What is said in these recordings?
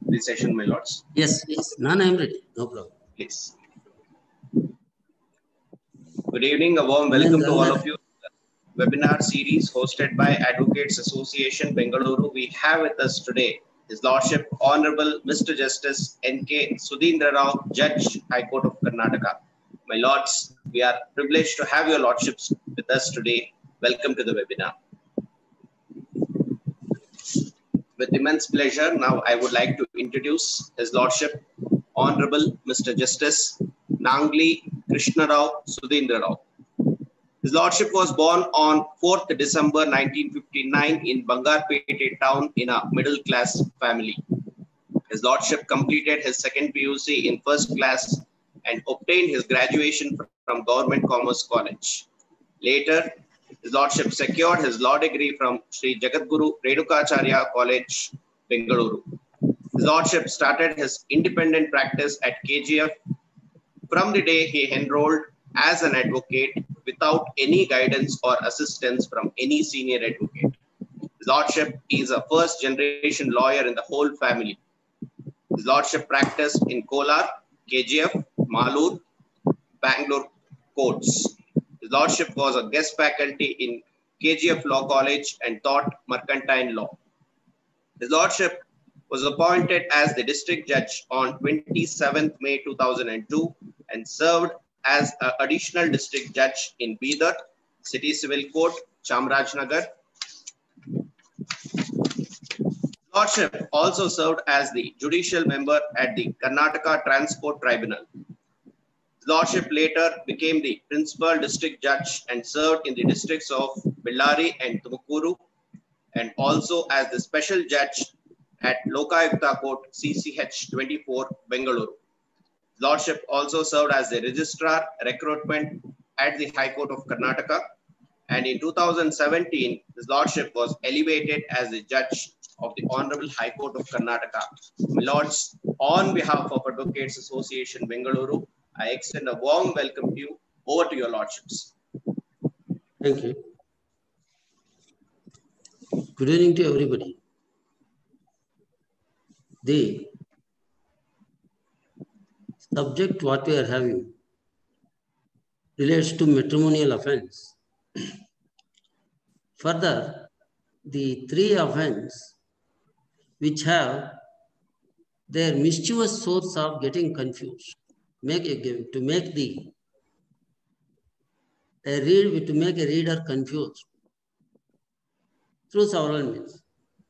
the session, my lords. Yes, yes. None, I am ready. No problem. Please. Good evening. A warm welcome to all of you. Webinar series hosted by Advocates Association Bengaluru. We have with us today His Lordship Honorable Mr. Justice N.K. Sudhindra Rao, Judge, High Court of Karnataka. My lords, we are privileged to have your lordships with us today. Welcome to the webinar. With immense pleasure, now I would like to introduce His Lordship Honorable Mr. Justice Nangli Krishna Rao Sudhindra Rao. His Lordship was born on 4th December 1959 in Bangarpete town in a middle-class family. His Lordship completed his second PUC in first class and obtained his graduation from Government Commerce College. Later, His Lordship secured his law degree from Sri Jagadguru Renukacharya College, Bengaluru. His Lordship started his independent practice at KGF from the day he enrolled as an advocate without any guidance or assistance from any senior advocate. His Lordship is a first-generation lawyer in the whole family. His Lordship practiced in Kolar, KGF, Malur, Bangalore courts. His Lordship was a guest faculty in KGF Law College and taught mercantile law. His Lordship was appointed as the district judge on 27th May 2002 and served as an additional district judge in Bidar, City Civil Court, Chamarajanagar. Lordship also served as the judicial member at the Karnataka Transport Tribunal. Lordship later became the principal district judge and served in the districts of Bellary and Tumakuru, and also as the special judge at Lokayukta Court CCH 24 Bengaluru. Lordship also served as the registrar recruitment at the High Court of Karnataka, and in 2017 his Lordship was elevated as the judge of the Honorable High Court of Karnataka. My lords, on behalf of Advocates Association Bengaluru, I extend a warm welcome to you. Over to your lordships. Thank you. Good evening to everybody. The subject what we are having relates to matrimonial offense. Further, the three offense which have their mischievous source of getting confused. To make a reader confused through several means.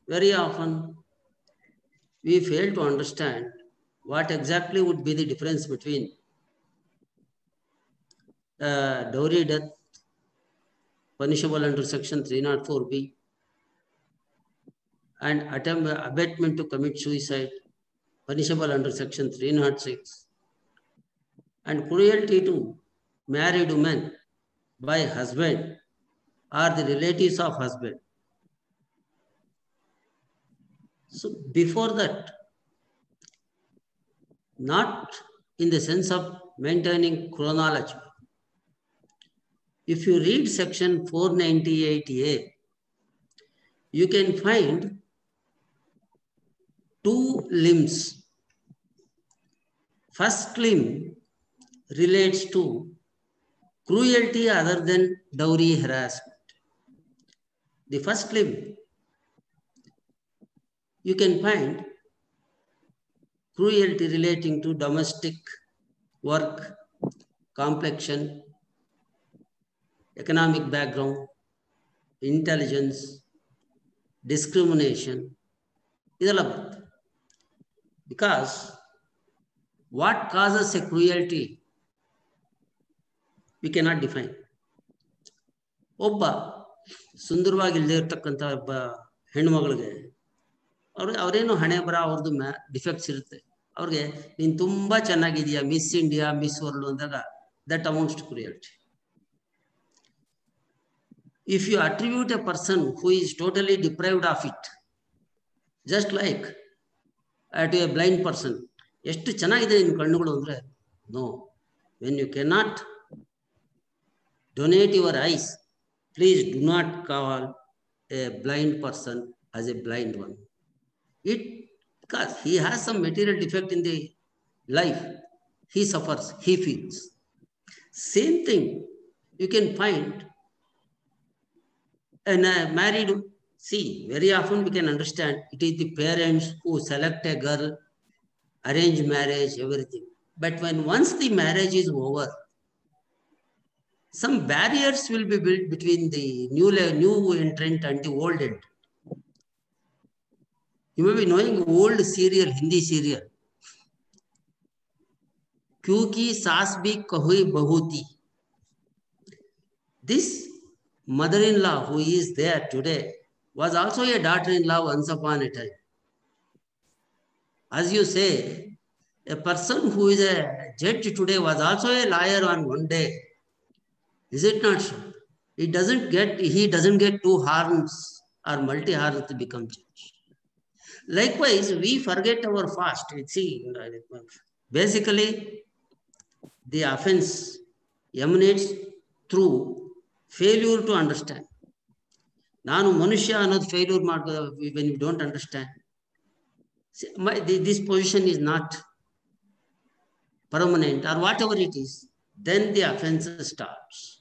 Very often, we fail to understand what exactly would be the difference between dowry death, punishable under section 304B, and abatement to commit suicide, punishable under section 306. And cruelty to married women by husband or the relatives of husband. So before that, not in the sense of maintaining chronology. If you read section 498A, you can find two limbs. First limb relates to cruelty other than dowry harassment. The first limb, you can find cruelty relating to domestic work, complexion, economic background, intelligence, discrimination. Because what causes a cruelty we cannot define. ಒಬ್ಬ ಸುಂದರವಾಗಿಲ್ಲದೆ ಇರತಕ್ಕಂಥ ಒಬ್ಬ ಹೆಣ್ಣುಮಗಳಿಗೆ ಅವರೇನು ಹಣೆ ಬರ ಅವ್ರದ್ದು defects ಇರುತ್ತೆ. ಅವ್ರಿಗೆ ನೀನು ತುಂಬ ಚೆನ್ನಾಗಿದೆಯಾ, ಮಿಸ್ ಇಂಡಿಯಾ, ಮಿಸ್ ವರ್ಲ್ಡ್ ಅಂದಾಗ that amounts to cruelty. If you attribute a person who is totally deprived of it, just like to a blind person, ಎಷ್ಟು ಚೆನ್ನಾಗಿದೆ ನಿನ್ನ ಕಣ್ಣುಗಳು ಅಂದರೆ, no, when you cannot donate your eyes, please do not call a blind person as a blind one. It because he has some material defect in the life. He suffers, he feels. Same thing you can find in a married. See, very often we can understand it is the parents who select a girl, arrange marriage, everything. But when once the marriage is over, some barriers will be built between the new entrant and the old entrant. You may be knowing old serial, Hindi serial. Kyunki saas bhi kahui bahuti. This mother-in-law who is there today was also a daughter-in-law once upon a time. As you say, a person who is a judge today was also a lawyer on one day. Is it not so? He doesn't get two horns or multi-horns to become judge. Likewise, we forget our fast. See, basically, the offense emanates through failure to understand. Nanu Manushya another failure when you don't understand. See, this position is not permanent or whatever it is, then the offense starts.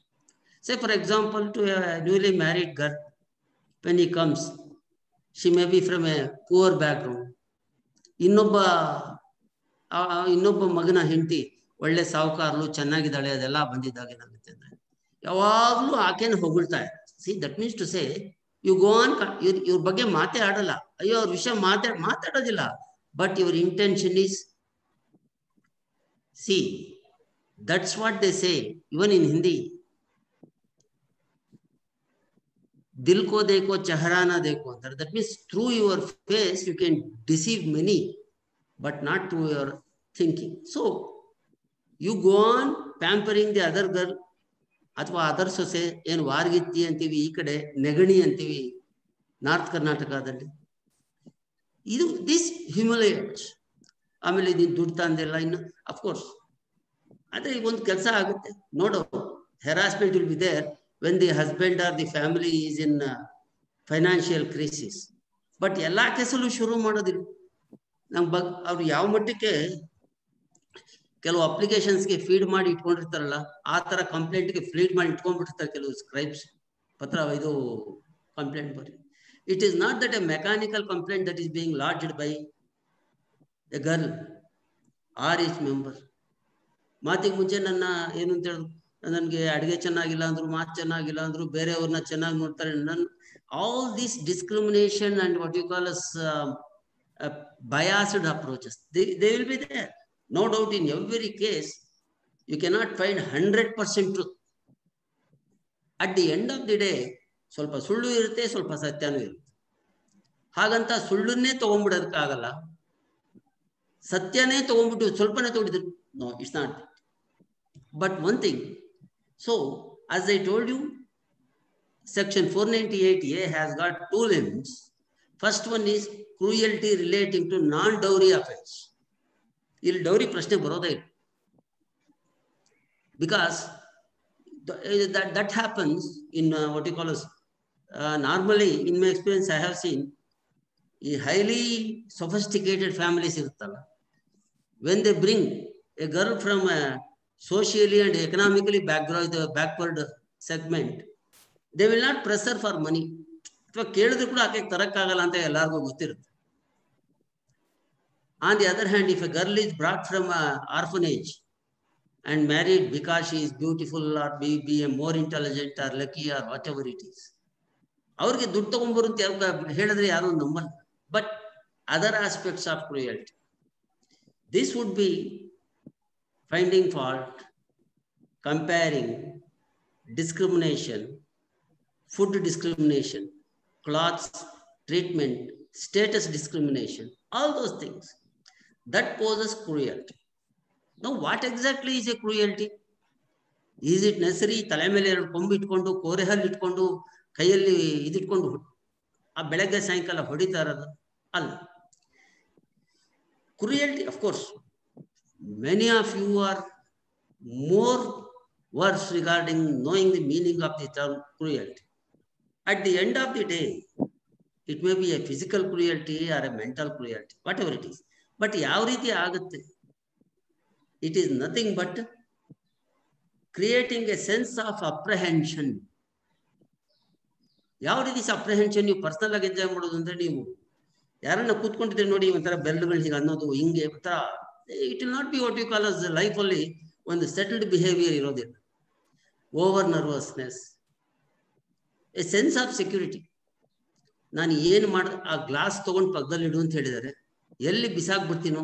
Say, for example, to a newly married girl, when he comes, she may be from a poor background. ಇನ್ನೊಬ್ಬ ಮಗನ ಹೆಂಡತಿ ಒಳ್ಳೆ ಸಾಹುಕಾರರು ಚೆನ್ನಾಗಿದ್ದಾಳೆ ಅದೆಲ್ಲ ಬಂದಿದ್ದಾಗ ಏನಾಗುತ್ತೆ ಅಂದ್ರೆ ಯಾವಾಗಲೂ ಆಕೆನ ಹೊಗಳ್ತಾರೆ. See that means to say you go on, ಇವ್ರ ಬಗ್ಗೆ ಮಾತೇ ಆಡಲ್ಲ, ಅಯ್ಯೋ ಅವ್ರ ವಿಷಯ ಮಾತಾಡೋದಿಲ್ಲ. But your intention is, see that's what they say even in Hindi, दिल को देखो चेहरा ना देखो अंತಾರೆ. That means through your face you can deceive many, but not through your thinking. So you go on pampering the other girl ಅಥವಾ other ಸೊಸೆ. ಏನು ವಾರ್ಗಿತ್ತಿ ಅಂತೀವಿ ಈ ಕಡೆ, ನೆಗಣಿ ಅಂತೀವಿ ನಾರ್ತ್ ಕರ್ನಾಟಕದಲ್ಲಿ. ಇದು ದಿಸ್ ಹ್ಯೂಮಿಲಿಯೇಟ್ಸ್. ಆಮೇಲೆ ಇದು ದುಡ್ಡು ತಂದೆಲ್ಲ ಇನ್ನು ಅಫ್ಕೋರ್ಸ್ ಅದೇ ಒಂದು ಕೆಲಸ ಆಗುತ್ತೆ ನೋಡೋ. harassment will be there when the husband or the family is in financial crisis. But ಎಲ್ಲ ಕೇಸಲ್ಲೂ ಶುರು ಮಾಡೋದಿಲ್ಲ. ಅವ್ರು ಯಾವ ಮಟ್ಟಕ್ಕೆ ಕೆಲವು ಅಪ್ಲಿಕೇಶನ್ಸ್ಗೆ ಫೀಡ್ ಮಾಡಿ ಇಟ್ಕೊಂಡಿರ್ತಾರಲ್ಲ, ಆ ಥರ ಕಂಪ್ಲೇಂಟ್ಗೆ ಫೀಡ್ ಮಾಡಿ ಇಟ್ಕೊಂಡ್ಬಿಟ್ಟಿರ್ತಾರೆ ಕೆಲವು ಸ್ಕ್ರೈಬ್ಸ್ ಪತ್ರ. ಇದು ಕಂಪ್ಲೇಂಟ್ ಬರೀ. It is not that a mechanical complaint that is being lodged by a girl or each member. ಮಾತಿಗೆ ಮುಂಚೆ ನನ್ನ ಏನು ಅಂತ ಹೇಳಿದ್ರು, ನನಗೆ ಅಡುಗೆ ಚೆನ್ನಾಗಿಲ್ಲ ಅಂದ್ರು, ಮಾತು ಚೆನ್ನಾಗಿಲ್ಲ ಅಂದ್ರು, ಬೇರೆಯವ್ರನ್ನ ಚೆನ್ನಾಗಿ ನೋಡ್ತಾರೆ. All this discrimination and what you call as biased approaches, they will be there. No doubt in every case you cannot find 100% truth. At the end of the day ಸ್ವಲ್ಪ ಸುಳ್ಳು ಇರುತ್ತೆ, ಸ್ವಲ್ಪ ಸತ್ಯನೂ ಇರುತ್ತೆ. ಹಾಗಂತ ಸುಳ್ಳನ್ನೇ ತಗೊಂಡ್ಬಿಡೋದಕ್ಕಾಗಲ್ಲ, ಸತ್ಯನೇ ತಗೊಂಡ್ಬಿಟ್ಟು ಸ್ವಲ್ಪನೇ ತಗೊಂಡಿದ್ರು. No, it's not. But one thing, so as I told you, section 498A has got two limbs. First one is cruelty relating to non-dowry offense. ಇಲ್ಲಿ ಡೌರಿ ಪ್ರಶ್ನೆ ಬರೋದೇ ಇಲ್ಲ. Because that happens in what you call as normally in my experience I have seen ಈ highly sophisticated families ಇರುತ್ತಲ್ಲ, when they bring a girl from a socially and economically backward segment, they will not press her for money. ಅಥವಾ ಕೇಳಿದ್ರು ಕೂಡ ಆಕೆ ತರಕ್ಕಾಗಲ್ಲ ಅಂತ ಎಲ್ಲರಿಗೂ ಗೊತ್ತಿರುತ್ತೆ. On the other hand, if a girl is brought from an orphanage and married because she is beautiful or be a more intelligent or lucky or whatever it is, ಅವ್ರಿಗೆ ದುಡ್ಡು ತಗೊಂಡ್ಬರು ಅಂತ ಹೇಳಿದ್ರೆ ಯಾರು ನಂಬಲ್ಲ. But other aspects of cruelty, this would be finding fault, comparing, discrimination, food discrimination, clothes, treatment, status discrimination, all those things. That poses cruelty. Now, what exactly is a cruelty? Is it necessary ತಲೆ ಮೇಲೆ ಎರಡು ಕೊಂಬು ಇಟ್ಕೊಂಡು ಕೋರೆಹಲ್ಲು ಇಟ್ಕೊಂಡು ಕೈಯಲ್ಲಿ ಇದಿಟ್ಕೊಂಡು ಆ ಬೆಳಗ್ಗೆ ಸಾಯಂಕಾಲ ಹೊಡಿತಾ ಇರೋದು ಅಲ್ಲ. Cruelty, of course, many of you are more versed regarding knowing the meaning of the term cruelty. At the end of the day, It may be a physical cruelty or a mental cruelty, whatever it is. But ಯಾವ ರೀತಿ ಆಗುತ್ತೆ? It is nothing but creating a sense of apprehension. ಯಾವ ರೀತಿ apprehension ನೀವು personal ಆಗಿ enjoy ಮಾಡೋದು ಅಂದ್ರೆ, ನೀವು ಯಾರನ್ನ ಕೂತ್ಕೊಂಡಿದ್ರೆ ನೋಡಿ ಒಂಥರ ಬೆರಳುಗಳು ಹೀಗೆ ಅನ್ನೋದು, ಹಿಂಗೆ ಒಂಥರ, it will not be what you call as life ಅಲ್ಲಿ ಒಂದು ಸೆಟಲ್ಡ್ ಬಿಹೇವಿಯರ್ ಇರೋದಿಲ್ಲ. Over nervousness, a sense of security. ನಾನು ಏನು ಮಾಡ, ಆ ಗ್ಲಾಸ್ ತಗೊಂಡು ಪಕ್ಕದಲ್ಲಿ ಇಡು ಅಂತ ಹೇಳಿದ್ದಾರೆ, ಎಲ್ಲಿ ಬಿಸಾಕ್ಬಿಡ್ತೀನೋ.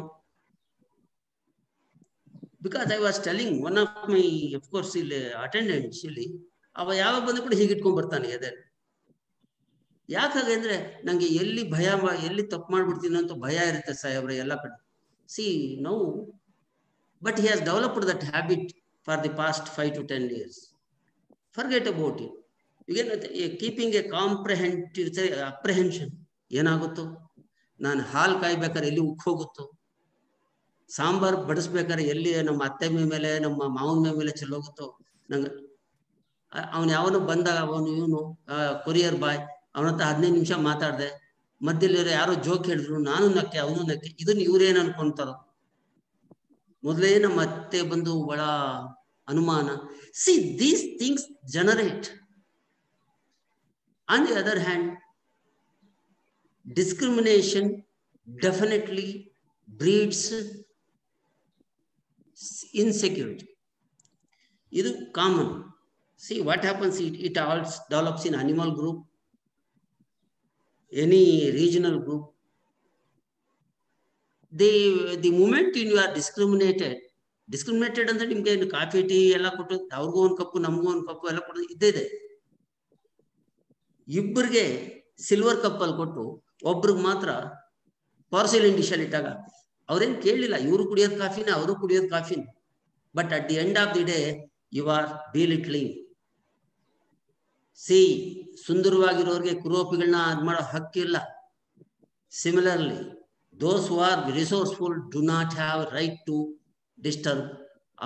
Because I was telling one of my of course ಇಲ್ಲಿ ಅಟೆಂಡೆಂಟ್ಸ್, ಇಲ್ಲಿ ಅವ ಯಾವ ಬಂದು ಕೂಡ ಹೀಗೆ ಇಟ್ಕೊಂಡ್ ಬರ್ತಾನೆ ಎದೆ. ಯಾಕಾಗ ಅಂದ್ರೆ ನಂಗೆ ಎಲ್ಲಿ ಭಯ, ಎಲ್ಲಿ ತಪ್ಪು ಮಾಡ್ಬಿಡ್ತೀನೋ ಅಂತ ಭಯ ಇರುತ್ತೆ ಸಾಹೇಬ್ರೆ ಎಲ್ಲ ಕಡೆ. See now, but he has developed that habit for the past 5 to 10 years. Forget about it. Keeping a apprehension. ಏನಾಗುತ್ತೋ, ನಾನು ಹಾಲು ಕಾಯ್ಬೇಕಾದ್ರೆ ಎಲ್ಲಿ ಉಕ್ ಹೋಗುತ್ತೋ, ಸಾಂಬಾರ್ ಬಡಿಸ್ಬೇಕಾದ್ರೆ ಎಲ್ಲಿ ನಮ್ಮ ಅತ್ತೆ ಮೇಲೆ ನಮ್ಮ ಮಾವನ ಮೇಲೆ ಚೆಲ್ಲೋಗುತ್ತೋ. ನಂಗೆ ಅವನು ಯಾವನು ಬಂದಾಗ, ಇವನು ಕೊರಿಯರ್ ಬಾಯ್, ಅವನ ಹತ್ರ 15 ನಿಮಿಷ ಮಾತಾಡಿದೆ, ಮಧ್ಯದಲ್ಲಿ ಯಾರೋ ಜೋಕ್ ಹೇಳಿದ್ರು, ನಾನು ನಕ್ಕೆ ಅವನು ನಕ್ಕೆ. ಇದನ್ನ ಇವ್ರೇನು ಅನ್ಕೊಂತಾರೋ, ಮೊದಲೇ ನಮ್ಮ ಅತ್ತೆ ಬಂದು ಬಹಳ ಅನುಮಾನ. See these things generate. On the other hand, discrimination definitely breeds insecurity. This is common. See what happens, it all develops in animal group, any regional group. The moment you are discriminated ಅಂದ್ರೆ ನಿಮ್ಗೆ coffee tea ಎಲ್ಲ ಕೊಟ್ಟು, ಅವ್ರಿಗೂ ಒಂದು ಕಪ್ಪು ನಮಗೂ ಒಂದು ಕಪ್ಪು ಎಲ್ಲ ಕೊಟ್ಟು ಇದ್ದೇ ಇದೆ. ಇಬ್ಬರಿಗೆ ಸಿಲ್ವರ್ ಕಪ್ಪಲ್ಲಿ ಕೊಟ್ಟು ಒಬ್ರಿಗೆ ಮಾತ್ರ ಪಾರ್ಸೆಲಿನ್ ಡಿಶಲ್ಲಿ ಇಟ್ಟಾಗ ಅವ್ರೇನು ಕೇಳಲಿಲ್ಲ, ಇವರು ಕುಡಿಯೋದು ಕಾಫಿನ ಅವರು ಕುಡಿಯೋದು ಕಾಫಿನ. But at the end of the day you are belittling. See, ಸುಂದರವಾಗಿರೋರಿಗೆ ಕುರೂಪಿಗಳನ್ನ ಅದು ಮಾಡೋ ಹಕ್ಕಿಲ್ಲ. Similarly, those who are resourceful do not have right to disturb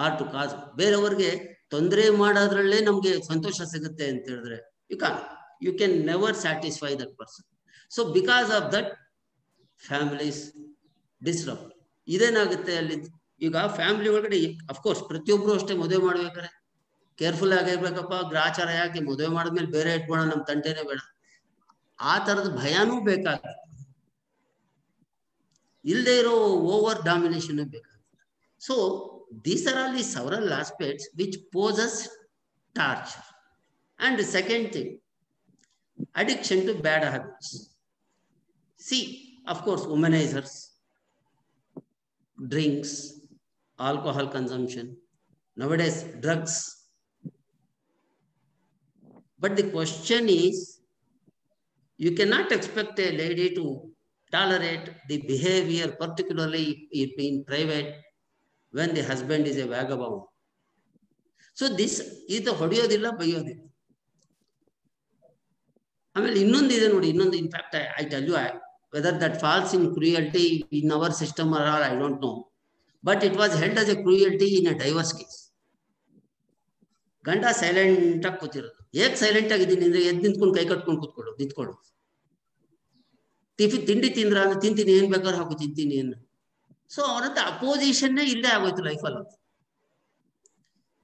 or to cause. ಬೇರೆಯವ್ರಿಗೆ ತೊಂದರೆ ಮಾಡೋದ್ರಲ್ಲೇ ನಮ್ಗೆ ಸಂತೋಷ ಸಿಗುತ್ತೆ ಅಂತ ಹೇಳಿದ್ರೆ, you can never satisfy that person. So because of that, families disrupt. ಇದೇನಾಗುತ್ತೆ ಅಲ್ಲಿ, ಈಗ ಫ್ಯಾಮಿಲಿ ಒಳಗಡೆ ಅಫ್ಕೋರ್ಸ್ ಪ್ರತಿಯೊಬ್ರು ಅಷ್ಟೇ ಮದುವೆ ಮಾಡ್ಬೇಕಾರೆ ಕೇರ್ಫುಲ್ ಆಗಿರ್ಬೇಕಪ್ಪ. ಗ್ರಾಚಾರ ಯಾಕೆ, ಮದುವೆ ಮಾಡಿದ್ಮೇಲೆ ಬೇರೆ ಇಟ್ಬೋಣ, ನಮ್ಮ ತಂಟೆನೇ ಬೇಡ, ಆ ತರದ ಭಯನೂ ಬೇಕಾಗುತ್ತೆ. ಇಲ್ಲದೆ ಇರೋ ಓವರ್ ಡಾಮಿನೇಷನ್ ಬೇಕಾಗುತ್ತೆ. So these are all the several aspects which poses torture. And the second thing, addiction to bad habits. See, of course, womanizers, drinks, alcohol consumption, nowadays drugs. But the question is, you cannot expect a lady to tolerate the behavior, particularly in private, when the husband is a vagabond. So this is the ಹೊಡೆಯೋದಿಲ್ಲ, ಬೈಯೋದಿಲ್ಲ. ಆಮೇಲೆ ಇನ್ನೊಂದು ಇದೆ ನೋಡಿ, ಇನ್ನೊಂದು, in fact I tell you, whether that falls in cruelty in our system or all, I don't know, but it was held as a cruelty in a divorce case. ಗಂಡ silent ಆಗಿ ಕೂತಿರೋದು. ಹೇಗೆ ಸೈಲೆಂಟ್ ಆಗಿದ್ದೀನಿ ಅಂದ್ರೆ, ಎದ್ದು ನಿಂತ್ಕೊಂಡು ಕೈ ಕಟ್ಕೊಂಡು ನಿಂತ್ಕೊಳ್ಳೋದು. ತಿಂಡಿ ತಿಂದ್ರ ಅಂದ್ರೆ ತಿಂತೀನಿ, ಏನ್ ಬೇಕಾದ್ರೂ ಹಾಕು ತಿಂತೀನಿ ಏನು. ಸೊ ಅವರಂತ ಅಪೋಸಿಷನ್ನೇ ಇಲ್ಲೇ ಆಗೋಯ್ತು ಲೈಫಲ್ಲಿ.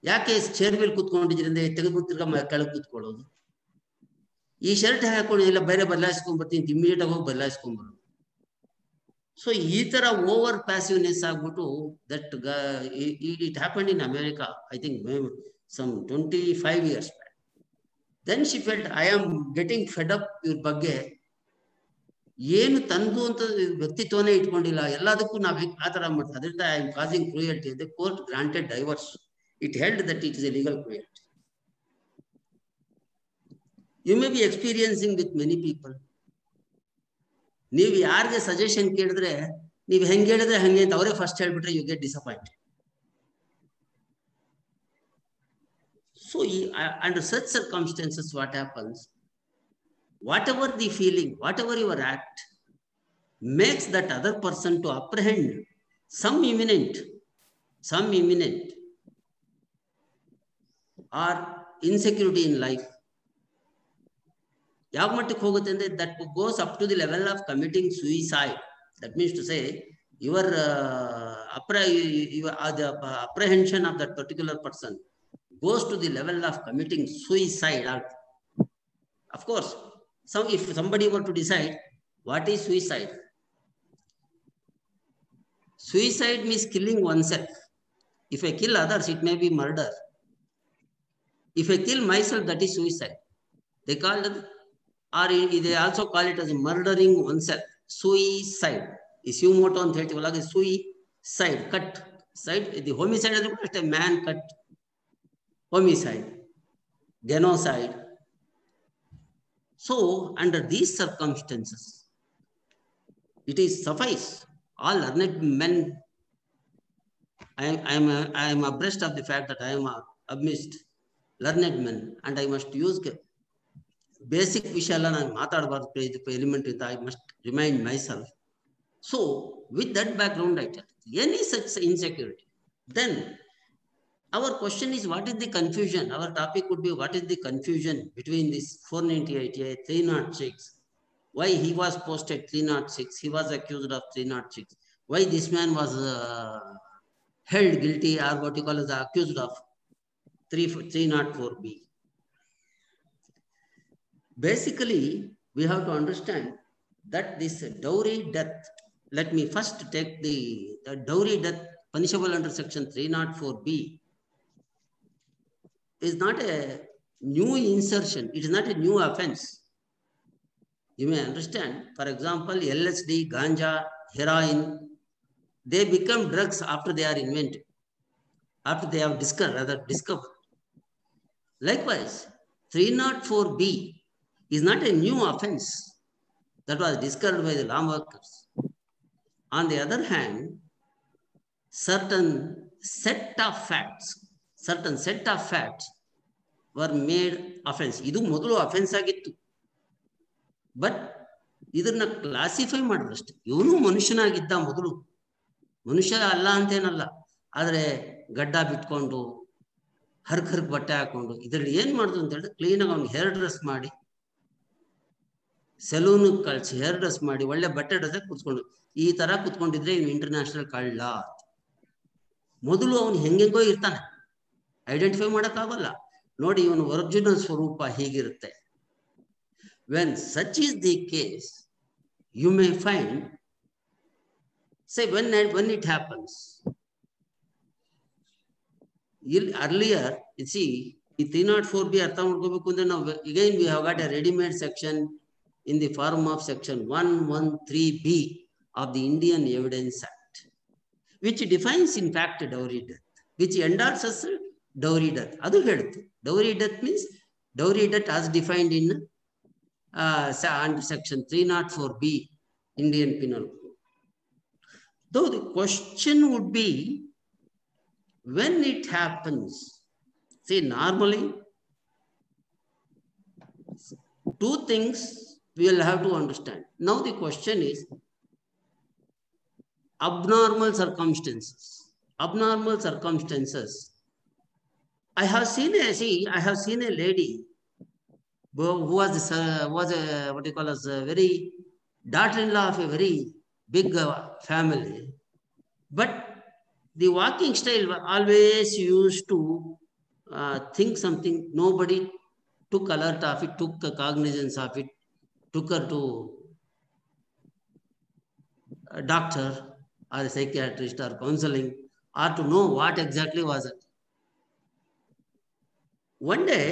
ಯಾಕೆ ಚೇರ್ ಮೇಲೆ ಕೂತ್ಕೊಂಡಿದ್ರಿಂದ ತೆಗೆದು ಕೆಳಗೆ ಕೂತ್ಕೊಳ್ಳೋದು, ಈ ಶರ್ಟ್ ಹಾಕೊಂಡು ಇಲ್ಲ ಬೇರೆ ಬದಲಾಯಿಸ್ಕೊಂಡ್ಬರ್ತೀನಿ, ಇಮಿಡಿಯೇಟ್ ಆಗಿ ಹೋಗಿ ಬದಲಾಯಿಸ್ಕೊಂಡ್ಬರೋದು. ಸೊ ಈ ತರ ಓವರ್ ಪ್ಯಾಸಿವ್ನೆಸ್ ಆಗ್ಬಿಟ್ಟು, that it happened in America, I think some 25 years back. Then she felt, I am getting fed up ಇವ್ರ ಬಗ್ಗೆ. ಏನು ತಂದು ಅಂತ ವ್ಯಕ್ತಿತ್ವನೇ ಇಟ್ಕೊಂಡಿಲ್ಲ, ಎಲ್ಲದಕ್ಕೂ ನಾವು ಆ ತರ ಮಾಡ್ತೀವಿ, ಅದರಿಂದ I am causing cruelty. The court granted divorce. It held that it is a legal cruelty. You may be experiencing with many people. ನೀವು ಯಾರಿಗೆ ಸಜೆಷನ್ ಕೇಳಿದ್ರೆ, ನೀವು ಹೆಂಗೆ ಹೇಳಿದ್ರೆ ಹಂಗೆ ಅಂತ ಅವರೇ ಫಸ್ಟ್ ಹೇಳ್ಬಿಟ್ರೆ, you get disappointed. So under such circumstances, what happens, whatever the feeling, whatever your act makes that other person to apprehend some imminent or insecurity in life, ಯಾವ ಮಟ್ಟಕ್ಕೆ ಹೋಗುತ್ತೆ ಅಂದ್ರೆ that goes up to the level of committing suicide. That means to say your the apprehension of that particular person goes to the level of committing suicide. Of course, if somebody were to decide what is suicide, suicide means killing oneself. If I kill others, it may be murder. If I kill myself, that is suicide. They call it, or they also call it as murdering oneself. Suicide. Isumoto ಅಂತ ಹೇಳ್ತೀವಲ್ಲ, suicide, cut side. The homicide is just a man cut. Homicide, genocide. So under these circumstances, it is suffice. All learned men, I am abreast of the fact that I am amidst learned men, and I must use basic vishayala ನಾನು ಮಾತಾಡಬಾರ್ದು element ಇಂದ I must remind myself. So with that background, I tell any such insecurity, then our question is, what is the confusion? Our topic would be, what is the confusion between this 498A, 306? Why he was posted 306? He was accused of 306. Why this man was held guilty, or what you call as accused of 304B? Basically, we have to understand that this dowry death, let me first take the dowry death punishable under section 304B is not a new insertion. It is not a new offense. You may understand, for example, LSD, ganja, heroin, they become drugs after they are invented, after they have discovered. Likewise, 304B is not a new offense that was discovered by the law workers. On the other hand, certain set of facts were made offense. Idu modulu offense agittu, but ಇದನ್ನ classify ಮಾಡಿದ್ರಷ್ಟೇ. ಇವನು ಮನುಷ್ಯನಾಗಿದ್ದ ಮೊದಲು, ಮನುಷ್ಯ ಅಲ್ಲ ಅಂತೇನಲ್ಲ, ಆದರೆ ಗಡ್ಡ ಬಿಟ್ಕೊಂಡು ಹರ್ಕ್ ಬಟ್ಟೆ ಹಾಕೊಂಡು ಇದ್ರಲ್ಲಿ ಏನ್ ಮಾಡಿದ್ರು ಅಂತ ಹೇಳಿದ್ರೆ, ಕ್ಲೀನಾಗಿ ಅವ್ನಿಗೆ ಹೇರ್ ಡ್ರೆಸ್ ಮಾಡಿ, ಸೆಲೂನ್ ಕಳ್ಸಿ ಹೇರ್ ಡ್ರೆಸ್ ಮಾಡಿ, ಒಳ್ಳೆ ಬಟ್ಟೆ ಡ್ರೆಸ್ ಕುತ್ಕೊಂಡು, ಈ ತರ ಕುತ್ಕೊಂಡಿದ್ರೆ ಇವ್ನು ಇಂಟರ್ನ್ಯಾಷನಲ್ ಕಳ್ಳ. ಮೊದಲು ಅವನು ಹೆಂಗೆಂಗೋ ಇರ್ತಾನೆ, ಐಡೆಂಟಿಫೈ ಮಾಡೋಕ್ಕಾಗಲ್ಲ. ನೋಡಿ, ಇವನು ಒರಿಜಿನಲ್ ಸ್ವರೂಪ ಹೀಗಿರುತ್ತೆ. When such is the case, you may find, say when it happens, earlier, you see, the 304B ಅರ್ಥ ಮಾಡ್ಕೋಬೇಕು ಅಂದ್ರೆ ನಾವು again we have got a ready-made section in the form of section 113B of the Indian Evidence Act, which defines in fact dowry death, which endorses dowry death. Adu helutte dowry death means dowry death as defined in under section 304B Indian Penal Code. Though the question would be, when it happens, see, normally two things we will have to understand. Now the question is abnormal circumstances. Abnormal circumstances. I have seen a lady who was what you call as a very daughter-in-law of a very big family, but the walking style always used to think something. Nobody took alert of it, took cognizance of it, took her to a doctor or a psychiatrist or counseling, or to know what exactly was it. One day,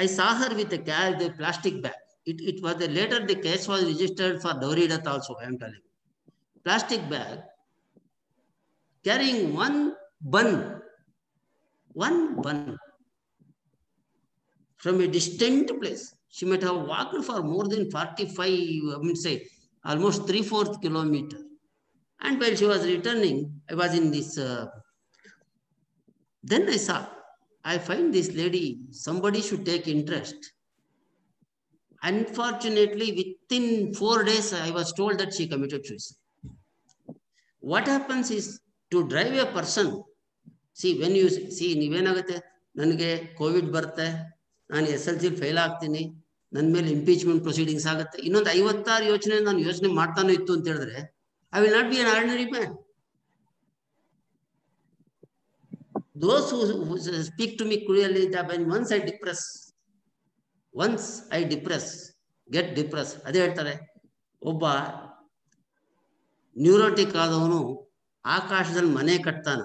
I saw her with the plastic bag. It was later the case was registered for dowry death also, I am telling you. Plastic bag, carrying one bun from a distant place. She might have walked for more than 45, I mean say, almost 3/4 kilometer. And while she was returning, I was in this, then I find this lady, somebody should take interest. Unfortunately, within 4 days, I was told that she committed suicide. What happens is, to drive a person, see, when you see, ನೀವೇನಾಗುತ್ತೆ, ನನಗೆ Covid ಬರುತ್ತೆ, ನಾನು SLC fail ಆಗ್ತೀನಿ, ನನ್ನ ಮೇಲೆ impeachment proceedings ಆಗುತ್ತೆ. ಇನ್ನೊಂದು 56 ಯೋಚನೆ ನಾನು ಯೋಚನೆ ಮಾಡ್ತಾನೆ ಇತ್ತು ಅಂತ ಹೇಳಿದ್ರೆ I will not be an ordinary man. Those who speak to me cruelly, that when once I get depressed, ಅದೇ ಹೇಳ್ತಾರೆ, ಒಬ್ಬ ನ್ಯೂರೋಟಿಕ್ ಆದವನು ಆಕಾಶದಲ್ಲಿ ಮನೆ ಕಟ್ತಾನ,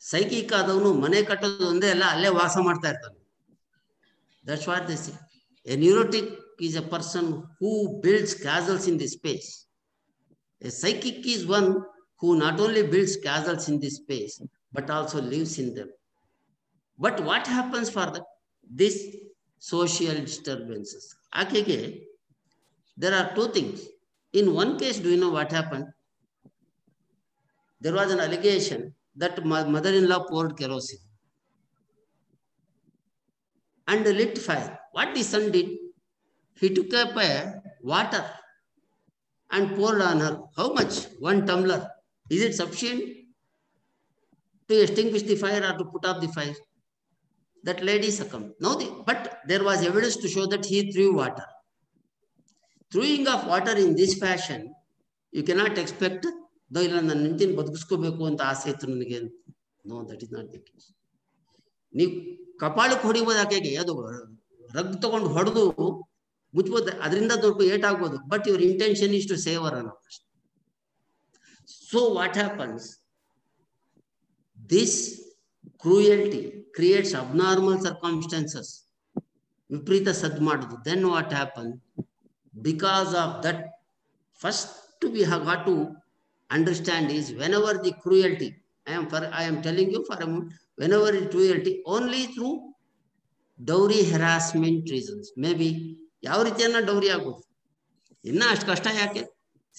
ಸೈಕಿಕ್ ಆದವನು ಮನೆ ಕಟ್ಟೋದು ಒಂದೇ ಅಲ್ಲ, ಅಲ್ಲೇ ವಾಸ ಮಾಡ್ತಾ ಇರ್ತಾನೆ. That's what they say. A neurotic is a person who builds castles in this space. A psychic is one who not only builds castles in this space, but also lives in them. But what happens for this social disturbances? Akege, there are two things. In one case, do you know what happened? There was an allegation that my mother-in-law poured kerosene and lit fire. What the son did? He took up a water and poured on her. How much? 1 tumbler. Is it sufficient to extinguish the fire or to put out the fire? That lady succumbed. No, but there was evidence to show that he threw water. Throwing of water in this fashion, you cannot expect, though illa nan nintin ಬದುಕಿಸ್ಕೋಬೇಕು ಅಂತ ಆಸೆ ಇತ್ತು ನನಗೆ. No, that is not the case. ನೀವು ಕಪಾಳಕ್ಕೆ ಹೊಡಿಬೋದು, ಆಕೆಗೆ ಅದು rug ತಗೊಂಡು ಹೊಡೆದು ಮುಚ್ಬೋದು, ಅದರಿಂದ ದೊಡ್ಡ ಏಟಾಗ್ಬೋದು, but your intention is to save ಅವರ್ ಅನ್ನೋದು. So what happens, this cruelty creates abnormal circumstances. ವಿಪರೀತ ಸದ್ದು ಮಾಡೋದು. Then what happen, because of that, first we have got to understand is whenever the cruelty, I am telling you for a moment, whenever it cruelty, only through dowry harassment reasons. Maybe ಯಾವ ರೀತಿಯನ್ನ dowry ಆಗೋದು, ಇನ್ನ ಅಷ್ಟು ಕಷ್ಟ ಯಾಕೆ?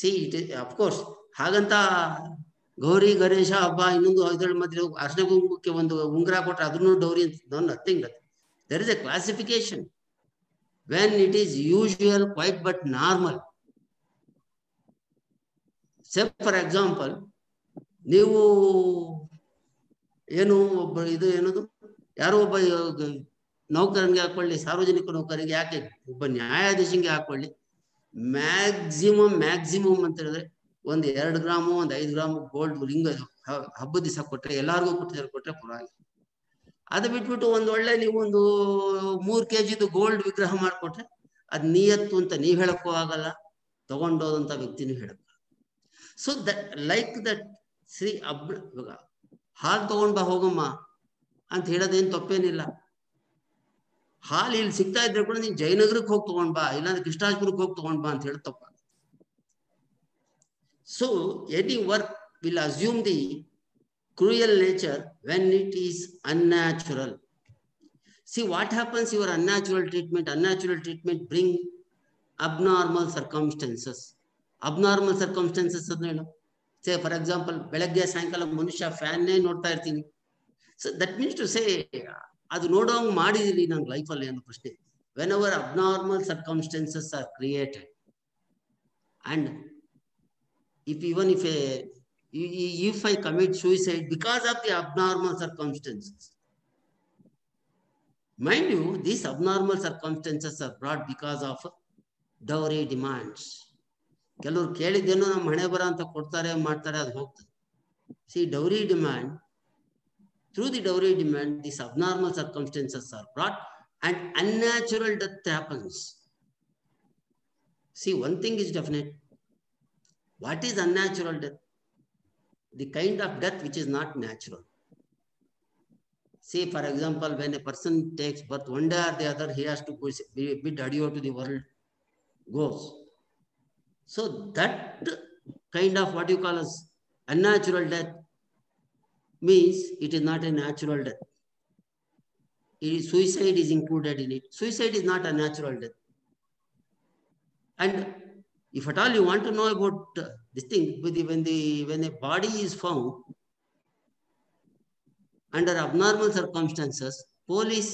C it is of course, ಹಾಗಂತ ಗೌರಿ ಗಣೇಶ ಹಬ್ಬ ಇನ್ನೊಂದು ಇದರ ಮಧ್ಯೆ ಅರ್ಶನ ಕುಂಕುಮಕ್ಕೆ ಒಂದು ಉಂಗುರ ಕೊಟ್ಟರೆ ಅದನ್ನು ಡೌರಿ ಅಂತ nothing. There is a classification when it is usual, quite but normal. Say for example, ನೀವು ಏನು ಒಬ್ಬ ಇದು ಏನದು ಯಾರೋ ಒಬ್ಬ ನೌಕರನಿಗೆ ಹಾಕೊಳ್ಳಿ, ಸಾರ್ವಜನಿಕ ನೌಕರಿಗೆ ಯಾಕೆ, ಒಬ್ಬ ನ್ಯಾಯಾಧೀಶಂಗೆ ಹಾಕೊಳ್ಳಿ, ಮ್ಯಾಕ್ಸಿಮಮ್ ಅಂತ ಹೇಳಿದ್ರೆ 2 ಗ್ರಾಮು 5 ಗ್ರಾಮು ಗೋಲ್ಡ್ ರಿಂಗ್ ಹಬ್ಬದ ದಿವಸ ಕೊಟ್ರೆ, ಎಲ್ಲಾರ್ಗು ಕೊಟ್ರೆ ಪರವಾಗಿಲ್ಲ. ಅದು ಬಿಟ್ಬಿಟ್ಟು ಒಂದು ಒಳ್ಳೆ ನೀವು ಒಂದು 3 kg ಗೋಲ್ಡ್ ವಿಗ್ರಹ ಮಾಡಿಕೊಟ್ರೆ ಅದ್ ನಿಯತ್ತು ಅಂತ ನೀವ್ ಹೇಳಕ್ಕೂ ಆಗಲ್ಲ, ತಗೊಂಡೋದಂತ ವ್ಯಕ್ತಿನೂ ಹೇಳಕ್ಕ. So that like that Shri ಇವಾಗ ಹಾಲು ತಗೊಂಡ್ ಬಾ ಹೋಗಮ್ಮ ಅಂತ ಹೇಳೋದೇನು ತಪ್ಪೇನಿಲ್ಲ. ಹಾಲು ಇಲ್ಲಿ ಸಿಗ್ತಾ ಇದ್ರೆ ಕೂಡ ನೀನ್ ಜಯನಗರಕ್ಕೆ ಹೋಗಿ ತಗೊಂಡ್ ಬಾ, ಇಲ್ಲಾಂದ್ರೆ ಕೃಷ್ಣಾಜಪುರಕ್ಕೆ ಹೋಗಿ ತಗೊಂಡ್ ಬಾ ಅಂತ ಹೇಳಿ ತಪ್ಪ. So any work will assume the cruel nature when it is unnatural. See what happens, your unnatural treatment bring abnormal circumstances. Abnormal circumstances adnenu, say for example ಬೆಳಗ್ಗೆ ಸಾಯಂಕಾಲ ಮನುಷ್ಯ ಫ್ಯಾನ್ನೇ ನೋಡ್ತಾ ಇರ್ತೀನಿ. So that means to say ಅದು ನೋಡೋಂಗ್ ಮಾಡಿದೀನಿ ನನ್ನ ಲೈಫಲ್ಲಿ ಅನ್ನೋ ಪ್ರಶ್ನೆ. Whenever abnormal circumstances are created, and if I commit suicide because of the abnormal circumstances, mind you, these abnormal circumstances are brought because of dowry demands. ಕೆಲವರು ಕೇಳಿದ್ದೇನೋ ನಮ್ಮ ಹಣೆ ಬರ ಅಂತ ಕೊಡ್ತಾರೆ, ಮಾಡ್ತಾರೆ, ಅದು ಹೋಗ್ತದೆ. See, dowry demand, through the dowry demand, these abnormal circumstances are brought and unnatural death happens. See, one thing is definite. What is unnatural death? The kind of death which is not natural. See, for example, when a person takes birth, one day or the other he has to bid adieu to the world, goes. So that kind of what you call as unnatural death means it is not a natural death. Suicide is included in it. Suicide is not a natural death. And if at all you want to know about this thing, when a body is found under abnormal circumstances, police,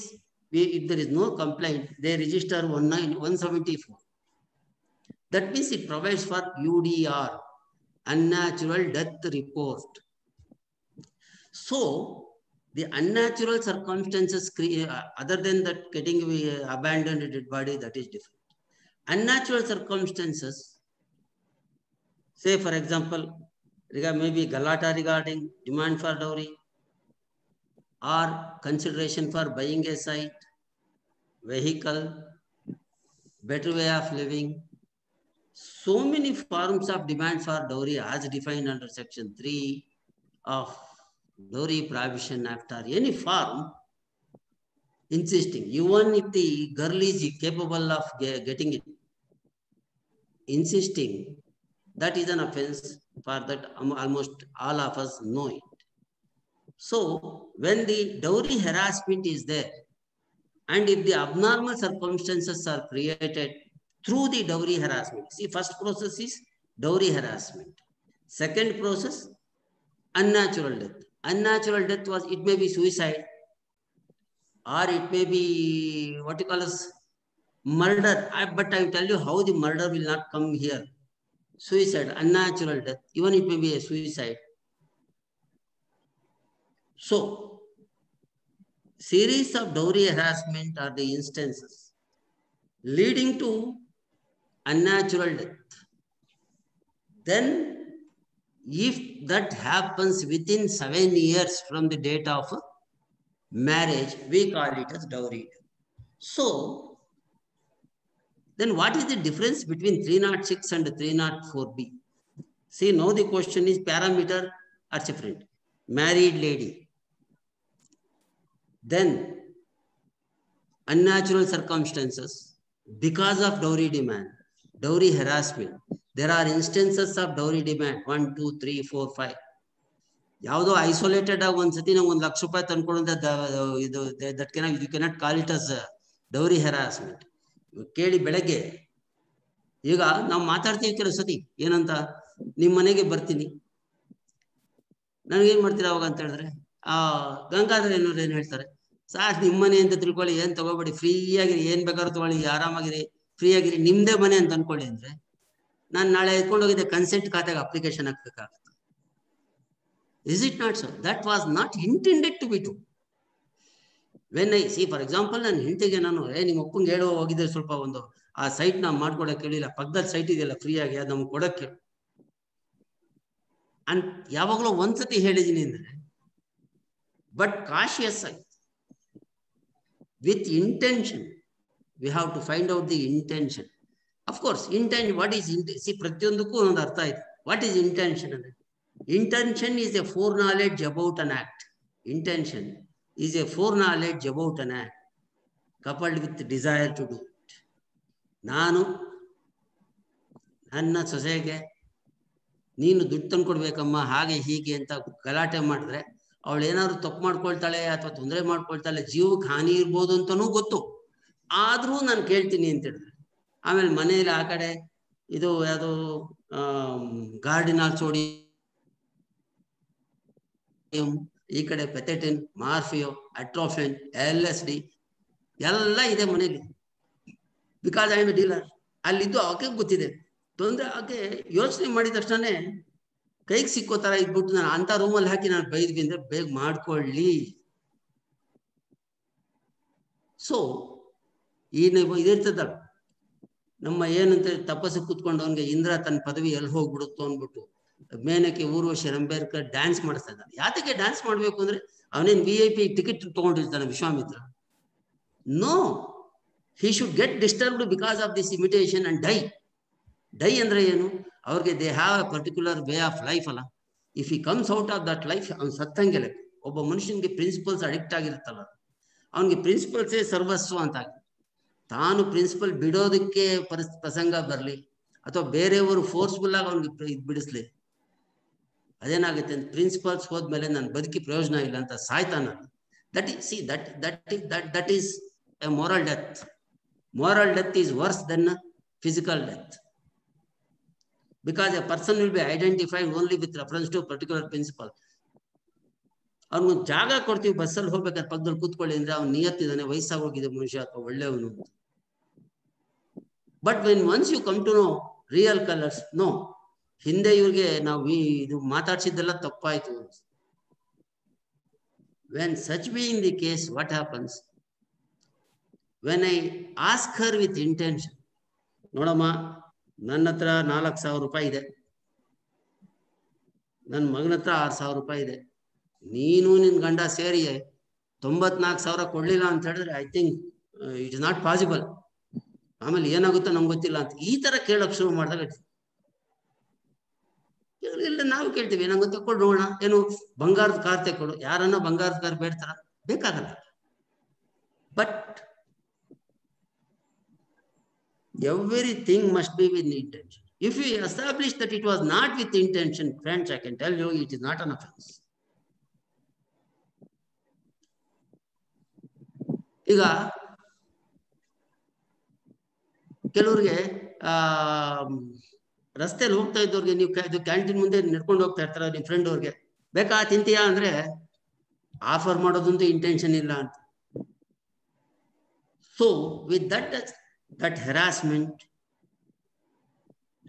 if there is no complaint, they register 174. That means it provides for UDR, unnatural death report. So The unnatural circumstances, other than that getting abandoned dead body, that is different. Unnatural circumstances, say for example, maybe galata regarding demand for dowry, or consideration for buying a site, vehicle, better way of living. So many forms of demand for dowry as defined under Section 3 of Dowry Prohibition Act, or any form, insisting, even if the girl is capable of getting it, insisting, that is an offense. For that, almost all of us know it. So when the dowry harassment is there, and if the abnormal circumstances are created through the dowry harassment, see, first process is dowry harassment. Second process, unnatural death. Unnatural death was, it may be suicide, or it may be what you call as murder. But I will tell you how the murder will not come here. Suicide, unnatural death, even it may be a suicide. So, series of dowry harassment are the instances leading to unnatural death. Then, if that happens within 7 years from the date of marriage, we call it as dowry. So, then what is the difference between 306 and 304B? See, now the question is parameter are different. Married lady. Then, unnatural circumstances because of dowry demand, dowry harassment. There are instances of dowry demand, 1, 2, 3, 4, 5. ಯಾವುದೋ isolated ಆಗಿ ಒಂದ್ಸತಿ ನಾವು $1 ಲಕ್ಷ ತಂದ್ಕೊಳ್ಳೋದು, ಇದು that you cannot call it as dowry harassment. ಕೇಳಿ, ಬೆಳಗ್ಗೆ ಈಗ ನಾವು ಮಾತಾಡ್ತೀವಿ ಕೆಲವು ಸತಿ, ಏನಂತ, ನಿಮ್ಮ ಮನೆಗೆ ಬರ್ತೀನಿ, ನನಗೇನ್ ಮಾಡ್ತೀರಾ ಅವಾಗ ಅಂತ ಹೇಳಿದ್ರೆ, ಗಂಗಾಧರ್ ಏನಾದ್ರು ಏನ್ ಹೇಳ್ತಾರೆ, ಸಾರ್ ನಿಮ್ಮ ಮನೆ ಅಂತ ತಿಳ್ಕೊಳ್ಳಿ, ಏನ್ ತಗೋಬೇಡಿ, ಫ್ರೀ ಆಗಿರಿ, ಏನ್ ಬೇಕಾದ್ರೂ ತಗೊಳ್ಳಿ, ಆರಾಮಾಗಿರಿ, ಫ್ರೀ ಆಗಿರಿ, ನಿಮ್ದೇ ಮನೆ ಅಂತ ಅನ್ಕೊಳ್ಳಿ ಅಂದ್ರೆ, ನಾನು ನಾಳೆ ಎತ್ಕೊಂಡು ಹೋಗಿದ್ದೆ ಕನ್ಸೆಂಟ್ ಖಾತೆಗೆ application ಹಾಕ್ಬೇಕಾಗುತ್ತೆ. Is it not so? That was not intended to be true. When I see, for example, ನಾನು ಹೆಂಡತಿಗೆ ನಾನು ನಿಮ್ಮ ಅಪ್ಪಂಗೆ ಹೇಳೋ ಹೋಗಿದ್ದೆ, ಸ್ವಲ್ಪ ಒಂದು ಆ ಸೈಟ್ ನಾವು ಮಾಡ್ಕೊಡಕ್ಕೆ ಹೇಳಿಲ್ಲ, ಪಕ್ಕದ ಸೈಟ್ ಇದೆಯಲ್ಲ ಫ್ರೀ ಆಗಿ, ಅದು ನಮ್ಗೆ ಕೊಡಕ್ಕೆ ಅಂತ ಯಾವಾಗಲೂ ಒಂದ್ಸತಿ ಹೇಳಿದೀನಿ ಅಂದ್ರೆ, ಬಟ್ ಕಾಶಿಯಸ್ ಆಗಿ, with intention, we have to find out the intention. Of course intention, what is see, ಪ್ರತಿಯೊಂದಕ್ಕೂ ಒಂದು ಅರ್ಥ ಇದೆ. ವಾಟ್ ಈಸ್ ಇಂಟೆನ್ಷನ್ ಅಂದ್ರೆ, intention is a foreknowledge about an act. Intention is a foreknowledge about an act coupled with the desire to do it. ನಾನು ನನ್ನ ಸೊಸೆಗೆ ನೀನು ದುಡ್ಡು ತಂದ್ಕೊಡ್ಬೇಕಮ್ಮ ಹಾಗೆ ಹೀಗೆ ಅಂತ ಗಲಾಟೆ ಮಾಡಿದ್ರೆ, ಅವಳು ಏನಾದ್ರು ತಪ್ಪು ಮಾಡ್ಕೊಳ್ತಾಳೆ ಅಥವಾ ತೊಂದರೆ ಮಾಡ್ಕೊಳ್ತಾಳೆ, ಜೀವಕ್ಕೆ ಹಾನಿ ಇರ್ಬೋದು ಅಂತನೂ ಗೊತ್ತು, ಆದ್ರೂ ನಾನು ಕೇಳ್ತೀನಿ ಅಂತ ಹೇಳಿದ್ರೆ, ಆಮೇಲೆ ಮನೆಯಲ್ಲಿ ಆ ಕಡೆ ಇದು ಯಾವುದು ಗಾರ್ಡಿನಾಲ್ ಸೋಡಿ, ಈ ಕಡೆ ಪೆಥೆಟಿನ್, ಮಾರ್ಫಿಯೋ, ಅಟ್ರೋಫೆನ್, LSD ಎಲ್ಲ ಇದೆ ಮನೇಲಿ. Because I am A dealer. ಅಲ್ಲಿದ್ದು ಆಕೆ ಗೊತ್ತಿದೆ ತೊಂದರೆ. ಆಕೆ ಯೋಚನೆ ಮಾಡಿದ ತಕ್ಷಣ ಕೈಗೆ ಸಿಕ್ಕೋ ತರ ಇದ್ಬಿಟ್ಟು, ನಾನು ಅಂತ ರೂಮಲ್ಲಿ ಹಾಕಿ ನಾನು ಬೈದ್ವಿ ಅಂದ್ರೆ ಬೇಗ ಮಾಡ್ಕೊಳ್ಳಿ. ಸೊ ಇದಿರ್ತದಲ್ಲ, ನಮ್ಮ ಏನಂತ ತಪಸ್ಸು ಕೂತ್ಕೊಂಡು ಅವನಿಗೆ ಇಂದ್ರ ತನ್ನ ಪದವಿ ಎಲ್ಲಿ ಹೋಗ್ಬಿಡುತ್ತೋ ಅಂದ್ಬಿಟ್ಟು ಮೇನಕ್ಕೆ ಊರ್ವಶಿ ರಂಬೇರ್ಕರ್ ಡ್ಯಾನ್ಸ್ ಮಾಡಿಸ್ತಾ ಇದ್ದಾನೆ. ಯಾತಕ್ಕೆ ಡ್ಯಾನ್ಸ್ ಮಾಡ್ಬೇಕು ಅಂದ್ರೆ, ಅವನೇನ್ VIP ಟಿಕೆಟ್ ತಗೊಂಡಿರ್ತಾನೆ Vishwamitra? No, he should get disturbed because of this imitation and die. Die ಅಂದ್ರೆ ಏನು? ಅವ್ರಿಗೆ they have a particular way of life ಅಲ್ಲ. If he comes out of that life, ಅವ್ನು ಸತ್ತಂಗೆ ಲೆಕ್ಕ. ಒಬ್ಬ ಮನುಷ್ಯನಿಗೆ ಪ್ರಿನ್ಸಿಪಲ್ಸ್ ಅಡಿಕ್ಟ್ ಆಗಿರುತ್ತಲ್ಲ, ಅವನಿಗೆ ಪ್ರಿನ್ಸಿಪಲ್ಸೇ ಸರ್ವಸ್ವ ಅಂತ. ತಾನು ಪ್ರಿನ್ಸಿಪಲ್ ಬಿಡೋದಕ್ಕೆ ಪ್ರಸಂಗ ಬರಲಿ ಅಥವಾ ಬೇರೆಯವರು ಫೋರ್ಸ್ಫುಲ್ ಆಗಿ ಅವ್ನಿಗೆ ಬಿಡಿಸ್ಲಿ, ಅದೇನಾಗುತ್ತೆ, ಪ್ರಿನ್ಸಿಪಲ್ಸ್ ಹೋದ್ಮೇಲೆ ನನ್ನ ಬದುಕಿ ಪ್ರಯೋಜನ ಇಲ್ಲ ಅಂತ ಸಾಯ್ತಾನ. That is see that is a moral death. Moral death is worse than physical death, because a person will be identified only with reference to a particular principle. ಅವ್ನು ಜಾಗ ಕೊಡ್ತೀವಿ, ಬಸ್ಸಲ್ಲಿ ಹೋಗ್ಬೇಕಾದ್ರೆ ಪಕ್ಕದಲ್ಲಿ ಕೂತ್ಕೊಳ್ಳಿ ಅಂದ್ರೆ ಅವ್ನು ನಿಯತ್ತಿದ್ದಾನೆ, ವಯಸ್ಸಾಗಿ ಹೋಗಿದೆ ಮನುಷ್ಯ ಅಥವಾ ಒಳ್ಳೆಯವನು. But when once you come to know real colours, no, ಹಿಂದೆ ಇವ್ರಿಗೆ ನಾವು ಇದು ಮಾತಾಡ್ಸಿದ್ದೆಲ್ಲ ತಪ್ಪಾಯ್ತು. When such being the case, what happens? When I ask her with intention, ನೋಡಮ್ಮ ನನ್ನ ಹತ್ರ 4,000 ರೂಪಾಯಿ ಇದೆ, ನನ್ನ ಮಗನ ಹತ್ರ 6,000 ರೂಪಾಯಿ ಇದೆ, ನೀನು ನಿನ್ ಗಂಡ ಸೇರಿ 94,000 ಕೊಡ್ಲಿಲ್ಲ ಅಂತ ಹೇಳಿದ್ರೆ I think it is not possible, ಆಮೇಲೆ ಏನಾಗುತ್ತೋ ನಮ್ಗೆ ಗೊತ್ತಿಲ್ಲ ಅಂತ ಈ ತರ ಕೇಳಕ್ ಶುರು ಮಾಡಿದಾಗ ಇಲ್ಲ ನಾವು ಕೇಳ್ತೀವಿ, ಏನಾಗುತ್ತೆ ಕೊಡು ನೋಡೋಣ, ಏನು ಬಂಗಾರದ ಕಾರ್ ತೆಕೊಡು, ಯಾರನ್ನ ಬಂಗಾರದ ಕಾರ್ ಬೇಡ್ತಾರ? ಬೇಕಾಗಲ್ಲ. But everything must be with intention. If we establish that it was not with intention, friends, I can tell you it is not an offense. ಈಗ ಕೆಲವ್ರಿಗೆ ರಸ್ತೆಯಲ್ಲಿ ಹೋಗ್ತಾ ಇದ್ದವ್ರಿಗೆ ನೀವು ಕ್ಯಾಂಟೀನ್ ಮುಂದೆ ನಡ್ಕೊಂಡು ಹೋಗ್ತಾ ಇರ್ತಾರ, ನಿಮ್ ಫ್ರೆಂಡ್ ಅವ್ರಿಗೆ ಬೇಕಾ ತಿಂತೀಯಾ ಅಂದ್ರೆ ಆಫರ್ ಮಾಡೋದಂತೂ ಇಂಟೆನ್ಷನ್ ಇಲ್ಲ ಅಂತ. So with that harassment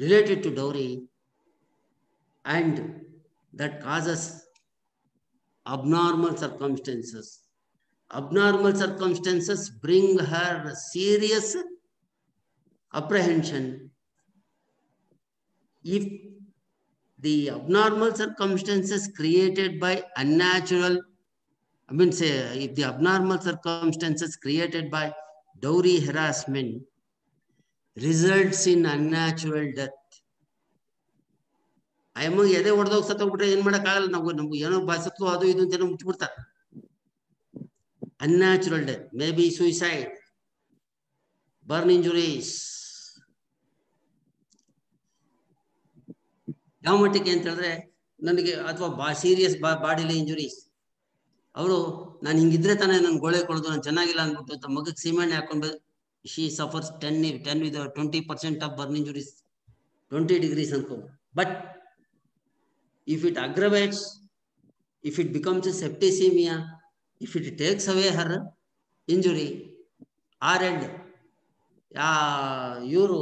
related to dowry and that causes abnormal circumstances. Abnormal circumstances bring her serious apprehension. If the abnormal circumstances created by unnatural, if the abnormal circumstances created by dowry harassment results in unnatural death. ಅಯ್ಯಮ್ಮಗೆ ಎದೆ ಹೊಡೆದೋಗಿ ಸತ್ತೋಗ್ಬಿಟ್ರೆ ಏನ್ ಮಾಡಕ್ಕಾಗಲ್ಲ, ನಮ್ಗೆ ಏನೋ ಸತ್ತು ಅದು ಇದು ಅಂತ ಮುಚ್ಚಿಬಿಡ್ತಾರೆ. unnatural death, maybe suicide, burn injuries. ಯಾವ ಮಟ್ಟಿಗೆ ಅಂತ ಹೇಳಿದ್ರೆ ನನಗೆ, ಅಥವಾ ಸೀರಿಯಸ್ ಬಾಡಿಲಿ ಇಂಜುರೀಸ್. ಅವರು ನಾನು ಹಿಂಗಿದ್ರೆ ತಾನೇ ನನ್ ಗೋಳೆ ಕೊಡೋದು, ನಾನು ಚೆನ್ನಾಗಿಲ್ಲ ಅಂದ್ಬಿಟ್ಟು ಮಗಕ್ಕೆ ಸೀಮೆಣ್ಣೆ ಹಾಕೊಂಡು she suffers 10 with 20% of burn injuries, 20 degrees anko. But if it aggravates, if it becomes a septicemia, if it takes away her injury, or ಇವರು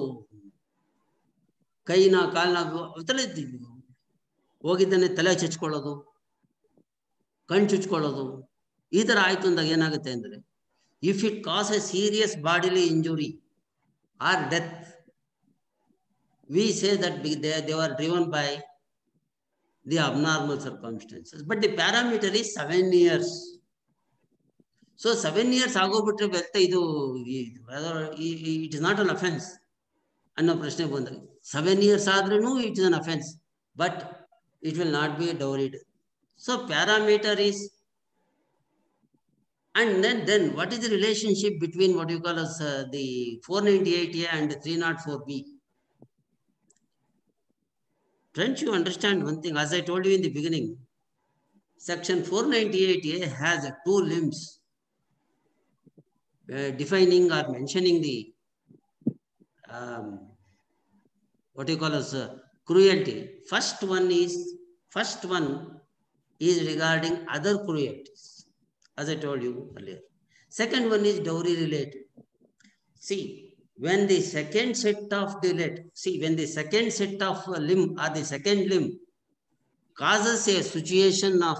ಕೈನ ಕಾಲ್ನ ತಲೆ ಹೋಗಿದ್ದಾನೆ ತಲೆ ಚಚ್ಕೊಳ್ಳೋದು, ಕಣ್ ಚುಚ್ಕೊಳ್ಳೋದು, ಈ ತರ ಆಯ್ತು ಅಂದಾಗ ಏನಾಗುತ್ತೆ ಅಂದ್ರೆ, if it causes serious bodily injury or death, we say that they were driven by the abnormal circumstances. But the parameter is 7 years. So 7 years agobitre bette idu it is not an offense anno prashne bandaga. 7 years adrenu it is an offense, but it will not be a dowry death. So parameter is, and then what is the relationship between what you call as the 498A and 304B? Friends, you understand one thing, as I told you in the beginning, section 498A has 2 limbs defining or mentioning the what you call as cruelty. First one is regarding other cruelties, as I told you earlier. Second one is dowry related. See, when the second set of limb or the second limb causes a situation of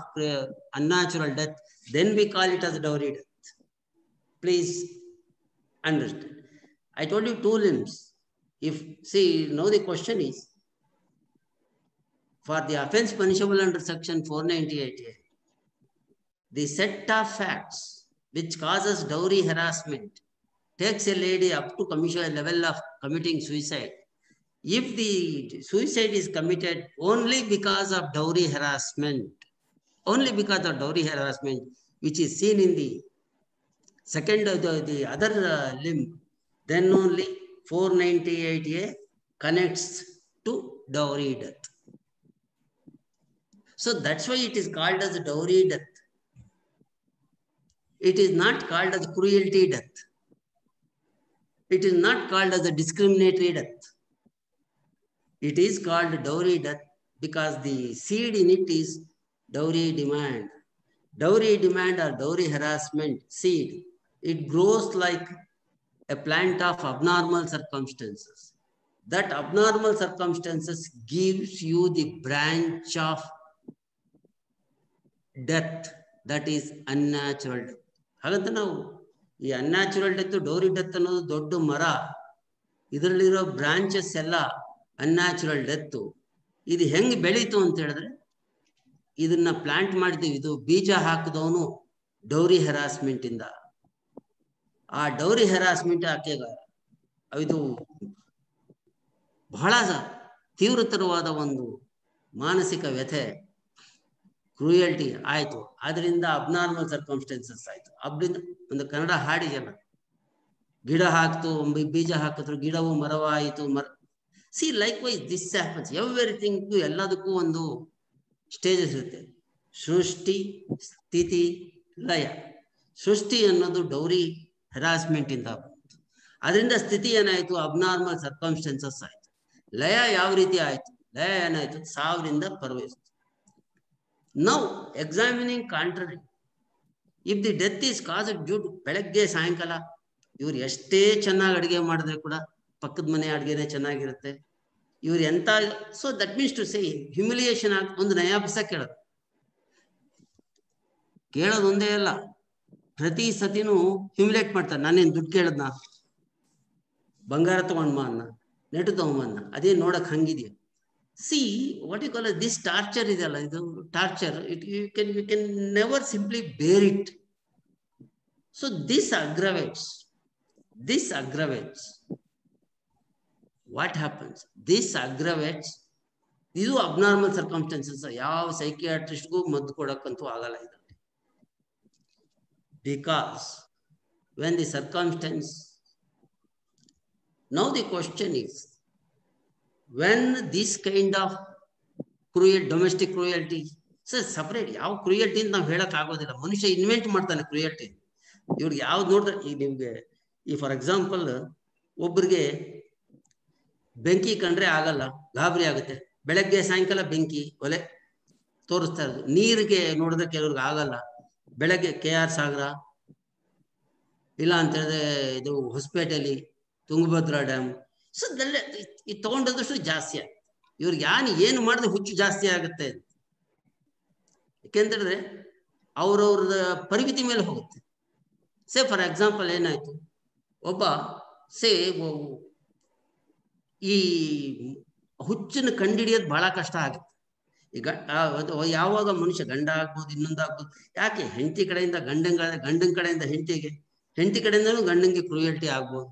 unnatural death, then we call it as dowry death. Please understand. I told you 2 limbs. Now the question is, for the offense punishable under section 498A, the set of facts which causes dowry harassment takes a lady up to commission level of committing suicide. If the suicide is committed only because of dowry harassment, which is seen in the second the other limb, then only 498A connects to dowry death. So that's why it is called as dowry death. It is not called as cruelty death. It is not called as a discriminatory death. It is called dowry death because the seed in it is dowry demand. Dowry demand or dowry harassment seed, it grows like a plant of abnormal circumstances. That abnormal circumstances gives you the branch of death. That is unnatural death. ಹಾಗಂತ ನಾವು ಈ unnatural death, dowry death ಅನ್ನೋದು ದೊಡ್ಡ ಮರ, ಇದರಲ್ಲಿರೋ branches ಎಲ್ಲ unnatural death. ಇದು ಹೆಂಗೆ ಬೆಳೀತು ಅಂತ ಹೇಳಿದ್ರೆ, ಇದನ್ನ ಪ್ಲಾಂಟ್ ಮಾಡಿದ್ದೀವಿ. ಇದು ಬೀಜ ಹಾಕಿದವನು ಡೌರಿ ಹೆರಾಸ್ಮೆಂಟ್ ಇಂದ. ಆ ಡೌರಿ ಹೆರಾಸ್ಮೆಂಟ್ ಆಕೆಗ ಇದು ಬಹಳ ತೀವ್ರತರವಾದ ಒಂದು ಮಾನಸಿಕ ವ್ಯಥೆ, ಕ್ರೂಯಲ್ಟಿ ಆಯ್ತು. ಅದರಿಂದ ಅಬ್ನಾರ್ಮಲ್ ಸರ್ಕಮ್ಸ್ಟೆನ್ಸಸ್ ಆಯ್ತು. ಅಬ್ರಿಂದ ಒಂದು ಕನ್ನಡ ಹಾಡಿದೆಯಲ್ಲ, ಗಿಡ ಹಾಕ್ತು, ಬೀಜ ಹಾಕಿದ್ರು, ಗಿಡವು ಮರವಾಯಿತು. See likewise this happens everything. ಎಲ್ಲದಕ್ಕೂ ಒಂದು ಸ್ಟೇಜಸ್ ಇರುತ್ತೆ. ಸೃಷ್ಟಿ, ಸ್ಥಿತಿ, ಲಯ. ಸೃಷ್ಟಿ ಅನ್ನೋದು ಡೌರಿ ಹೆರಾಸ್ಮೆಂಟ್ ಇಂದ, ಅದರಿಂದ ಸ್ಥಿತಿ ಏನಾಯ್ತು, ಅಬ್ನಾರ್ಮಲ್ ಸರ್ಕಮ್ಸ್ಟೆನ್ಸಸ್ ಆಯ್ತು. ಲಯ ಯಾವ ರೀತಿ ಆಯ್ತು, ಲಯ ಏನಾಯ್ತು, ಸಾವಿರಿಂದ ಪರವಹಿಸ್ತು. Now examining contrary, if the death is caused due to, ಬೆಳಗ್ಗೆ ಸಾಯಂಕಾಲ ಇವ್ರು ಎಷ್ಟೇ ಚೆನ್ನಾಗಿ ಅಡುಗೆ ಮಾಡಿದ್ರೆ ಕೂಡ ಪಕ್ಕದ ಮನೆ ಅಡುಗೆನೇ ಚೆನ್ನಾಗಿರುತ್ತೆ. ಇವ್ರು ಎಂತ, so that means to say humiliation ಆಗಿ ಒಂದು ನಯಾ ಪೈಸಾ ಕೇಳೋದು ಒಂದೇ ಅಲ್ಲ, ಪ್ರತಿ ಸತಿನೂ ಹ್ಯುಮಿಲೇಟ್ ಮಾಡ್ತಾರೆ. ನಾನೇನು ದುಡ್ಡು ಕೇಳದ್ನ, ಬಂಗಾರ ತಗೊಂಡ್ ಬಾ ಅನ್ನ, ನೆಟ್ಟು ತಗೊಂಬನ್ನ, ಅದೇ ನೋಡಕ್ ಹಂಗಿದೆಯಾ. See what you call this torture ಇದೆಯಲ್ಲ, ಇದು torture, you can never simply bear it. So this aggravates. What happens? This aggravates. ಇದು ಅಬ್ನಾರ್ಮಲ್ ಸರ್ಕಮ್ಸ್ಟೆನ್ಸಸ್. ಯಾವ ಸೈಕಿಯಾಟ್ರಿಸ್ಟ್ಗೂ ಮದ್ದು ಕೊಡಕ್ಕಂತೂ ಆಗಲ್ಲ ಇದರಲ್ಲಿ. Because when the circumstance, now the question is, when this kind of cruel domestic cruelty, so separate ಯಾವ cruelty ಅಂತ ನಾವು ಹೇಳಕ್ ಆಗೋದಿಲ್ಲ. ಮನುಷ್ಯ ಇನ್ವೆಂಟ್ ಮಾಡ್ತಾನೆ ಕ್ರೂಯಲ್ಟಿ. ಇವ್ರಿಗೆ ಯಾವ್ದು ನೋಡಿದ್ರೆ, ಈಗ ನಿಮ್ಗೆ ಈ ಫಾರ್ ಎಕ್ಸಾಂಪಲ್ ಒಬ್ಬರಿಗೆ ಬೆಂಕಿ ಕಂಡ್ರೆ ಆಗಲ್ಲ, ಗಾಬರಿ ಆಗುತ್ತೆ. ಬೆಳಗ್ಗೆ ಸಾಯಂಕಾಲ ಬೆಂಕಿ ಒಲೆ ತೋರಿಸ್ತಾ ಇರೋದು. ನೀರಿಗೆ ನೋಡಿದ್ರೆ ಕೆಲವ್ರಿಗೆ ಆಗಲ್ಲ. ಬೆಳಗ್ಗೆ KR ಸಾಗರ, ಇಲ್ಲ ಅಂತ ಹೇಳಿದ್ರೆ ಇದು ಹೊಸಪೇಟೆಯಲ್ಲಿ ತುಂಗಭದ್ರಾ ಡ್ಯಾಮ್. ಸೊ ಇದೆಲ್ಲ ಇದು ತಗೊಂಡದಷ್ಟು ಜಾಸ್ತಿ ಆಗುತ್ತೆ. ಇವ್ರಿಗೆ ಏನು ಮಾಡಿದ್ರೆ ಹುಚ್ಚು ಜಾಸ್ತಿ ಆಗುತ್ತೆ. ಯಾಕೆಂತಂದ್ರೆ ಅವ್ರವ್ರದ ಪರಿಮಿತಿ ಮೇಲೆ ಹೋಗುತ್ತೆ. ಸೇ ಫಾರ್ ಎಕ್ಸಾಂಪಲ್ ಏನಾಯ್ತು, ಒಬ್ಬ ಈ ಹುಚ್ಚನ್ನು ಕಂಡಿಡಿಯೋದು ಬಹಳ ಕಷ್ಟ ಆಗುತ್ತೆ. ಈಗ ಯಾವಾಗ ಮನುಷ್ಯ ಗಂಡ ಆಗ್ಬೋದು, ಇನ್ನೊಂದಾಗ್ಬೋದು. ಯಾಕೆ ಹೆಂಡತಿ ಕಡೆಯಿಂದ ಗಂಡನ ಕಡೆಯಿಂದ ಹೆಂಡತಿಗೆ, ಹೆಂಡತಿ ಕಡೆಯಿಂದನೂ ಗಂಡಂಗೆ ಕ್ರೂಯಲ್ಟಿ ಆಗ್ಬೋದು.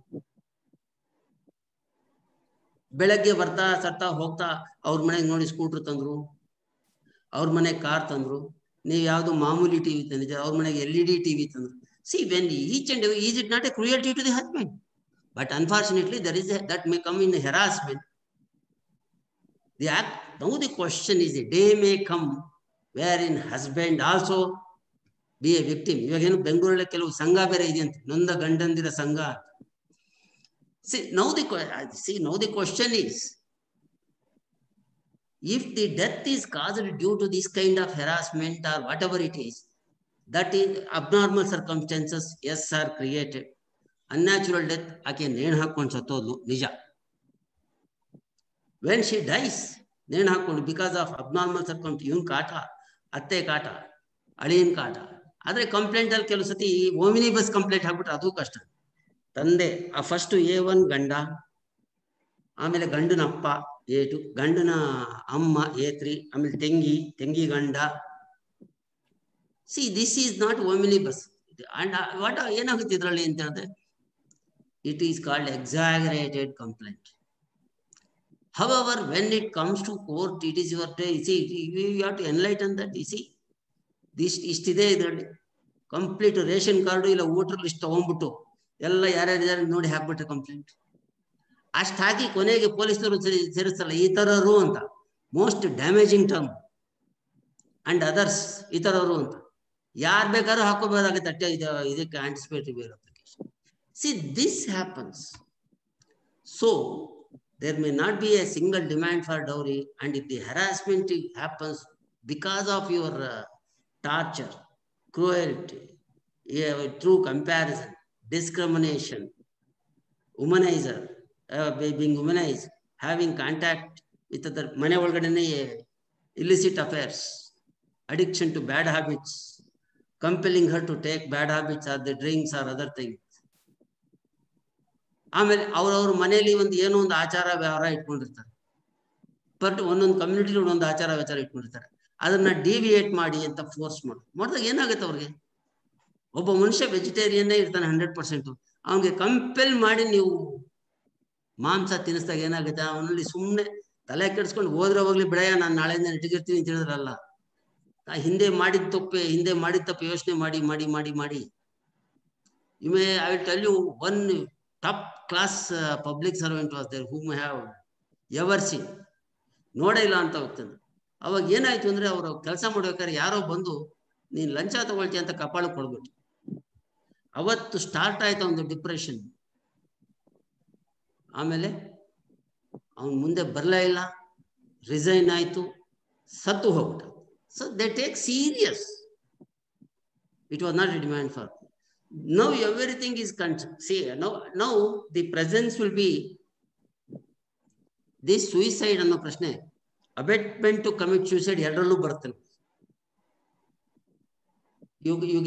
ಬೆಳಗ್ಗೆ ಬರ್ತಾ ಸರ್ತಾ ಹೋಗ್ತಾ ಅವ್ರ ಮನೆಗೆ ನೋಡಿ ಸ್ಕೂಟರ್ ತಂದ್ರು, ಅವ್ರ ಮನೆಗೆ ಕಾರ್ ತಂದ್ರು. ನೀವು ಯಾವ್ದು ಮಾಮೂಲಿ ಟಿವಿ ತಂದಿದ್ರೆ, ಅವ್ರ ಮನೆಗೆ LED TV ತಂದ್ರು. See, when each and every, is it not a cruelty to the husband? But unfortunately, there is that may come in harassment. The act, now the question is, a day may come wherein husband also be a victim. ಇವಾಗೇನು ಬೆಂಗಳೂರಲ್ಲಿ ಕೆಲವು ಸಂಘ ಬೇರೆ ಇದೆಯಂತೆ, ನೊಂದ ಗಂಡಂದಿರ ಸಂಘ. Now the question is, if the death is caused due to this kind of harassment or whatever it is, that is abnormal circumstances, yes, are created. Unnatural death, ಆಕೆ ನೇಣು ಹಾಕೊಂಡು ಸತ್ತೋದ್ಲು, ನಿಜ. When she dies, ನೇಣು ಹಾಕೊಂಡು because of abnormal circumstances, ಇವನ್ ಕಾಟ, ಅತ್ತೆ ಕಾಟ, ಅಳಿಯನ್ ಕಾಟ. ಆದ್ರೆ ಕಂಪ್ಲೇಂಟ್ ಅಲ್ಲಿ ಕೆಲವು ಸತಿ ಓಮಿನಿ ಬಸ್ ಕಂಪ್ಲೇಂಟ್ ಹಾಕ್ಬಿಟ್ರೆ ಅದು ಕಷ್ಟ. ತಂದೆ ಫಸ್ಟ್ A1 ಗಂಡ, ಆಮೇಲೆ ಗಂಡನ ಅಪ್ಪ A2, ಗಂಡನ ಅಮ್ಮ A3, ಆಮೇಲೆ ತಂಗಿ ಗಂಡ. See, this is not omnibus. And what ಏನಾಗುತ್ತೆ ಇದರಲ್ಲಿ ಅಂತ ಹೇಳಿದ್ರೆ, it is called exaggerated complaint. However, when it comes to court, it is your day. See, you have to enlighten that. You see, this ಇಷ್ಟಿದೆ ಇದರಲ್ಲಿ. Complete ration card ಇಲ್ಲ voter list ತಗೊಂಡ್ಬಿಟ್ಟು ಎಲ್ಲ ಯಾರ್ಯಾರು ನೋಡಿ ಹಾಕ್ಬಿಟ್ರೆ ಕಂಪ್ಲೇಂಟ್. ಅಷ್ಟು ಹಾಕಿ ಕೊನೆಗೆ ಪೊಲೀಸರು ಸೇರಿಸಲ್ಲ ಇತರರು ಅಂತ, most damaging term. And others, ಇತರರು ಅಂತ ಯಾರು ಬೇಕಾದ್ರೂ ಹಾಕೋಬಹುದಾಗುತ್ತೆ. ಇದಕ್ಕೆ ಆಂಟಿಸಿಪೇಟರಿ ಬೇರೆ application. See, this happens. So there may not be a single demand for dowry, and if the harassment happens because of your torture, cruelty, through comparison, discrimination, womanizer, being womanized, having contact with other, ಮನೆ ಒಳಗಡೆನೆ illicit affairs, addiction to bad habits, compelling her to take bad habits or the drinks or other thing. ಆಮೇಲೆ ಅವ್ರವ್ರ ಮನೆಯಲ್ಲಿ ಏನೋ ಒಂದು ಆಚಾರ ವ್ಯವಹಾರ ಇಟ್ಕೊಂಡಿರ್ತಾರೆ. ಬಟ್ ಒಂದೊಂದು ಕಮ್ಯುನಿಟಿ ಒಂದೊಂದು ಆಚಾರ ವ್ಯವಹಾರ ಇಟ್ಕೊಂಡಿರ್ತಾರೆ. ಅದನ್ನ ಡಿವಿಯೇಟ್ ಮಾಡಿ ಅಂತ ಫೋರ್ಸ್ ಮಾಡಿದಾಗ ಏನಾಗುತ್ತೆ ಅವ್ರಿಗೆ? ಒಬ್ಬ ಮನುಷ್ಯ ವೆಜಿಟೇರಿಯನ್ನೇ ಇರ್ತಾನೆ 100%. ಅವನಿಗೆ ಕಂಪೆಲ್ ಮಾಡಿ ನೀವು ಮಾಂಸ ತಿನ್ನಿಸಿದಾಗ ಏನಾಗುತ್ತೆ? ಅವನಲ್ಲಿ ಸುಮ್ಮನೆ ತಲೆ ಕೆಡಿಸ್ಕೊಂಡು ಹೋದ್ರೆ ಹೋಗ್ಲಿ ಬಿಡಯ್ಯ, ನಾನು ನಾಳೆಯಿಂದ ನೆಟ್ಟಿಗಿರ್ತೀನಿ ಅಂತ ಹೇಳಿದ್ರಲ್ಲ. ಹಿಂದೆ ಮಾಡಿದ ತಪ್ಪು ಯೋಚನೆ ಮಾಡಿ ಮಾಡಿ ಮಾಡಿ ಮಾಡಿ I will tell you one top class public servant was there whom I have ever seen. ನೋಡೇ ಇಲ್ಲ ಅಂತ ಹೋಗ್ತಾನೆ. ಅವಾಗ ಏನಾಯ್ತು ಅಂದ್ರೆ, ಅವರು ಕೆಲಸ ಮಾಡ್ಬೇಕಾದ್ರೆ ಯಾರೋ ಬಂದು ನೀನ್ ಲಂಚ ತಗೊಳ್ತೀಯ ಅಂತ ಕಪಾಳಕ್ಕೆ ಕೊಡ್ಬಿಟ್ಟು, ಅವತ್ತು ಸ್ಟಾರ್ಟ್ ಆಯ್ತು ಒಂದು ಡಿಪ್ರೆಷನ್. ಆಮೇಲೆ ಅವನ್ ಮುಂದೆ ಬರಲೇ ಇಲ್ಲ, ರಿಸೈನ್ ಆಯ್ತು, ಸತ್ತು ಹೋಗ್ಬಿಟ್ಟ. So they take serious. It was not A demand for. Now everything is see now the presence will be this suicide ಅನ್ನೋ ಪ್ರಶ್ನೆ, abetment to commit suicide ಎರಡರಲ್ಲೂ ಬರುತ್ತೆ. you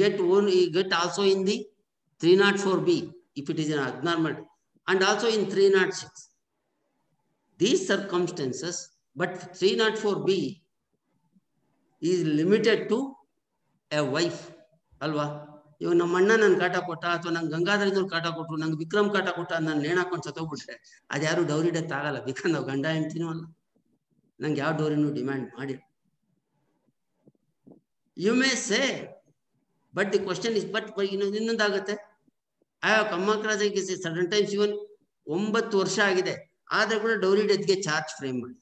get also in the 304B if it is an abnormal, and also in 306 these circumstances. But 304B is limited to a wife alva. ಇವಾಗ ನಮ್ಮ ಅಣ್ಣ ನನ್ ಕಾಟ ಕೊಟ್ಟ, ಅಥವಾ ನಂಗೆ ಗಂಗಾಧರದವ್ರು ಕಾಟ ಕೊಟ್ರು, ನಂಗೆ ವಿಕ್ರಮ್ ಕಾಟ ಕೊಟ್ಟ, ನಾನು ನೇಣು ಹಾಕೊಂಡು ಸತ್ತೋಗ್ಬಿಟ್ರೆ ಅದ್ಯಾರು ಡೌರಿ ಡೆತ್ ಆಗಲ್ಲ. ಬಿಕಾಸ್ ನಾವು ಗಂಡ ಹೆಂಡ್ತಿನೂ ಅಲ್ಲ, ನಂಗೆ ಯಾವ ಡೌರಿನೂ ಡಿಮ್ಯಾಂಡ್ ಮಾಡಿ. You may say, but the question is, but ಇನ್ನೊಂದಾಗುತ್ತೆ. I have come across sudden times even 9 ವರ್ಷ ಆಗಿದೆ, ಆದ್ರೆ ಕೂಡ ಡೌರಿ ಡೆತ್ಗೆ ಚಾರ್ಜ್ ಫ್ರೇಮ್ ಮಾಡಿ.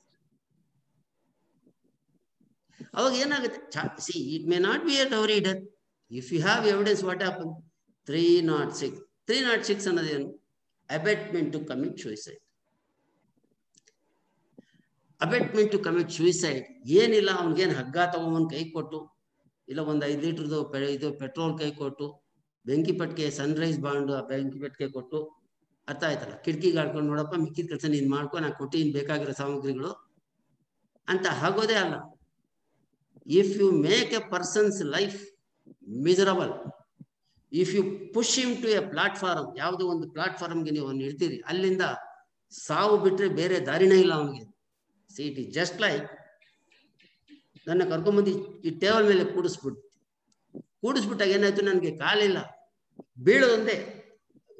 ಅವಾಗ ಏನಾಗುತ್ತೆ? C, it may not be A dowry death. If you have evidence, what happened? 306 ಅನ್ನೋದೇನು? abetment to commit suicide. abetment to commit suicide ಏನಿಲ್ಲ, ಅವನಿಗೇನು ಹಗ್ಗ ತಗೊಂಡ್ ಕೈ ಕೊಟ್ಟು, ಇಲ್ಲ 5 ಲೀಟರ್ದು ಇದು ಪೆಟ್ರೋಲ್ ಕೈ ಕೊಟ್ಟು, ಬೆಂಕಿ ಪಟ್ಕೆ ಸನ್ರೈಸ್ ಬಾಂಡ್ ಬೆಂಕಿ ಪಟ್ಕೆ ಕೊಟ್ಟು, ಅರ್ಥ ಆಯ್ತಲ್ಲ, ಕಿಟಕಿಗೆ ಹಾಡ್ಕೊಂಡು ನೋಡಪ್ಪ ಮಿಕ್ಕಿದ ಕೆಲಸ ನೀನ್ ಮಾಡ್ಕೊ, ನಾನು ಕೊಟ್ಟಿನ ಬೇಕಾಗಿರೋ ಸಾಮಗ್ರಿಗಳು ಅಂತ ಆಗೋದೇ ಅಲ್ಲ. If you make a person's life miserable, if you push him to a platform, ಯಾವುದೋ ಒಂದು ಪ್ಲಾಟ್ಫಾರ್ಮ್ಗೆ ನೀವು ಅವನು ಇಡ್ತೀರಿ, ಅಲ್ಲಿಂದ ಸಾವು ಬಿಟ್ರೆ ಬೇರೆ ದಾರಿನೇ ಇಲ್ಲ ಅವನಿಗೆ. C, it is just like ನನ್ನ ಕರ್ಕೊಂಬಂದು ಈ ಟೇಬಲ್ ಮೇಲೆ ಕೂಡಿಸ್ಬಿಟ್ಟಾಗ ಏನಾಯ್ತು? ನನಗೆ ಕಾಲಿಲ್ಲ, ಬೀಳೋದೊಂದೇ,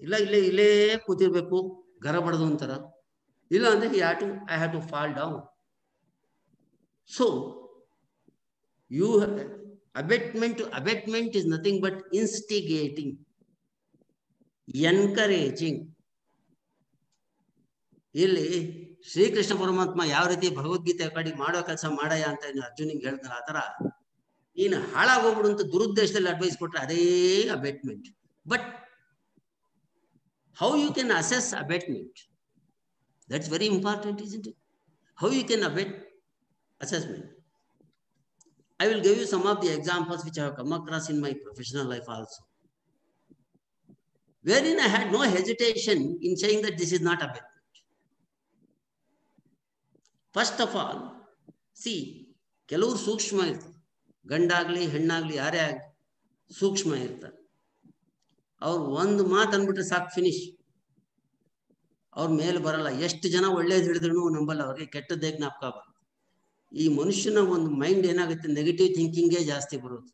ಇಲ್ಲ ಇಲ್ಲೇ ಕೂತಿರ್ಬೇಕು, ಗರ ಬಡದು ಅಂತಾರ, ಇಲ್ಲ ಅಂದ್ರೆ I have to fall down. So abetment is nothing but instigating, encouraging. ಇಲ್ಲಿ ಶ್ರೀಕೃಷ್ಣ ಪರಮಾತ್ಮ ಯಾವ ರೀತಿ ಭಗವದ್ಗೀತೆ ಕಡೆ ಮಾಡೋ ಕೆಲಸ ಮಾಡಯ್ಯ ಅಂತ ಅರ್ಜುನಿಗೆ ಹೇಳ್ತಾರೆ, ಆ ತರ ನೀನು ಹಾಳಾಗೋಗ್ಬಿಡು ಅಂತ ದುರುದ್ದೇಶದಲ್ಲಿ ಅಡ್ವೈಸ್ ಕೊಟ್ರೆ ಅದೇ abetment. But how you can assess abetment, that's very important, isn't it? How you can abet assessment. I will give you some of the examples which I have come across in my professional life also, wherein I had no hesitation in saying that this is not abetment. First of all, see, ಕೆಲವರು ಸೂಕ್ಷ್ಮ ಇರ್ತಾರೆ, ಗಂಡಾಗ್ಲಿ ಹೆಣ್ಣಾಗ್ಲಿ ಯಾರೇ ಆಗಲಿ ಸೂಕ್ಷ್ಮ ಇರ್ತಾರೆ. ಅವ್ರು ಒಂದು ಮಾತು ಅಂದ್ಬಿಟ್ರೆ ಸಾಕು, ಫಿನಿಶ್, ಅವ್ರ ಮೇಲೆ ಬರಲ್ಲ. ಎಷ್ಟು ಜನ ಒಳ್ಳೇದು ಹೇಳಿದ್ರು ನಂಬಲ್ಲ, ಅವ್ರಿಗೆ ಕೆಟ್ಟದ್ದೇ ಜ್ಞಾಪಕ ಬರುತ್ತೆ. ಈ ಮನುಷ್ಯನ ಒಂದು ಮೈಂಡ್ ಏನಾಗುತ್ತೆ, ನೆಗೆಟಿವ್ ಥಿಂಕಿಂಗೇ ಜಾಸ್ತಿ ಬರೋದು.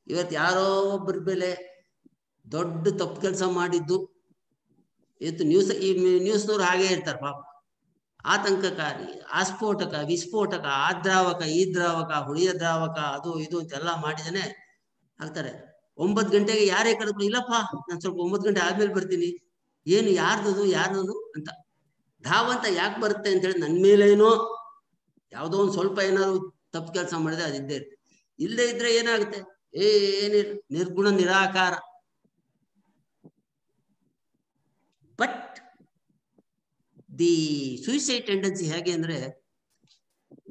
ಇವತ್ತು ಯಾರೋ ಒಬ್ಬರ ಮೇಲೆ ದೊಡ್ಡ ತಪ್ಪು ಕೆಲಸ ಮಾಡಿದ್ದು, ಇವತ್ತು ನ್ಯೂಸ್ನವ್ರು ಹಾಗೇ ಇರ್ತಾರೆ ಪಾಪ, ಆತಂಕಕಾರಿ, ಆಸ್ಫೋಟಕ, ವಿಸ್ಫೋಟಕ, ಆ ದ್ರಾವಕ, ಈ ದ್ರಾವಕ, ಹುಳಿಯ ದ್ರಾವಕ, ಅದು ಇದು ಅಂತೆಲ್ಲ ಮಾಡಿದಾನೆ ಹಾಕ್ತಾರೆ. 9 ಗಂಟೆಗೆ ಯಾರೇ ಕರೆದ್ರು, ಇಲ್ಲಪ್ಪ ನಾನು ಸ್ವಲ್ಪ 9 ಗಂಟೆ ಆದ್ಮೇಲೆ ಬರ್ತೀನಿ, ಏನು ಯಾರ್ದದು ಅಂತ ಧಾವಂತ ಯಾಕೆ ಬರುತ್ತೆ ಅಂತ ಹೇಳಿ, ನನ್ನ ಮೇಲೇನೋ ಯಾವುದೋ ಒಂದು ಸ್ವಲ್ಪ ಏನಾದ್ರು ತಪ್ಪು ಕೆಲಸ ಮಾಡಿದ್ರೆ ಅದಿದ್ದೇ ಇರುತ್ತೆ. ಇಲ್ಲದೆ ಇದ್ರೆ ಏನಾಗುತ್ತೆ? ಏನಿಲ್ಲ, ನಿರ್ಗುಣ ನಿರಾಕಾರ. ಬಟ್ ದಿ ಸೂಸೈಡ್ ಟೆಂಡೆನ್ಸಿ ಹೇಗೆ ಅಂದ್ರೆ,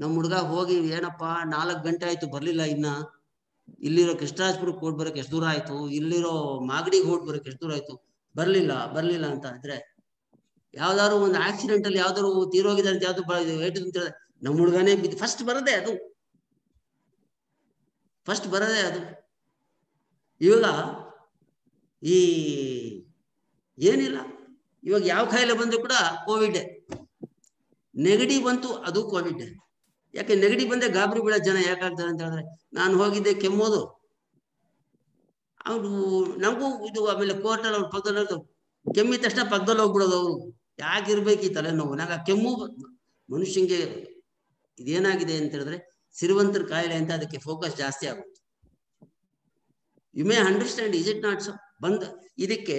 ನಮ್ಮ ಹುಡುಗ ಹೋಗಿ ಏನಪ್ಪ 4 ಗಂಟೆ ಆಯ್ತು ಬರ್ಲಿಲ್ಲ, ಇನ್ನ ಇಲ್ಲಿರೋ ಕೃಷ್ಣರಾಜಪುರಕ್ಕೆ ಓಡ್ ಬರಕ್ಕೆ ಎಷ್ಟು ದೂರ ಆಯ್ತು, ಇಲ್ಲಿರೋ ಮಾಗಡಿಗೆ ಓಡ್ ಬರಕ್ಕೆ ಎಷ್ಟು ದೂರ ಆಯ್ತು, ಬರ್ಲಿಲ್ಲ ಅಂತ ಇದ್ರೆ, ಯಾವ್ದಾದ್ರು ಒಂದು ಆಕ್ಸಿಡೆಂಟ್ ಅಲ್ಲಿ ಯಾವ್ದಾದ್ರು ತೀರೋಗಿದ್ದಾರೆ ಅಂತ ಯಾವ್ದು ಏಟು ಅಂತ ನಮ್ಮ ಹುಡುಗನೇ ಫಸ್ಟ್ ಬರದೆ ಅದು. ಇವಾಗ ಈ ಏನಿಲ್ಲ, ಇವಾಗ ಯಾವ ಕಾಯಿಲೆ ಬಂದ್ರು ಕೂಡ ಕೋವಿಡ್, ನೆಗಡಿ ಬಂತು ಅದು ಕೋವಿಡ್. ಯಾಕೆ ನೆಗಡಿ ಬಂದೆ ಗಾಬರಿ ಬೀಳೋ ಜನ ಯಾಕಾಗ್ತಾರೆ ಅಂತ ಹೇಳಿದ್ರೆ, ನಾನು ಹೋಗಿದ್ದೆ ಕೆಮ್ಮೋದು, ಅವ್ರು ನಮಗೂ ಇದು, ಆಮೇಲೆ ಕೋರ್ಟಲ್ಲಿ ಅವ್ರ ಪಕ್ಕದಲ್ಲಿ ಕೆಮ್ಮಿದ ತಕ್ಷಣ ಪಕ್ಕದಲ್ಲಿ ಹೋಗ್ಬಿಡೋದು. ಅವರು ಯಾಕಿರ್ಬೇಕು ಈ ತಲೆನೋವು? ನಾಗ ಕೆಮ್ಮು ಮನುಷ್ಯಂಗೆ ಇದೇನಾಗಿದೆ ಅಂತ ಹೇಳಿದ್ರೆ ಸಿರಿವಂತರ ಕಾಯಿಲೆ ಅಂತ, ಅದಕ್ಕೆ ಫೋಕಸ್ ಜಾಸ್ತಿ ಆಗುತ್ತೆ. You may understand, is it not so? ಬಂದ ಇದಕ್ಕೆ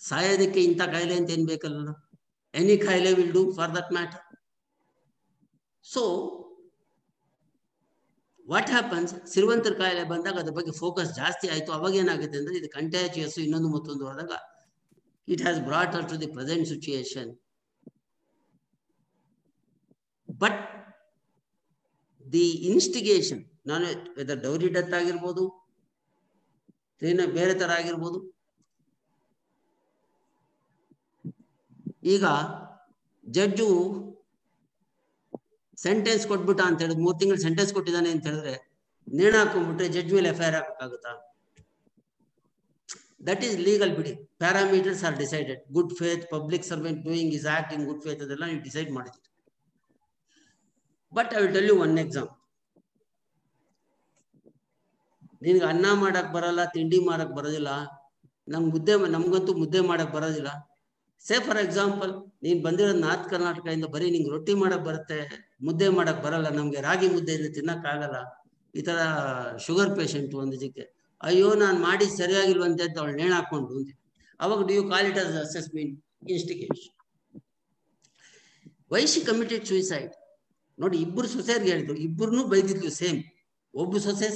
ಸಾಯೋದಕ್ಕೆ ಇಂಥ ಕಾಯಿಲೆ ಅಂತ ಏನ್ ಬೇಕಲ್ಲ, ಎನಿ ಕಾಯಿಲೆ will do for that matter. So what happens, ಸಿರಿವಂತರ ಕಾಯಿಲೆ ಬಂದಾಗ ಅದ್ರ ಬಗ್ಗೆ ಫೋಕಸ್ ಜಾಸ್ತಿ ಆಯ್ತು. ಅವಾಗ ಏನಾಗುತ್ತೆ ಅಂದ್ರೆ ಇದು ಕಂಟ್ಯಾಜಿಯಸ್, ಇನ್ನೊಂದು ಮತ್ತೊಂದು ಹೋದಾಗ it has brought us to the present situation. But the instigation, ನಾನು ವೆದರ್ ಡೌರಿ ಡೆತ್ ಆಗಿರ್ಬೋದು, ಬೇರೆ ತರ ಆಗಿರ್ಬೋದು. ಈಗ ಜಡ್ಜು ಸೆಂಟೆನ್ಸ್ ಕೊಟ್ಬಿಟ್ಟ ಅಂತ ಹೇಳಿದ್ರೆ, 3 ತಿಂಗಳು ಸೆಂಟೆನ್ಸ್ ಕೊಟ್ಟಿದ್ದಾನೆ ಅಂತ ಹೇಳಿದ್ರೆ ನೇಣ ಹಾಕೊಂಡ್ಬಿಟ್ರೆ ಜಡ್ಜ್ ಮೇಲೆ FIR ಹಾಕಕ್ಕಾಗುತ್ತಾ? ದಟ್ ಈಸ್ ಲೀಗಲ್ ಬಿಡಿ. Parameters are decided. Good faith, public servant doing is act in good faith, ಅದೆಲ್ಲ ನೀವು ಡಿಸೈಡ್ ಮಾಡಿದ್ರಿ. But I will tell you one example. ನಿನ್ಗೆ ಅನ್ನ ಮಾಡಕ್ ಬರಲ್ಲ, ತಿಂಡಿ ಮಾಡಕ್ ಬರೋದಿಲ್ಲ, ನಮ್ಗಂತೂ ಮುದ್ದೆ ಮಾಡಕ್ ಬರೋದಿಲ್ಲ. ಸೇ ಫಾರ್ ಎಕ್ಸಾಂಪಲ್, ನೀನ್ ಬಂದಿರೋದು ನಾರ್ತ್ ಕರ್ನಾಟಕದಿಂದ, ಬರೀ ನಿಂಗೆ ರೊಟ್ಟಿ ಮಾಡಕ್ ಬರುತ್ತೆ, ಮುದ್ದೆ ಮಾಡಕ್ ಬರಲ್ಲ, ನಮ್ಗೆ ರಾಗಿ ಮುದ್ದೆಯಿಂದ ತಿನ್ನಕ್ ಆಗಲ್ಲ. ಈ ತರ ಶುಗರ್ ಪೇಷಂಟ್ ಒಂದು ಇದಕ್ಕೆ, ಅಯ್ಯೋ ನಾನು ಮಾಡಿ ಸರಿಯಾಗಿಲ್ವಂತೆ ಅಂತ ಅವಳು ನೇಣು ಹಾಕೊಂಡು, ಅವಾಗ do you call it as assessment instigation? Why she committed suicide? ನೋಡಿ, ಇಬ್ಬರು ಸೊಸೆಯರ್ಗೆ ಹೇಳಿದ್ರು, ಇಬ್ಬರನ್ನೂ ಬೈದಿದ್ಲು ಸೇಮ್. ಒಬ್ಬ ಸೊಸೆ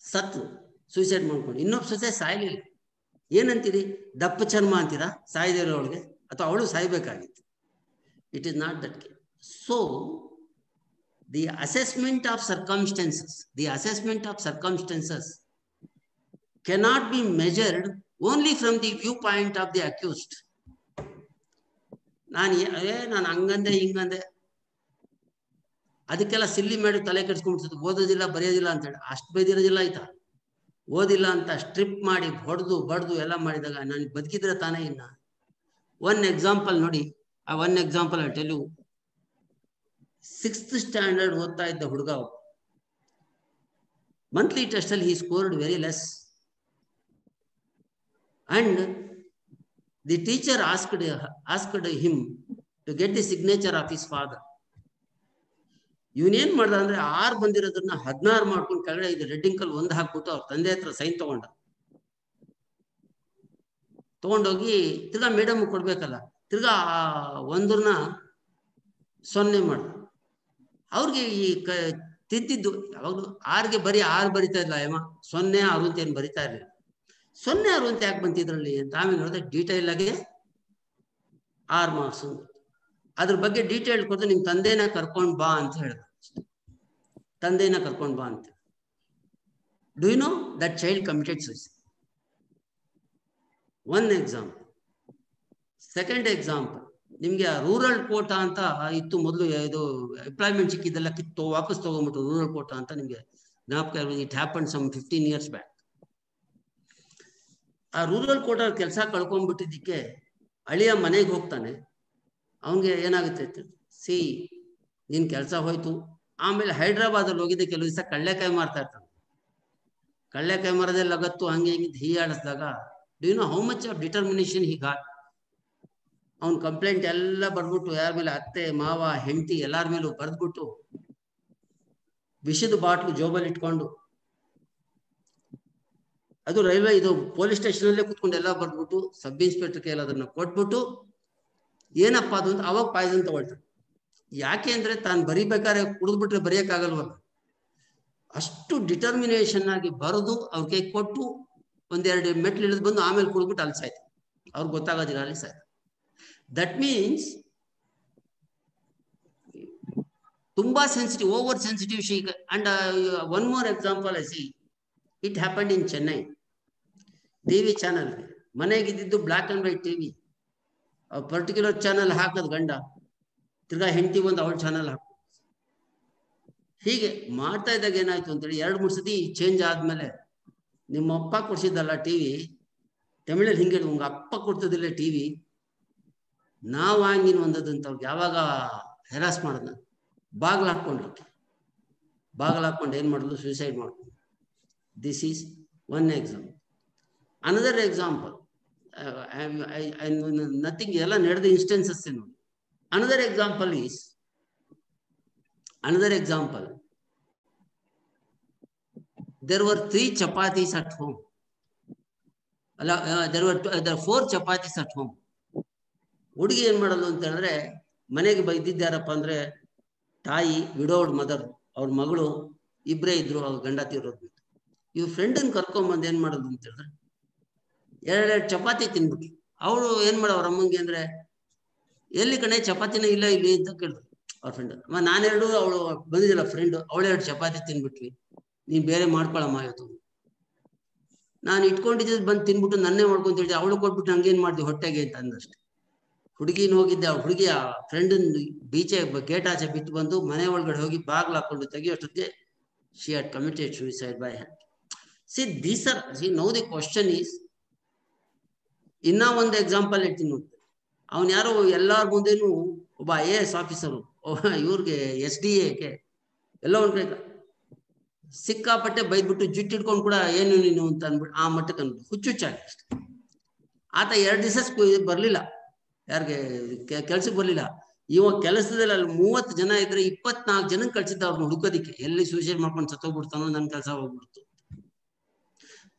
ಸತ್ತು ಸೂಸೈಡ್ ಮಾಡ್ಕೊಂಡು, ಇನ್ನೊಬ್ಬ ಸೊಸೆ ಸಾಯ್ಲಿಲ್ಲ. ಏನಂತೀರಿ? ದಪ್ಪ ಚರ್ಮ ಅಂತೀರಾ ಸಾಯ್ದಿರೋ ಅವಳಿಗೆ, ಅಥವಾ ಅವಳು ಸಾಯ್ಬೇಕಾಗಿತ್ತು? It is not that case. So the assessment of circumstances cannot be measured only from the viewpoint of the accused. ನಾನು ಹಂಗಂದೆ ಹಿಂಗಂದೆ, ಅದಕ್ಕೆಲ್ಲ ಸಿಲ್ಲಿ ಮಾಡಿ ತಲೆ ಕೆಡ್ಸ್ಕೊಂಡ್ಬಿಡ್ತದೆ. ಓದೋದಿಲ್ಲ ಬರೆಯೋದಿಲ್ಲ ಅಂತ ಹೇಳಿ ಅಷ್ಟು ಬೈದಿರೋದಿಲ್ಲ ಆಯ್ತಾ? ಓದಿಲ್ಲ ಅಂತ ಸ್ಟ್ರಿಪ್ ಮಾಡಿ ಹೊಡೆದು ಬಡ್ದು ಎಲ್ಲ ಮಾಡಿದಾಗ ನಾನು ಬದುಕಿದ್ರೆ ತಾನೇ. ಇನ್ನ ಒನ್ ಎಕ್ಸಾಂಪಲ್ ನೋಡಿ, ಆ one example I tell you. 6th standard ಓದ್ತಾ ಇದ್ದ ಹುಡುಗ, ಮಂತ್ಲಿ ಟೆಸ್ಟ್ ಅಲ್ಲಿ he scored very less, and the teacher asked him to get the signature of his father. ಇವನೇನ್ ಮಾಡ್ದ ಅಂದ್ರೆ 6 ಬಂದಿರೋದನ್ನ 16 ಮಾಡ್ಕೊಂಡು ಕೆಳಗಡೆ ಇದು ರೆಡ್ ಇಂಕಲ್ 1 ಹಾಕ್ಬಿಟ್ಟು ಅವ್ರ ತಂದೆ ಹತ್ರ ಸೈನ್ ತಗೊಂಡೋಗಿ ತಿರ್ಗಾ ಮೇಡಮ್ ಕೊಡ್ಬೇಕಲ್ಲ, ತಿರ್ಗಾ 1ನ್ನ 0 ಮಾಡ್ದ. ಅವ್ರಿಗೆ ಈ ತಿದ್ದಿದ್ದು ಯಾವಾಗ್ಲೂ 6ಗೆ ಬರೀ 6 ಬರಿತಾ ಇಲ್ಲ ಯಮ್ಮ, 0 6 ಅಂತ ಏನು ಬರಿತಾ ಇರ್ಲಿಲ್ಲ. 0 6 ಅಂತ ಯಾಕೆ ಬಂತಿದ್ರಲ್ಲಿ ಅಂತ ಆಮೇಲೆ ನೋಡಿದ್ರೆ ಡೀಟೈಲ್ ಆಗಿ 6 ಮಾರ್ಕ್ಸ್. ಅದ್ರ ಬಗ್ಗೆ ಡೀಟೇಲ್ ಕೊಟ್ಟು ನಿಮ್ ತಂದೆನ ಕರ್ಕೊಂಡ್ ಬಾ ಅಂತ ಹೇಳಿದ. ತಂದೆನ ಕರ್ಕೊಂಡ್ ಬಾ ಅಂತ. Do you know that child committed suicide? One example. Second example, ನಿಮ್ಗೆ ರೂರಲ್ ಕೋಟಾ ಅಂತ ಇತ್ತು ಮೊದಲು, ಇದು ಎಂಪ್ಲಾಯ್ಮೆಂಟ್ ಸಿಕ್ಕಿದ್ದೆಲ್ಲ ವಾಪಸ್ ತಗೊಂಡ್ಬಿಟ್ಟು ರೂರಲ್ ಕೋಟಾ ಅಂತ ನಿಮ್ಗೆ ಜ್ಞಾಪಕ ಇರ್ಬೋದು. It happen some 15 years back. ಆ ರೂರಲ್ ಕೋಟಾ ಕೆಲಸ ಕಳ್ಕೊಂಡ್ಬಿಟ್ಟಿದ್ದಕ್ಕೆ ಅಳಿಯ ಮನೆಗೆ ಹೋಗ್ತಾನೆ. ಅವನಿಗೆ ಏನಾಗುತ್ತೆ, ನಿನ್ ಕೆಲಸ ಹೋಯ್ತು. ಆಮೇಲೆ ಹೈದ್ರಾಬಾದಲ್ಲಿ ಹೋಗಿದ್ದೆ, ಕೆಲವು ದಿವಸ ಕಳ್ಳೆಕಾಯಿ ಮಾರ್ತಾ ಇರ್ತಾನೆ. ಕಳ್ಳೆಕಾಯಿ ಮಾರದೆ ಲಗತ್ತು ಹಂಗೆ ಹಿಂಗೆ ಹೀಯಾಡಿಸಿದಾಗ, do you know how much of determination he got? ಅವ್ನ ಕಂಪ್ಲೇಂಟ್ ಎಲ್ಲ ಬರ್ದ್ಬಿಟ್ಟು, ಯಾರ ಮೇಲೆ, ಅತ್ತೆ ಮಾವ ಹೆಂಡತಿ ಎಲ್ಲಾರ ಮೇಲೂ ಬರ್ದ್ಬಿಟ್ಟು, ವಿಷದ ಬಾಟ್ಲು ಜೋಬಲ್ಲಿ ಇಟ್ಕೊಂಡು, ಅದು ರೈಲ್ವೆ ಇದು ಪೊಲೀಸ್ ಸ್ಟೇಷನ್ ಅಲ್ಲೇ ಕುತ್ಕೊಂಡು ಎಲ್ಲ ಬರ್ದ್ಬಿಟ್ಟು ಸಬ್ ಇನ್ಸ್ಪೆಕ್ಟರ್ ಕೈಯಲ್ಲಿ ಅದನ್ನ ಕೊಟ್ಬಿಟ್ಟು, ಏನಪ್ಪ ಅದು ಅಂತ ಅವಾಗ ಪಾಯ್ಸನ್ ತಗೊಳ್ತಾನೆ. ಯಾಕೆ ಅಂದ್ರೆ ತಾನು ಬರಿಬೇಕಾದ್ರೆ ಕುಡಿದ್ಬಿಟ್ರೆ ಬರೆಯಕ್ಕಾಗಲ್ವಲ್ಲ, ಅಷ್ಟು ಡಿಟರ್ಮಿನೇಷನ್ ಆಗಿ ಬರೆದು ಅವ್ರ ಕೈ ಕೊಟ್ಟು 1-2 ಮೆಟ್ಲು ಇಳಿದು ಬಂದು ಆಮೇಲೆ ಕುಡಿದ್ಬಿಟ್ಟು ಅಲ್ಲಿ ಸಾಯ್ತು. ಅವ್ರಿಗೆ ಗೊತ್ತಾಗೋದಿಲ್ಲ, ಅಲ್ಲಿ ಸಾಯ್ತು. ದಟ್ ಮೀನ್ಸ್ ತುಂಬಾ ಸೆನ್ಸಿಟಿವ್, ಓವರ್ ಸೆನ್ಸಿಟಿವ್ ಶೀಕ್. And one more example I see, it happened in Chennai. TV channel ಮನೆಗಿದ್ದು black and white TV, particular channel ಹಾಕದ್ ಗಂಡ, ತಿರ್ಗಾ ಹೆಂಡತಿ ಬಂದು ಅವಳ ಚಾನಲ್ ಹಾಕ, ಹೀಗೆ ಮಾಡ್ತಾ ಇದ್ದಾಗ ಏನಾಯ್ತು ಅಂತೇಳಿ 2-3 ಸತಿ ಚೇಂಜ್ ಆದ್ಮೇಲೆ ನಿಮ್ಮ ಅಪ್ಪ ಕೊಡ್ಸಿದ್ದಲ್ಲ ಟಿವಿ, ತಮಿಳಲ್ಲಿ ಹಿಂಗೆ ಉಂಗ ಅಪ್ಪ ಕೊಡ್ತದಿಲ್ಲ ಟಿವಿ, ನಾವು ವಾಂಗಿನ ಒಂದದಂತ ಅವ್ರಿಗೆ ಯಾವಾಗ ಹೆರಾಸ್ ಮಾಡಿದ್ನ, ಬಾಗ್ಲು ಹಾಕೊಂಡು ಏನ್ ಮಾಡಿದ್ಲು, ಸೂಸೈಡ್ ಮಾಡ್ಕೊಂಡು. This is one example. Another example, nothing, ಎಲ್ಲ ನಡೆದ ಇನ್ಸ್ಟೆನ್ಸಸ್ ನೋಡಿ. Another example is, there were 3 chapatis at home. There were 4 chapatis at home. ಹುಡುಗಿ ಏನ್ ಮಾಡೋದು ಅಂತ ಹೇಳಿದ್ರೆ, ಮನೆಗೆ ಬೈದಿದ್ದಾರಪ್ಪ ಅಂದ್ರೆ ತಾಯಿ, ವಿಡೋಡ್ ಮದರ್, ಅವ್ರ ಮಗಳು ಇಬ್ಬರೇ ಇದ್ರು, ಅವ್ರ ಗಂಡ ತೀರೋದು. ಇವ್ ಫ್ರೆಂಡನ್ ಕರ್ಕೊಂಬಂದು ಏನ್ ಮಾಡೋದು ಅಂತ ಹೇಳಿದ್ರೆ, 2 ಚಪಾತಿ ತಿನ್ಬಿಟ್ಟು, ಅವಳು ಏನ್ ಮಾಡೋರು ಅಮ್ಮಂಗೆ ಅಂದ್ರೆ, ಎಲ್ಲಿ ಕಣೆ ಚಪಾತಿನೇ ಇಲ್ಲ ಇಲ್ಲಿ ಅಂತ ಕೇಳಿದ್ರು ಅವ್ರ ಫ್ರೆಂಡ್. ನಾನೆರಡು, ಅವಳು ಬಂದಿದ್ದಿಲ್ಲ ಫ್ರೆಂಡ್, ಅವಳು 2 ಚಪಾತಿ ತಿನ್ಬಿಟ್ವಿ, ನೀನ್ ಬೇರೆ ಮಾಡ್ಕೊಳಮ್ಮ ಇವತ್ತು. ನಾನು ಇಟ್ಕೊಂಡಿದ್ದು ಬಂದು ತಿನ್ಬಿಟ್ಟು ನನ್ನೇ ಮಾಡ್ಕೊಂತ ಹೇಳಿದೆ, ಅವಳು ಕೊಟ್ಬಿಟ್ಟು ನಂಗೇನ್ ಮಾಡ್ದಿ ಹೊಟ್ಟೆಗೆ ಅಂತ ಅಂದಷ್ಟೆ. ಹುಡುಗಿನ ಹೋಗಿದ್ದೆ, ಅವ್ಳ ಹುಡುಗಿ ಆ ಫ್ರೆಂಡನ್ ಬೀಚೆ ಗೇಟ್ ಆಚೆ ಬಿಟ್ಟು ಬಂದು ಮನೆ ಒಳಗಡೆ ಹೋಗಿ ಬಾಗ್ಲು ಹಾಕೊಂಡು ತೆಗಿಯೋಷ್ಟೊತ್ತಿಗೆ she had committed suicide by hand. See, now the question is, ಇನ್ನ ಒಂದು ಎಕ್ಸಾಂಪಲ್ ಹೇಳ್ತೀನಿ ನೋಡಿ. ಅವನ್ ಯಾರೋ ಎಲ್ಲಾರ ಮುಂದೆನು ಒಬ್ಬ IAS ಆಫೀಸರು, ಇವ್ರಿಗೆ SDA ಎಲ್ಲ ಒಂದ್ ಕಡೆ ಸಿಕ್ಕಾಪಟ್ಟೆ ಬೈದ್ಬಿಟ್ಟು ಜುಟ್ಟಿಡ್ಕೊಂಡು ಕೂಡ ಏನು ನೀನು ಅಂತ ಅಂದ್ಬಿಟ್ಟು ಆ ಮಟ್ಟಕ್ಕೆ ಅಂದ್ಬಿಟ್ಟು ಹುಚ್ಚುಚ್ಚಾಗಿ ಅಷ್ಟೆ. ಆತ 2 ದಿವಸ ಬರ್ಲಿಲ್ಲ, ಯಾರಿಗೆ ಕೆಲ್ಸಕ್ಕೆ ಬರ್ಲಿಲ್ಲ. ಇವಾಗ ಕೆಲಸದಲ್ಲಿ ಅಲ್ಲಿ 30 ಜನ ಇದ್ರೆ 24 ಜನಕ್ಕೆ ಕಳ್ಸಿದ್ದ ಅವ್ರನ್ನ ಹುಡುಕೋದಿಕ್ಕೆ, ಎಲ್ಲಿ ಸೂಸೈಡ್ ಮಾಡ್ಕೊಂಡು ಸತ್ತೋಗ್ಬಿಡ್ತಾನೋ, ನನ್ನ ಕೆಲಸ ಹೋಗ್ಬಿಡ್ತು.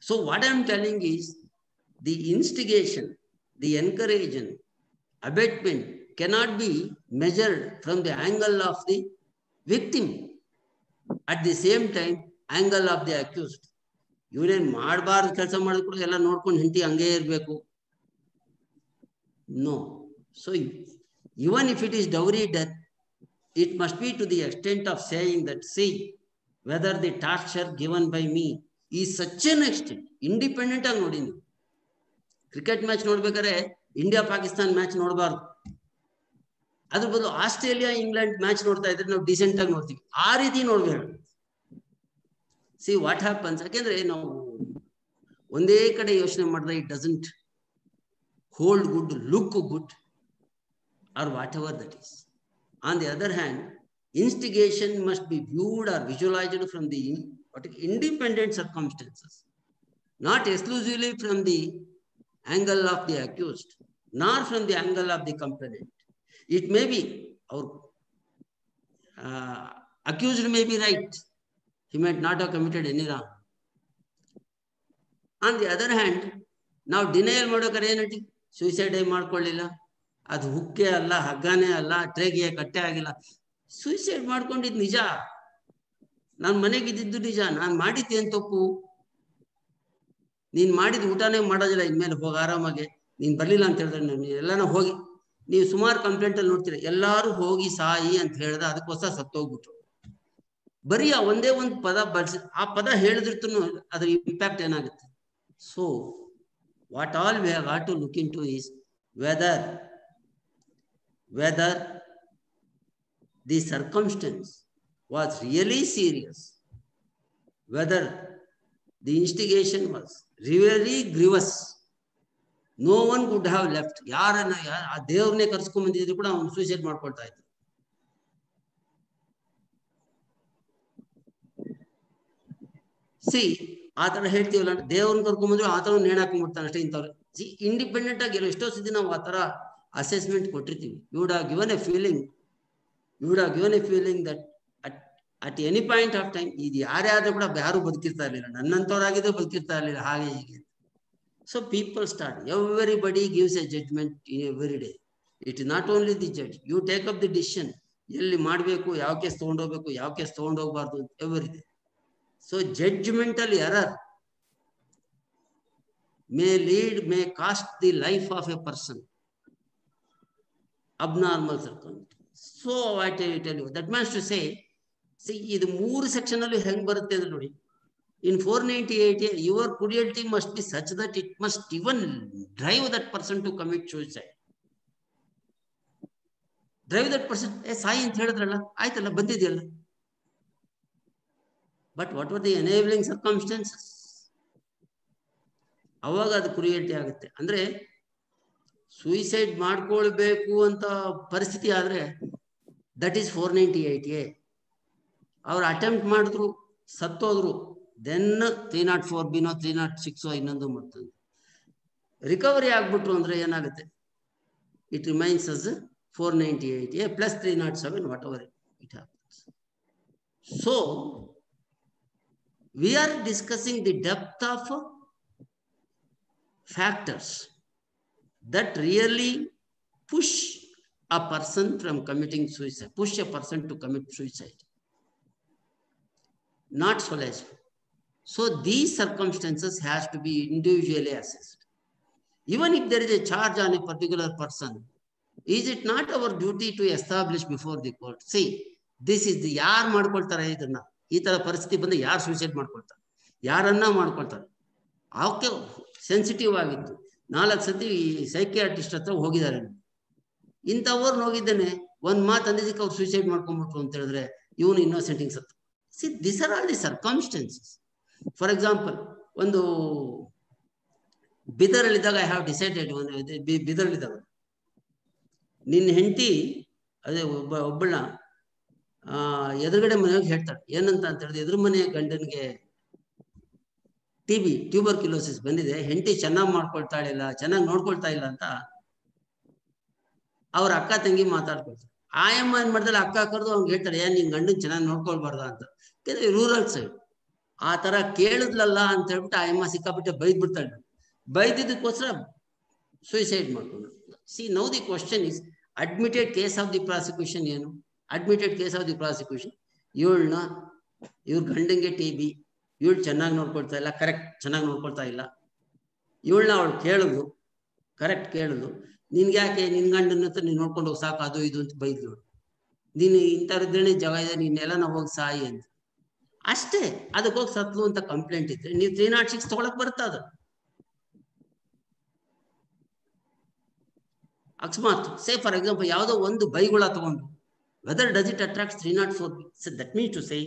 So what I am telling is, the instigation, the encouragement, abatement cannot be measured from the angle of the victim, at the same time angle of the accused. ಇವನೇನ್ ಮಾಡಬಾರ್ದು ಕೆಲಸ ಮಾಡಿದ್ರು ಕೂಡ ಎಲ್ಲ ನೋಡ್ಕೊಂಡು ಹಿಂಟಿ ಹಂಗೇ ಇರಬೇಕು? No. So even if it is dowry death, it must be to the extent of saying that, see, whether the torture given by me is such an extent, independent ಆಗಿ ನೋಡಿ. ನೀವು ಕ್ರಿಕೆಟ್ ಮ್ಯಾಚ್ ನೋಡ್ಬೇಕಾದ್ರೆ India Pakistan match ನೋಡಬಾರ್ದು, ಅದ್ರ ಬದಲು Australia England match ನೋಡ್ತಾ ಇದ್ರೆ ನಾವು ಡಿಸೆಂಟ್ ಆಗಿ ನೋಡ್ತೀವಿ. ಆ ರೀತಿ ನೋಡ್ಬೇಕು. ಸಿ ವಾಟ್ ಹ್ಯಾಪನ್ಸ್, ಯಾಕೆಂದ್ರೆ ನಾವು ಒಂದೇ ಕಡೆ ಯೋಚನೆ ಮಾಡಿದ್ರೆ it doesn't hold good, look good, or whatever that is. On the other hand, instigation must be viewed or visualized from the independent circumstances, not exclusively from the angle of the accused, nor from the angle of the complainant. It may be our accused may be right, he might not have committed any wrong. On the other hand, now denial ಮಾಡೋಕರೆ ಏನಂತ, suicide ಮಾಡ್ಕೊಳ್ಳಿಲ್ಲ, ಅದು ಹುಕ್ಕೆ ಅಲ್ಲ, ಹಗ್ಗಾನೇ ಅಲ್ಲ, ಟ್ರೇಗೆ ಕಟ್ಟೆ ಆಗಿಲ್ಲ, suicide ಮಾಡ್ಕೊಂಡಿದ್ದು ನಿಜ, ನಾನು ಮನೆಗಿದ್ದು ನಿಜ, ನಾನು ಮಾಡಿದ್ದೆ ಅಂತ ತಪ್ಪು. ನೀನ್ ಮಾಡಿದ ಊಟನೇ ಮಾಡೋದಿಲ್ಲ ಇನ್ಮೇಲೆ, ಹೋಗಿ ಆರಾಮಾಗೆ, ನೀನ್ ಬರ್ಲಿಲ್ಲ ಅಂತ ಹೇಳಿದ್ರೆ ನಾನು ಎಲ್ಲಾನು ಹೋಗಿ, ನೀವು ಸುಮಾರು ಕಂಪ್ಲೇಂಟ್ ಅಲ್ಲಿ ನೋಡ್ತೀರ, ಎಲ್ಲಾರು ಹೋಗಿ ಸಾಯಿ ಅಂತ ಹೇಳ್ದ, ಅದಕ್ಕೋಸ್ಕರ ಸತ್ತೋಗ್ಬಿಟ್ರು. ಬರೀ ಆ ಒಂದೇ ಒಂದು ಪದ ಬಳಸಿ, ಆ ಪದ ಹೇಳಿದ್ರೂ ಅದ್ರ ಇಂಪ್ಯಾಕ್ಟ್ ಏನಾಗುತ್ತೆ. So what all we have got to look into is whether the circumstance was really serious, whether the instigation was really grievous. No one could have left. ಯಾರನ್ನ ಆ ದೇವ್ರನ್ನೇ ಕರ್ಸ್ಕೊಂಡ್ ಬಂದಿದ್ರು ಕೂಡ ಅವ್ನು ಸೂಸೈಡ್ ಮಾಡ್ಕೊಳ್ತಾ ಇದ್ರು. ಸಿ ಆ ತರ ಹೇಳ್ತೀವಲ್ಲ, ದೇವ್ರನ್ನ ಕರ್ಕೊಂಡ್ಬಂದ್ರು ಆ ತರ ನೇಣ್ ಹಾಕೊಂಡ್ಬಿಡ್ತಾನೆ ಅಷ್ಟೇ. ಇಂಥವ್ರು ಇಂಡಿಪೆಂಡೆಂಟ್ ಆಗಿ ಎಷ್ಟೋ ಸತಿ ನಾವು ಆ ತರ ಅಸೆಸ್ಮೆಂಟ್ ಕೊಟ್ಟಿರ್ತೀವಿ. You would have given a feeling that at any point of time, ಇದು ಯಾರೇ ಆದ್ರೂ ಕೂಡ ಯಾರು ಬದುಕಿರ್ತಾ ಇರ್ಲಿಲ್ಲ, ನನ್ನಂತವ್ರಾಗಿದ್ರು ಬದುಕಿರ್ತಾ ಇರ್ಲಿಲ್ಲ, ಹಾಗೆ ಹೀಗೆ. So people start, everybody gives a judgment every day. It is not only the judge. You take up the decision, ಎಲ್ಲಿ ಮಾಡಬೇಕು, ಯಾವ ಕೇಸ್ ತಗೊಂಡೋಗ್ಬೇಕು, ಯಾವ case ತಗೊಂಡೋಗ್ಬಾರ್ದು, everything. So judgmental error may cost the life of a person. Abnormal circumstance. So I tell you, that means to say, see, ಇದು 3 section ಅಲ್ಲಿ ಹೆಂಗ್ ಬರುತ್ತೆ ಅಂದ್ರೆ ನೋಡಿ, in 498 your cruelty must be such that it must even drive that person to commit suicide. Drive that person, Sai ಅಂತ ಹೇಳಿದ್ರಲ್ಲ, ಆಯ್ತಲ್ಲ, ಬಂದಿದೆಯಲ್ಲ. But what were the enabling circumstances? ಅವಾಗ ಅದು ಕ್ರಿಯೇಟಿ ಆಗುತ್ತೆ. ಅಂದ್ರೆ ಸೂಯಿಸೈಡ್ ಮಾಡ್ಕೊಳ್ಬೇಕು ಅಂತ ಪರಿಸ್ಥಿತಿ ಆದ್ರೆ ದಟ್ ಈಸ್ 498A. ಅವ್ರು ಅಟೆಂಪ್ಟ್ ಮಾಡಿದ್ರು, ಸತ್ತೋದ್ರು, ದೆನ್ 304B 306 ಇನ್ನೊಂದು ಮಾಡ್ತದೆ. ರಿಕವರಿ ಆಗ್ಬಿಟ್ರು ಅಂದ್ರೆ ಏನಾಗುತ್ತೆ, it remains us 498A plus 307, whatever it happens. So we are discussing the depth of factors that really push a person from committing suicide, push a person to commit suicide, not so less. So these circumstances has to be individually assessed. Even if there is a charge on a particular person, is it not our duty to establish before the court, see, this is the ಯಾರು ಮಾಡ್ಕೊಳ್ತಾರೆ ಇದನ್ನ, ಈ ತರ ಪರಿಸ್ಥಿತಿ ಬಂದು ಯಾರು suicide ಮಾಡ್ಕೊಳ್ತಾರೆ, ಯಾರನ್ನ ಮಾಡ್ಕೊಳ್ತಾರೆ, ಅವಕ್ಕೆ ಸೆನ್ಸಿಟಿವ್ ಆಗಿತ್ತು. 4 ಸತಿ ಸೈಕಿಯಾಟ್ರಿಸ್ಟ್ ಹತ್ರ ಹೋಗಿದ್ದಾರೆ. ಇಂಥವ್ರನ್ನ ಹೋಗಿದ್ದೇನೆ ಒಂದ್ ಮಾತು ಅಂದಿದ್ದಕ್ಕೆ ಅವ್ರು ಸೂಸೈಡ್ ಮಾಡ್ಕೊಂಡ್ಬಿಟ್ರು ಅಂತ ಹೇಳಿದ್ರೆ ಇವನು ಇನ್ನೋಸೆಂಟಿಂಗ್ ಸತ್ತು. C, this are all the circumstances. For example, ಒಂದು ಬಿದರಲ್ಲಿದ್ದಾಗ ಐ ಹ್ಯಾವ್ ಡಿಸೈಡೆಡ್, ಬಿದರಲ್ಲಿದ್ದಾಗ ನಿನ್ನ ಹೆಂಡತಿ ಅದೇ ಒಬ್ಬಳನ್ನ ಎದುರುಗಡೆ ಮನೆಯಾಗಿ ಹೇಳ್ತಾಳೆ. ಏನಂತ ಅಂತ ಹೇಳಿದ್ರೆ, ಎದುರು ಮನೆಯ ಗಂಡನಿಗೆ TB ಟ್ಯೂಬರ್ಕ್ಯುಲೋಸಿಸ್ ಬಂದಿದೆ, ಹೆಂಡತಿ ಚೆನ್ನಾಗಿ ಚೆನ್ನಾಗಿ ನೋಡ್ಕೊಳ್ತಾ ಇಲ್ಲ ಅಂತ ಅವ್ರ ಅಕ್ಕ ತಂಗಿ ಮಾತಾಡ್ಕೊಳ್ತಾರೆ. ಆಯಮ್ಮ ಏನ್ ಮಾಡ್ತಾಳೆ, ಅಕ್ಕ ಕರೆದು ಅವ್ನಿಗೆ ಹೇಳ್ತಾರೆ, ಏನ್ ನಿನ್ ಗಂಡನ್ ಚೆನ್ನಾಗಿ ನೋಡ್ಕೊಳ್ಬಾರ್ದ ಅಂತ. ರೂರಲ್ ಸೈಡ್ ಆ ತರ ಕೇಳಿದ್ಲಲ್ಲ ಅಂತ ಹೇಳ್ಬಿಟ್ಟು ಆಯಮ್ಮ ಸಿಕ್ಕಾಬಿಟ್ಟೆ ಬೈದ್ ಬಿಡ್ತಾಳೆ. ಬೈದಿದ್ದಕ್ಕೋಸ್ಕರ ಸೂಸೈಡ್ ಮಾಡ್ಕೊಂಡು. See, now the question is, admitted case of the prosecution ಏನು? Admitted case of the prosecution, ಇವ್ರ ಗಂಡಂಗೆ TB, ಇವಳು ಚೆನ್ನಾಗಿ ನೋಡ್ಕೊಳ್ತಾ ಇಲ್ಲ, ಕರೆಕ್ಟ್ ಚೆನ್ನಾಗಿ ನೋಡ್ಕೊಳ್ತಾ ಇಲ್ಲ. ಇವಳನ್ನ ಅವಳು ಕೇಳಿದ್ಲು, ಕರೆಕ್ಟ್ ಕೇಳಿದ್ಲು, ನಿನ್ಗೆ ಯಾಕೆ ನಿನ್ ಗಂಡನ ಹತ್ರ ನೀನ್ ನೋಡ್ಕೊಂಡು ಹೋಗಿ ಸಾಕು, ಅದು ಇದು ಅಂತ ಬೈದ್ಲು. ನೀನು ಇಂಥವ್ರಿದ್ರೆ ಜಾಗ ಇದೆ, ನೀನೆಲ್ಲ ನಾವು ಹೋಗಿ ಸಾಯಿ ಅಂತ ಅಷ್ಟೇ. ಅದಕ್ಕೆ ಹೋಗಿ ಸತ್ಲು ಅಂತ ಕಂಪ್ಲೇಂಟ್ ಇದ್ರೆ ನೀವು 306 ತಗೊಳಕ್ ಬರುತ್ತಾ? ಅದು ಅಕಸ್ಮಾತ್ ಸೇ ಫಾರ್ ಎಕ್ಸಾಂಪಲ್ ಯಾವುದೋ ಒಂದು ಬೈಗುಳ ತಗೊಂಡು, whether does it attract 304B? So that means to say,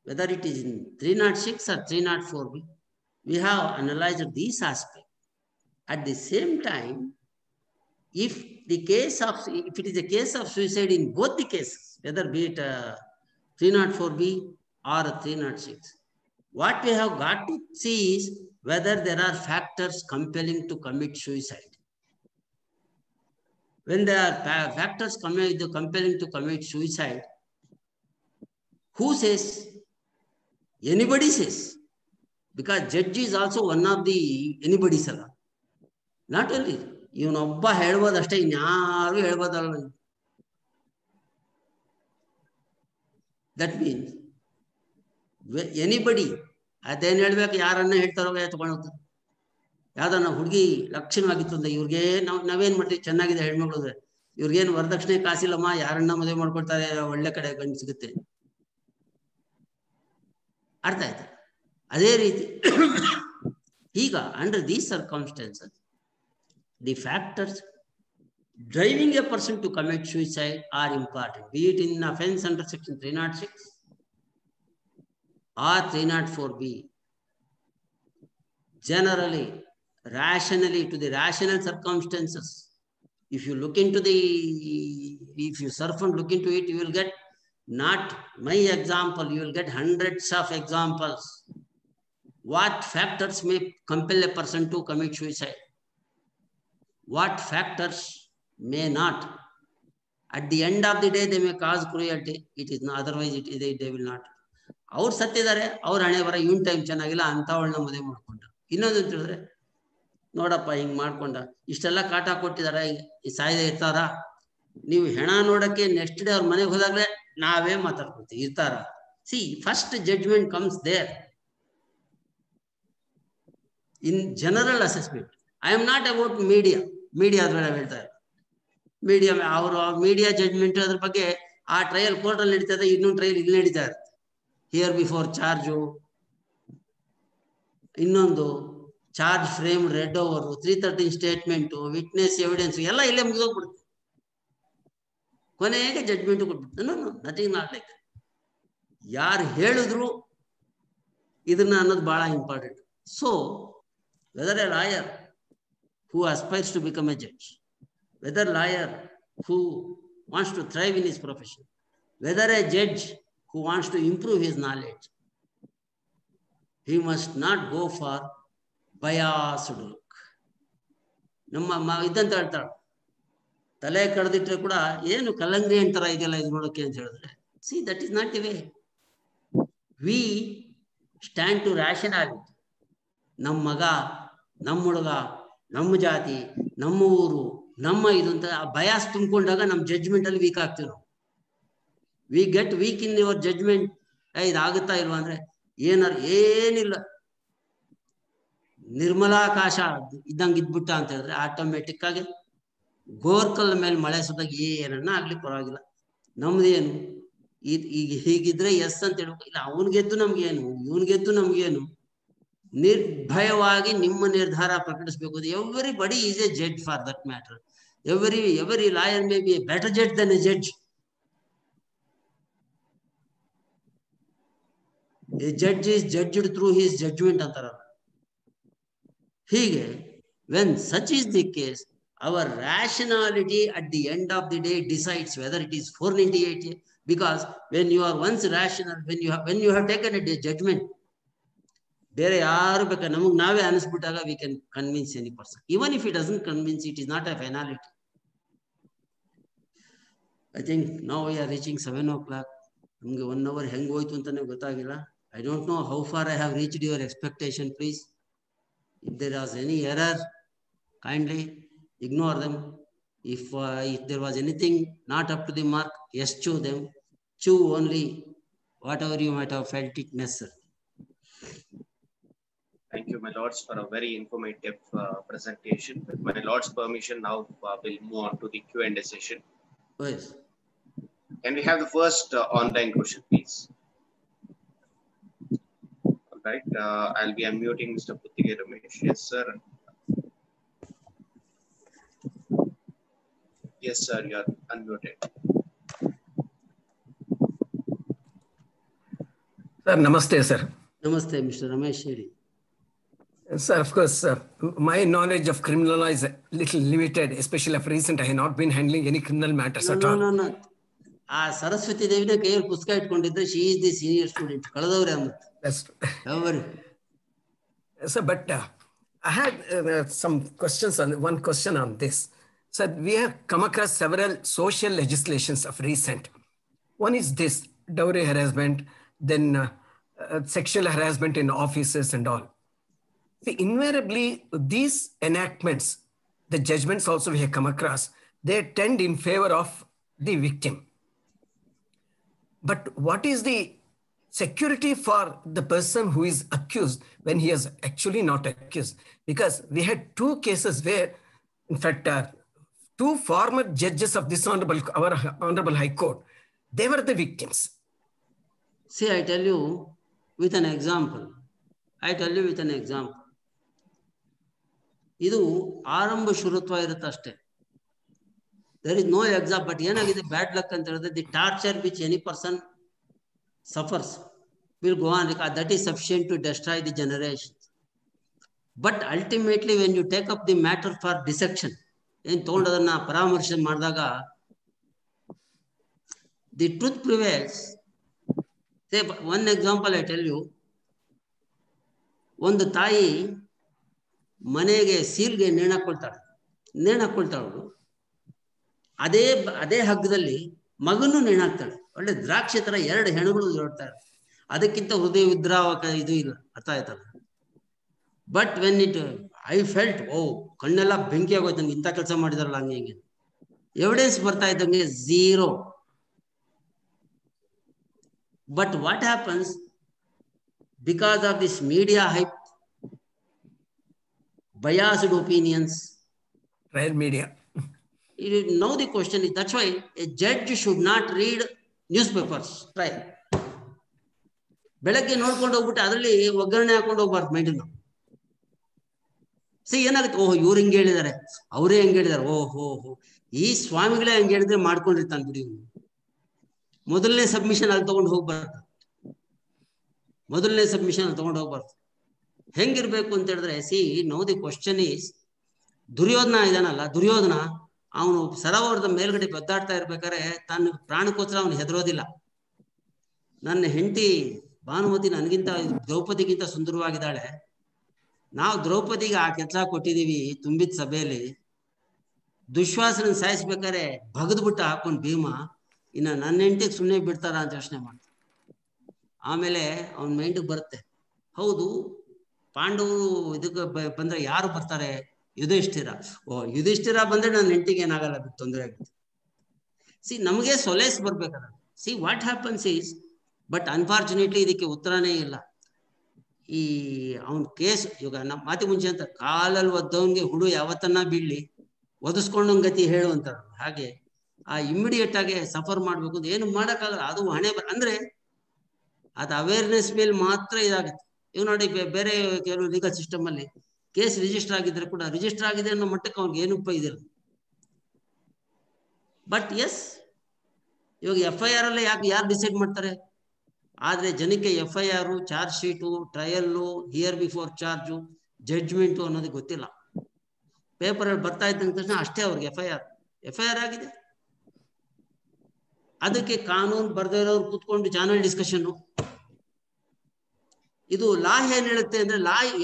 whether it is in 306 or 304B, we have analyzed these aspects. At the same time, if it is a case of suicide in both the cases, whether be it 304B or 306, what we have got to see is whether there are factors compelling to commit suicide. When there are factors compelling to commit suicide, who says? Anybody says, because judge is also one of the anybody's ಅಲ್ಲ. Not only ಇವನೊಬ್ಬ ಹೇಳ್ಬೋದು ಅಷ್ಟೇ, ಇನ್ಯಾರು ಹೇಳ್ಬೋದಲ್ಲ. That means anybody ಅದೇನು ಹೇಳ್ಬೇಕು, ಯಾರನ್ನ ಹೇಳ್ತಾರೋ ತಗೊಂಡು ಹೋಗ್ತಾರೆ. ಯಾವ್ದನ್ನ ಹುಡುಗಿ ಲಕ್ಷಣವಾಗಿತ್ತು ಅಂತ ಇವ್ರಿಗೆ ನಾವೇನ್ ಮಾಡ್ತೀವಿ, ಚೆನ್ನಾಗಿದೆ ಹೆಣ್ಮಗಳು, ಇವ್ರಿಗೇನು ವರದಕ್ಷಿಣೆ ಕಾಸಿಲ್ಲಮ್ಮ, ಯಾರನ್ನ ಮದುವೆ ಮಾಡ್ಕೊಳ್ತಾರೆ, ಒಳ್ಳೆ ಕಡೆ ಗಂಡು ಸಿಗುತ್ತೆ. ಅರ್ಥ ಆಯ್ತಾ? ಅದೇ ರೀತಿ ಈಗ under these circumstances, the factors driving a person to commit suicide are important, be it in offense under section 306 or 304B. Generally, rationally, to the rational circumstances, if you surf and look into it, you will get not my example, you will get hundreds of examples. What factors may compel a person to commit suicide? What factors may not? At the end of the day, they may cause cruelty. It is not, otherwise they will not. ಅವ್ರು ಸತ್ತಿದ್ದಾರೆ, ಅವ್ರ ಹಣೆ ಬರ, ಇವನ್ time ಚೆನ್ನಾಗಿಲ್ಲ, ಅಂತವಳನ್ನ ಮದುವೆ ಮಾಡ್ಕೊಂಡ. ಇನ್ನೊಂದು ಅಂತ ಹೇಳಿದ್ರೆ, ನೋಡಪ್ಪ ಹಿಂಗ್ ಮಾಡ್ಕೊಂಡ, ಇಷ್ಟೆಲ್ಲ ಕಾಟ ಕೊಟ್ಟಿದಾರ, ಸಾಯ್ದೆ ಇರ್ತಾರ, ನೀವು ಹೆಣ ನೋಡಕ್ಕೆ ನೆಕ್ಸ್ಟ್ ಡೇ ಅವ್ರ ಮನೆಗೆ ಹೋದಾಗ್ಲೇ ನಾವೇ ಮಾತಾಡ್ಕೊತೀವಿ, ಇರ್ತಾರ. See, first judgment comes there in general assessment. I am not about media ಅದ್ರಲ್ಲಿ ಹೇಳ್ತಾರೆ. ಮೀಡಿಯಾ ಜಡ್ಜ್ಮೆಂಟ್ ಅದ್ರ ಬಗ್ಗೆ, ಆ ಟ್ರಯಲ್ ಕೋರ್ಟ್ ಅಲ್ಲಿ ನಡೀತಾ ಇದೆ, ಇನ್ನೊಂದು ಟ್ರಯಲ್ ಇಲ್ಲಿ ನಡೀತಾ ಇರುತ್ತೆ. ಹಿಯರ್ ಬಿಫೋರ್ ಚಾರ್ಜು, ಇನ್ನೊಂದು charge frame read over, 313 statement, witness evidence ಎಲ್ಲ ಇಲ್ಲೇ ಮುಗಿದೋಗ್ಬಿಡುತ್ತೆ. ಕೊನೆಗೆ ಜಡ್ಜ್ಮೆಂಟ್ ಕೊಟ್ಬಿಡ್ತು. Nothing not like. ಯಾರು ಹೇಳಿದ್ರು ಇದನ್ನ ಅನ್ನೋದು ಬಹಳ important. So whether a lawyer who aspires to become a judge, whether a lawyer who wants to thrive in his profession, whether a judge who wants to improve his knowledge, he must not go for biased look. ನಮ್ಮ ಇದ್ದಂತ ಹೇಳ್ತಾಳೆ, ತಲೆ ಕಡ್ದಿಟ್ರೆ ಕೂಡ ಏನು ಕಲ್ಲಂಗಡಿ ಅಂತಾರ ಇದೆಲ್ಲ ಇದು ನೋಡೋಕೆ ಅಂತ ಹೇಳಿದ್ರೆ, see that is not the way. We stand to rationality. ನಮ್ಮ ಮಗ, ನಮ್ಮ ಹುಡುಗ, ನಮ್ಮ ಜಾತಿ, ನಮ್ಮ ಊರು, ನಮ್ಮ ಇದು ಅಂತ ಬಯಾಸ್ ತುಂಬಿಕೊಂಡಾಗ ನಮ್ಮ ಜಡ್ಜ್ಮೆಂಟ್ ಅಲ್ಲಿ ವೀಕ್ ಆಗ್ತೀವಿ ನಾವು. We get weak in your judgment. ಇದಾಗುತ್ತಾ ಇಲ್ವಾ ಅಂದ್ರೆ ಏನಿಲ್ಲ, ನಿರ್ಮಲಾಕಾಶ ಇದ್ದಂಗೆ ಇದ್ಬಿಟ್ಟ ಅಂತ ಹೇಳಿದ್ರೆ ಆಟೋಮೆಟಿಕ್ ಆಗಿ ಗೋರ್ಕಲ್ ಮೇಲೆ ಮಳೆ ಸುತ್ತಾಗ ಏನನ್ನ ಆಗ್ಲಿ ಪರವಾಗಿಲ್ಲ, ನಮ್ದೇನು ಈಗ ಹೀಗಿದ್ರೆ ಎಸ್ ಅಂತ ಹೇಳ್ಬೇಕು. ಇಲ್ಲ ಅವನ್ಗೆದ್ದು ನಮ್ಗೇನು, ಇವನ್ಗೆದ್ದು ನಮ್ಗೇನು, ನಿರ್ಭಯವಾಗಿ ನಿಮ್ಮ ನಿರ್ಧಾರ ಪ್ರಕಟಿಸಬೇಕು. Everybody is a judge for that matter. Every lawyer may be a better judge than a judge. A judge is judged through his judgment ಅಂತಾರಲ್ಲ. ಹೀಗೆ when such is the case, our rationality at the end of the day decides whether it is 498, because when you are once rational, when you have taken a judgment, ಬೇರೆ ಯಾರು ಬೇಕಾದ್ರೆ ನಮಗೆ ನಾವೇ ಅನಿಸ್ಬಿಟ್ಟಾಗ we can convince any person. Even if it doesn't convince, it is not a finality. I think now we are reaching 7 o'clock. ನಮಗೆ 1 hour ಹೆಂಗ್ ಹೋಯ್ತು ಅಂತಾನೆ ಗೊತ್ತಾಗಿಲ್ಲ. I don't know how far I have reached your expectation. Please, if there was any error, kindly ignore them. If there was anything not up to the mark, eschew them. Chew only whatever you might have felt it necessary. Thank you, my lords, for a very informative presentation. With my lord's permission, now we'll move on to the Q&A session. Yes. Can we have the first online question, please? All right. I'll be unmuting Mr. Puttige Ramesh. Yes, sir. Yes, sir, you are unmuted. Sir, namaste, sir. Namaste, Mr. Ramesh. Sir, of course, my knowledge of criminal law is a little limited, especially of recent. I have not been handling any criminal matters at all. No. ಆ ಸರಸ್ವತಿ ದೇವಿನ ಕೈಯಲ್ಲಿ ಪುಸ್ತಕ ಇಟ್ಕೊಂಡಿದ್ರೆ she is the senior student. ಕಳೆದವ್ರೆ ಅಮ್ಮ. That's true. However, Sir, but I had some questions on one question on this. So we have come across several social legislations of recent. One is this dowry harassment, then sexual harassment in offices and all. See, invariably, these enactments, the judgments also we have come across, they tend in favor of the victim. But what is the security for the person who is accused when he is actually not accused? Because we had 2 cases where, in fact, 2 former judges of this our Honorable High Court, they were the victims. See, I tell you with an example. ಇದು ಆರಂಭ ಶುರುತ್ವ ಇರುತ್ತೆ ಅಷ್ಟೇ. There is no exam, but ಏನಾಗಿದೆ bad luck ಅಂತ ಹೇಳಿದ್ರೆ the torture which any person suffers will go on. That is sufficient to destroy the generation. But ultimately, when you take up the matter for dissection, ಏನು ತಗೊಂಡದನ್ನ ಪರಾಮರ್ಶೆ ಮಾಡಿದಾಗ the truth prevails. Say one example I tell you. ಒಂದು ತಾಯಿ ಮನೆಗೆ ಸೀಲ್ಗೆ ನೇಣಾಕೊಳ್ತಾಳು. ಅದೇ ಹಗ್ಗದಲ್ಲಿ ಮಗನೂ ನೇಣಾಕ್ತಾಳೆ. ಒಳ್ಳೆ ದ್ರಾಕ್ಷಿ ತರ 2 ಹೆಣಗಳು ಜೋಡ್ತಾಳೆ. ಅದಕ್ಕಿಂತ ಹೃದಯ ವಿದ್ರಾವಕ ಇದು ಇಲ್ಲ, ಅರ್ಥ ಆಯ್ತಲ್ಲ. But when it I felt, ಕಣ್ಣೆಲ್ಲ ಬೆಂಕಿ ಆಗೋಯ್ತು, ನಂಗೆ ಇಂಥ ಕೆಲಸ ಮಾಡಿದಾರಲ್ಲ ಹಂಗೆ ಹಿಂಗೆ. ಎವಿಡೆನ್ಸ್ ಬರ್ತಾ ಇದ್ದಂಗೆ 0. But what happens because of this media hype, biased opinions, Trial media. Now the question is, that's why a judge should not read newspapers. Right? ಬೆಳಗ್ಗೆ ನೋಡ್ಕೊಂಡು ಹೋಗ್ಬಿಟ್ಟು ಅದರಲ್ಲಿ ಒಗ್ಗರಣೆ ಹಾಕೊಂಡು ಹೋಗ್ಬಾರ್ದು ಮೈಂಡ್. ಸಿ ಏನಾಗುತ್ತೆ, ಇವ್ರು ಹಿಂಗೆ ಹೇಳಿದ್ದಾರೆ, ಅವರೇ ಹೆಂಗೆ ಹೇಳಿದಾರೆ, ಈ ಸ್ವಾಮಿಗಳೇ ಹೆಂಗೆ ಹೇಳಿದ್ರೆ ಮಾಡ್ಕೊಂಡಿರ್ತಾನೆ ಬಿಡಿ. ಮೊದಲನೇ ಸಬ್ಮಿಷನ್ ಅಲ್ಲಿ ತಗೊಂಡು ಹೋಗ್ಬಾರ್ದು. ಹೆಂಗಿರ್ಬೇಕು ಅಂತ ಹೇಳಿದ್ರೆ, no the question is, Duryodhana ಇದಾನಲ್ಲ, ದುರ್ಯೋಧನ ಅವನು ಸರೋವರದ ಮೇಲ್ಗಡೆ ಬದ್ದಾಡ್ತಾ ಇರ್ಬೇಕಾದ್ರೆ ತನ್ನ ಪ್ರಾಣಕ್ಕೋಸ್ಕರ ಅವನು ಹೆದರೋದಿಲ್ಲ. ನನ್ನ ಹೆಂಡತಿ ಭಾನುಮತಿ ನನಗಿಂತ ದ್ರೌಪದಿಗಿಂತ ಸುಂದರವಾಗಿದ್ದಾಳೆ, ನಾವು ದ್ರೌಪದಿಗೆ ಆ ಕೆಲಸ ಕೊಟ್ಟಿದೀವಿ ತುಂಬಿದ ಸಭೆಯಲ್ಲಿ, ದುಶ್ವಾಸನ ಸಾಯಿಸ್ಬೇಕಾದ್ರೆ ಬಗದ್ಬಿಟ್ಟು ಹಾಕೊಂಡು ಭೀಮ, ಇನ್ನ ನನ್ನ ಹೆಂಡತಿಗೆ ಸುಮ್ಮನೆ ಬಿಡ್ತಾರ ಅಂತ ಯೋಚನೆ ಮಾಡ್ತಾನೆ. ಆಮೇಲೆ ಅವನ ಮೈಂಡಿಗೆ ಬರುತ್ತೆ, ಹೌದು ಪಾಂಡವರು ಇದಕ್ಕೆ ಬಂದ್ರೆ ಯಾರು ಬರ್ತಾರೆ? ಯುಧಿಷ್ಠಿರ. ಯುಧಿಷ್ಠಿರ ಬಂದ್ರೆ ನನ್ನ ಹೆಂಡತಿಗೆ ಏನಾಗಲ್ಲ, ತೊಂದರೆ ಆಗುತ್ತೆ. ನಮಗೆ ಸೊಲೇಸ್ ಬರ್ಬೇಕಲ್ಲ. What happens is, but unfortunately ಇದಕ್ಕೆ ಉತ್ತರನೇ ಇಲ್ಲ. ಈ ಅವನ್ ಕೇಸ್ ಇವಾಗ ನಮ್ಮ ಮಾತಿ ಮುಂಚೆ ಅಂತ, ಕಾಲಲ್ಲಿ ಒದ್ದವನ್ಗೆ ಹುಡು ಯಾವತ್ತನ್ನ ಬೀಳ್ಲಿ, ಒದಿಸ್ಕೊಂಡಂಗ್ ಗತಿ ಹೇಳು ಅಂತಾರ. ಹಾಗೆ ಆ ಇಮಿಡಿಯೇಟ್ ಆಗಿ ಸಫರ್ ಮಾಡ್ಬೇಕು ಅಂತ ಏನು ಮಾಡಕ್ಕಾಗಲ್ಲ. ಅದು ಹಣೆ ಅಂದ್ರೆ ಅದು ಅವೇರ್ನೆಸ್ ಮೇಲೆ ಮಾತ್ರ ಇದಾಗುತ್ತೆ. ಇವ್ ನೋಡಿ, ಬೇರೆ ಕೆಲವು ಲೀಗಲ್ ಸಿಸ್ಟಮ್ ಅಲ್ಲಿ ಕೇಸ್ ರಿಜಿಸ್ಟರ್ ಆಗಿದ್ರೆ ಕೂಡ, ರಿಜಿಸ್ಟರ್ ಆಗಿದೆ ಅನ್ನೋ ಮಟ್ಟಕ್ಕೆ ಅವ್ರಿಗೆ ಏನು ಉಪ ಇದಿಲ್ಲ. ಬಟ್ ಎಸ್, ಇವಾಗ FIR ಅಲ್ಲೇ ಯಾರು ಡಿಸೈಡ್ ಮಾಡ್ತಾರೆ? ಆದ್ರೆ ಜನಕ್ಕೆ FIR, charge sheet, trial, hear before charge, judgment ಅನ್ನೋದು ಗೊತ್ತಿಲ್ಲ. ಪೇಪರ್ ಅಲ್ಲಿ ಬರ್ತಾ ಇದ್ದ ತಕ್ಷಣ ಅಷ್ಟೇ ಅವ್ರಿಗೆ FIR ಆಗಿದೆ. ಅದಕ್ಕೆ ಕಾನೂನು ಬರ್ದಿರೋರು ಕೂತ್ಕೊಂಡು ಚಾನಲ್ ಡಿಸ್ಕಷನ್. ಇದು ಲಾ ಏನ್ ಹೇಳುತ್ತೆ ಅಂದ್ರೆ,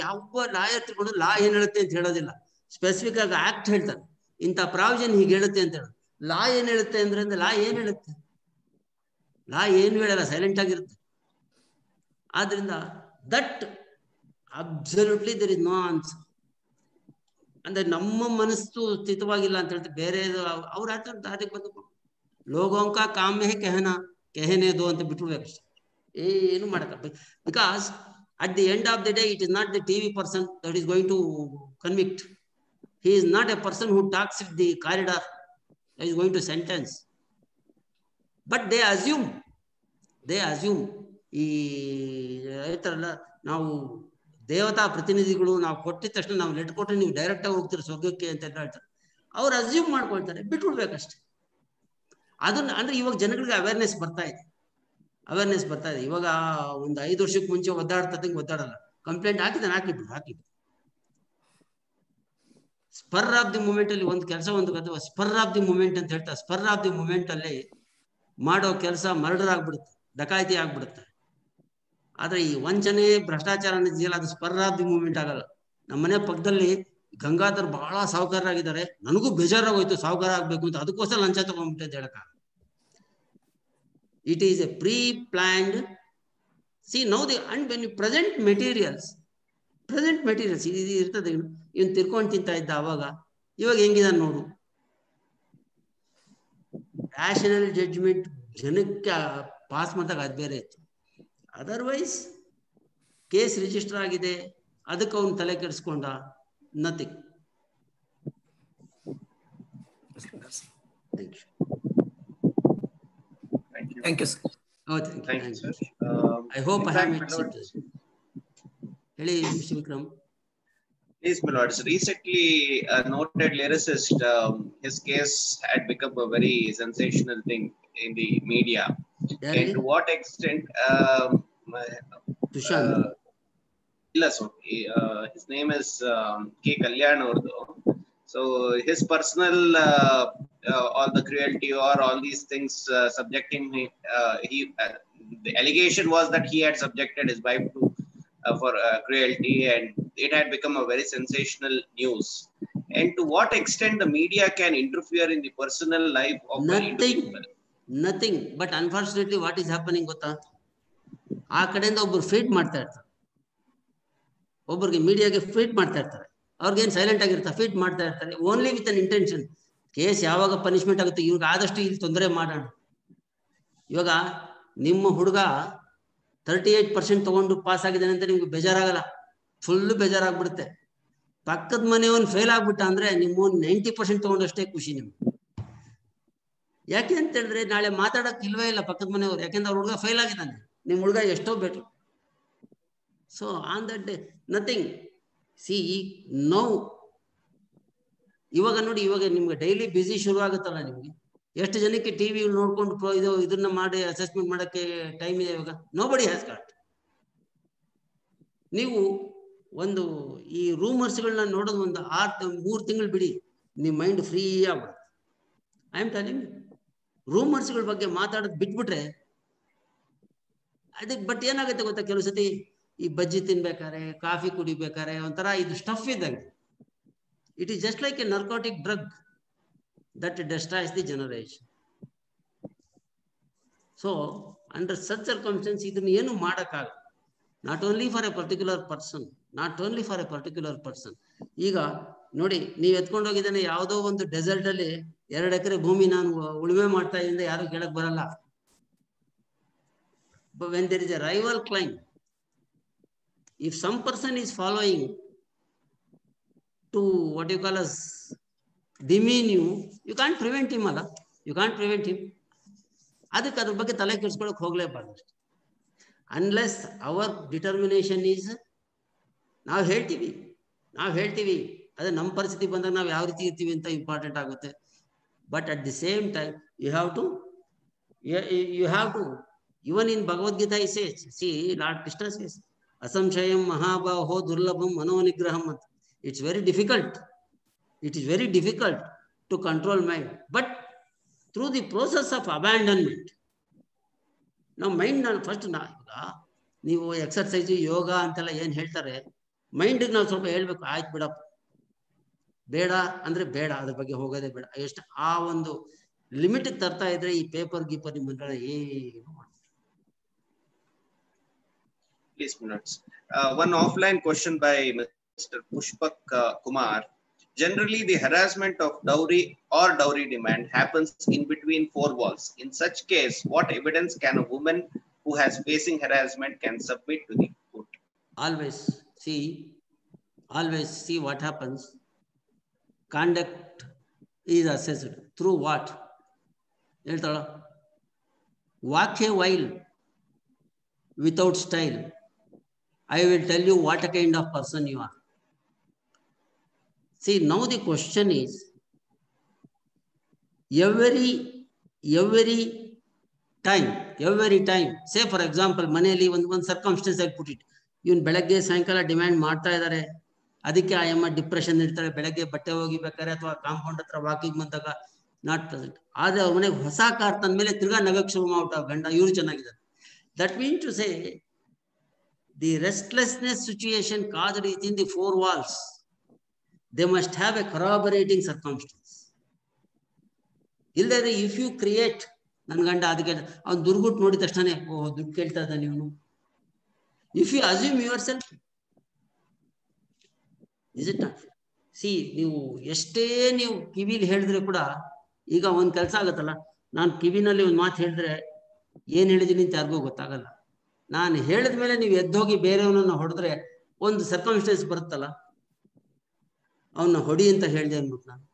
ಯಾವ ಲಾಯರ್ ತಿಳ್ಕೊಂಡು ಲಾ ಏನ್ ಹೇಳುತ್ತೆ ಅಂತ ಹೇಳೋದಿಲ್ಲ. ಸ್ಪೆಸಿಫಿಕ್ ಆಗಿ ಆಕ್ಟ್ ಹೇಳ್ತಾರೆ, ಇಂಥ ಪ್ರಾವಿಷನ್ ಹೀಗೆ ಹೇಳುತ್ತೆ ಅಂತ ಹೇಳೋದು. ಲಾ ಏನ್ ಹೇಳುತ್ತೆ ಅಂದ್ರೆ ಲಾ ಏನ್ ಹೇಳುತ್ತೆ? ಲಾ ಏನು ಹೇಳಲ್ಲ, ಸೈಲೆಂಟ್ ಆಗಿರುತ್ತೆ. ಆದ್ರಿಂದ that absolutely there is no answer. ಅಂದ್ರೆ ನಮ್ಮ ಮನಸ್ಸು ಸ್ಥಿತವಾಗಿಲ್ಲ ಅಂತ ಹೇಳ್ತಾರೆ. ಬೇರೆ ಅವ್ರ ದಾರಿಗೆ ಬಂದು ಲೋಗೋಂಕ ಕಾಮ್ಯ ಕೆಹನೆ ದೋ ಅಂತ ಬಿಟ್ಬಿಡ್ಬೇಕಷ್ಟೆ, ಏನು ಮಾಡಕ್ಕ. Because at the end of the day, it is not the TV person that is going to convict. He is not a person who talks in the corridor that is going to sentence. But they assume ಈ ಹೇಳ್ತಾರಲ್ಲ, ನಾವು ದೇವತಾ ಪ್ರತಿನಿಧಿಗಳು, ನಾವು ಕೊಟ್ಟಿದ ತಕ್ಷಣ ನಾವು letter ಕೊಟ್ಟರೆ ನೀವು ಡೈರೆಕ್ಟ್ ಆಗಿ ಹೋಗ್ತೀರಿ ಸ್ವರ್ಗಕ್ಕೆ ಅಂತ ಹೇಳ್ತಾರೆ. ಅವ್ರು ಅಸ್ಯೂಮ್ ಮಾಡ್ಕೊಳ್ತಾರೆ, ಬಿಟ್ಬಿಡ್ಬೇಕಷ್ಟೆ. ಅದನ್ನ ಅಂದ್ರೆ ಇವಾಗ ಜನಗಳಿಗೆ ಅವೇರ್ನೆಸ್ ಬರ್ತಾ ಇದೆ. ಇವಾಗ ಒಂದು 5 ವರ್ಷಕ್ಕೆ ಮುಂಚೆ ಒದ್ದಾಡಲ್ಲ. ಕಂಪ್ಲೇಂಟ್ ಹಾಕಿದ್ರು. ಸ್ಪರ್ ಆಫ್ ದಿ ಮೂಮೆಂಟ್ ಅಲ್ಲಿ ಒಂದು ಕೆಲಸ, ಸ್ಪರ್ ಆಫ್ ದಿ ಮೂಮೆಂಟ್ ಅಂತ ಹೇಳ್ತಾರೆ. ಸ್ಪರ್ ಆಫ್ ದಿ ಮೂಮೆಂಟ್ ಅಲ್ಲಿ ಮಾಡೋ ಕೆಲಸ ಮರ್ಡರ್ ಆಗ್ಬಿಡುತ್ತೆ, ಡಕಾಯಿತಿ ಆಗ್ಬಿಡುತ್ತೆ. ಆದ್ರೆ ಈ ವಂಚನೆ, ಭ್ರಷ್ಟಾಚಾರ ಅನ್ನೋದಿದೆಯಲ್ಲ, ಅದು ಸ್ಪರ್ ಆಫ್ ದಿ ಮೂಮೆಂಟ್ ಆಗಲ್ಲ. ನಮ್ಮನೆ ಪಕ್ಕದಲ್ಲಿ ಗಂಗಾಧರ್ ಬಹಳ ಸಾಹುಕಾರರಾಗಿದ್ದಾರೆ, ನನಗೂ ಬೇಜಾರಾಗೋಯ್ತು ಸಾಹುಕಾರ ಆಗ್ಬೇಕು ಅಂತ, ಅದಕ್ಕೋಸ್ಕರ ಲಂಚ ತಗೊಂಡ್ಬಿಟ್ಟೆ ಅಂತ ಹೇಳಕ. It is a pre-planned. Now and when you present materials ಇದು ಇರ್ತದೆ. ಇವನ್ ತಿರ್ಕೊಂಡು ತಿಂತ ಇದ್ದ ಅವಾಗ, ಇವಾಗ ಹೆಂಗಿದ ನೋಡು. ರ್ಯಾಷನಲ್ ಜಡ್ಜ್ಮೆಂಟ್ ಜನಕ್ಕೆ ಪಾಸ್ ಮಾಡಿದಾಗ ಅದು ಬೇರೆ ಇತ್ತು. ಅದರ್ವೈಸ್ ಕೇಸ್ ರಿಜಿಸ್ಟರ್ ಆಗಿದೆ, ಅದಕ್ಕೆ ಅವನು ತಲೆ ಕೆಡಿಸ್ಕೊಂಡ, nothing. Thank you, sir. Oh, thank you, sir. I hope I have made sense. Hello, Mr. Vikram. Please, my lords. Recently, a noted lyricist, his case had become a very sensational thing in the media. And to what extent? Tushant. His name is K. Kalyan Urdu. So his personal, all the cruelty or all these things subjecting me, the allegation was that he had subjected his wife to for cruelty, and it had become a very sensational news. And to what extent the media can interfere in the personal life of nothing. But unfortunately, what is happening ಗೊತ್ತಾ, ಆ ಕಡೆಯಿಂದ ಒಬ್ಬರು feed ಮಾಡ್ತಾ ಇರ್ತಾರೆ, ಒಬ್ಬರಿಗೆ ಮೀಡಿಯಾಗೆ feed ಮಾಡ್ತಾ ಇರ್ತಾರೆ. ಅವ್ರಿಗೇನು ಸೈಲೆಂಟ್ ಆಗಿರ್ತಾರೆ, ಫೀಡ್ ಮಾಡ್ತಾ ಇರ್ತಾರೆ, only with an intention. Case ಯಾವಾಗ ಪನಿಷ್ಮೆಂಟ್ ಆಗುತ್ತೆ, ಇವಾಗ ಆದಷ್ಟು ಇಲ್ಲಿ ತೊಂದರೆ ಮಾಡೋಣ. ಇವಾಗ ನಿಮ್ಮ ಹುಡುಗ 38% ತಗೊಂಡು ಪಾಸ್ ಆಗಿದ್ದಾನೆ ಅಂತ ನಿಮ್ಗೆ ಬೇಜಾರಾಗಲ್ಲ, ಫುಲ್ ಬೇಜಾರಾಗ್ಬಿಡುತ್ತೆ. ಪಕ್ಕದ ಮನೆಯವನ್ ಫೇಲ್ ಆಗ್ಬಿಟ್ಟ ಅಂದ್ರೆ ನಿಮ್ಮ 90% ತಗೊಂಡಷ್ಟೇ ಖುಷಿ ನಿಮ್ಗೆ. ಯಾಕೆ ಅಂತ ಹೇಳಿದ್ರೆ ನಾಳೆ ಮಾತಾಡಕ್ ಇಲ್ವೇ ಇಲ್ಲ ಪಕ್ಕದ ಮನೆಯವ್ರು, ಯಾಕೆಂದ್ರೆ ಅವ್ರ ಹುಡುಗ ಫೇಲ್ ಆಗಿದ್ದಾನೆ, ನಿಮ್ ಹುಡುಗ ಎಷ್ಟೋ better. So on that day nothing. No ಇವಾಗ ನೋಡಿ, ಇವಾಗ ನಿಮ್ಗೆ ಡೈಲಿ ಬಿಸಿ ಶುರು ಆಗುತ್ತಲ್ಲ. ನಿಮ್ಗೆ ಎಷ್ಟು ಜನಕ್ಕೆ ಟಿವಿ ನೋಡ್ಕೊಂಡು ಇದನ್ನ ಮಾಡಿ ಅಸೆಸ್ಮೆಂಟ್ ಮಾಡಕ್ಕೆ ಟೈಮ್ ಇದೆ ಇವಾಗ? Nobody has got. ನೀವು ಒಂದು ಈ ರೂಮರ್ಸ್ಗಳನ್ನ ನೋಡೋದು ಒಂದು 3 ತಿಂಗಳು ಬಿಡಿ, ನಿಮ್ಮ ಮೈಂಡ್ ಫ್ರೀ ಆಗ್ಬಿಡುತ್ತೆ. ಐ ಆಮ್ ಟೆಲಿಂಗ್ ರೂಮರ್ಸ್ಗಳ ಬಗ್ಗೆ ಮಾತಾಡೋದು ಬಿಟ್ಬಿಟ್ರೆ ಅದಕ್ಕೆ. ಬಟ್ ಏನಾಗುತ್ತೆ ಗೊತ್ತಾ, ಕೆಲವು ಸತಿ ಈ ಬಜ್ಜಿ ತಿನ್ಬೇಕಾರೆ, ಕಾಫಿ ಕುಡಿಬೇಕಾರೆ ಒಂಥರ ಇದು ಸ್ಟಫ್ ಇದ್ದಂಗೆ. It is just like a narcotic drug that destroys the generation. So under such circumstance ಇದನ್ನ ಏನು ಮಾಡೋಕ್ಕಾಗಲ್ಲ. Not only for a particular person. ಈಗ ನೋಡಿ, ನೀವು ಎತ್ಕೊಂಡು ಹೋಗಿದ್ದಾನೆ ಯಾವುದೋ ಒಂದು ಡೆಸರ್ಟ್ ಅಲ್ಲಿ 2 ಎಕರೆ ಭೂಮಿ ನಾನು ಉಳುಮೆ ಮಾಡ್ತಾ ಇದ್ದ ಯಾರು ಕೇಳಕ್ ಬರಲ್ಲ. But when there is a rival claim, if some person is following to what you call as demean you, you can't prevent him, ಅಲ್ಲ, you can't prevent him. ಅದಕ್ಕೆ ಅದ್ರ ಬಗ್ಗೆ ತಲೆ ಕೆಡಿಸ್ಕೊಳಕ್ ಹೋಗ್ಲೇಬಾರ್ದು. ಅನ್ಲೆಸ್ ಅವರ್ ಡಿಟರ್ಮಿನೇಷನ್ ಈಸ್, ನಾವು ಹೇಳ್ತೀವಿ ಅದೇ ನಮ್ಮ ಪರಿಸ್ಥಿತಿ ಬಂದಾಗ ನಾವು ಯಾವ ರೀತಿ ಇರ್ತೀವಿ ಅಂತ ಇಂಪಾರ್ಟೆಂಟ್ ಆಗುತ್ತೆ. But at the same time you have to even in Bhagavad Gita he says, see, Lord Krishna says, asamshayam mahabhaho durlabham manonigraham. It's very difficult. It is very difficult to control mind. But through the process of abandonment, now mind first ನೀವು exercise ಯೋಗ ಅಂತೆಲ್ಲ ಏನು ಹೇಳ್ತಾರೆ, ಮೈಂಡಿಗೆ ನಾವು ಸ್ವಲ್ಪ ಹೇಳ್ಬೇಕು, ಆಯ್ತು ಬಿಡಪ್ಪ, ಬೇಡ ಅಂದ್ರೆ ಬೇಡ, ಅದ್ರ ಬಗ್ಗೆ ಹೋಗೋದೇ ಬೇಡ. ಎಷ್ಟು ಆ ಒಂದು ಲಿಮಿಟ್ ತರ್ತಾ ಇದ್ರೆ ಈ ಪೇಪರ್ ಗೀಪರ್ ನಿಮ್ಮ ಏನು ಮಾಡಿ. Please, minutes. One offline question by Mr. Pushpak Kumar. Generally, the harassment of dowry or dowry demand happens in between 4 walls. In such case, what evidence can a woman who has facing harassment can submit to the court? Always see what happens. Conduct is assessed through what? ಹೇಳ್ತಾಳ, walk a while without style, I will tell you what a kind of person you are. See, now the question is, every time, say for example, ಮನೆಯಲ್ಲಿ ಒಂದು circumstances ಆಗಿ put it, ಇವನು ಬೆಳಗ್ಗೆ ಸಾಯಂಕಾಲ demand ಮಾಡ್ತಾ ಇದ್ದಾರೆ, ಅದಕ್ಕೆ ಆ ಅಮ್ಮ ಡಿಪ್ರೆಷನ್ ಇರ್ತಾರೆ, ಬೆಳಗ್ಗೆ ಬಟ್ಟೆ ಹೋಗಿಬೇಕಾರೆ ಅಥವಾ ಕಾಂಪೌಂಡ್ ಹತ್ರ ವಾಕಿಂಗ್ ಬಂದಾಗ ನಾಟ್ ಪ್ರೆಸೆಂಟ್. ಆದ್ರೆ ಅವ್ರ ಮನೆಗೆ ಹೊಸ ಕಾರ್ ತಂದ ಮೇಲೆ ತಿರ್ಗಾ ನಗಕ್ಕೆ ಶುರು ಮಾಡ್ಬಿಟ್ಟ ಗಂಡ, ಇವ್ರು ಚೆನ್ನಾಗಿದ್ದಾರೆ. That means to say, the restlessness situation caused within the 4 walls, they must have a corroborating circumstance. Illare if you create, ನನ್ನ ಗಂಡ ಅದಕ್ಕೆ ಅವ್ನು ದುರ್ಗುಟ್ಟು ನೋಡಿದ ತಕ್ಷಣ ದುಡ್ಡು ಕೇಳ್ತಾ ಇದ್ದಾನೆ ಇವನು, if you assume yourself, is it not? See, ನೀವು ಎಷ್ಟೇ ನೀವು ಕಿವಿಲಿ ಹೇಳಿದ್ರೆ ಕೂಡ, ಈಗ ಒಂದ್ ಕೆಲಸ ಆಗತ್ತಲ್ಲ, ನಾನು ಕಿವಿನಲ್ಲಿ ಒಂದು ಮಾತು ಹೇಳಿದ್ರೆ ಏನ್ ಹೇಳಿದೀನಿ ಅಂತ ಯಾರಿಗೂ ಗೊತ್ತಾಗಲ್ಲ. ನಾನು ಹೇಳಿದ ಮೇಲೆ ನೀವು ಎದ್ದೋಗಿ ಬೇರೆಯವನನ್ನ ಹೊಡೆದ್ರೆ ಒಂದು ಸರ್ಕಮ್ಸ್ಟೆನ್ಸ್ ಬರುತ್ತಲ್ಲ, ಅವನ್ನ ಹೊಡಿ ಅಂತ ಹೇಳಿದೆ ಅಂದ್ಬಿಟ್ಟು ನಾನು,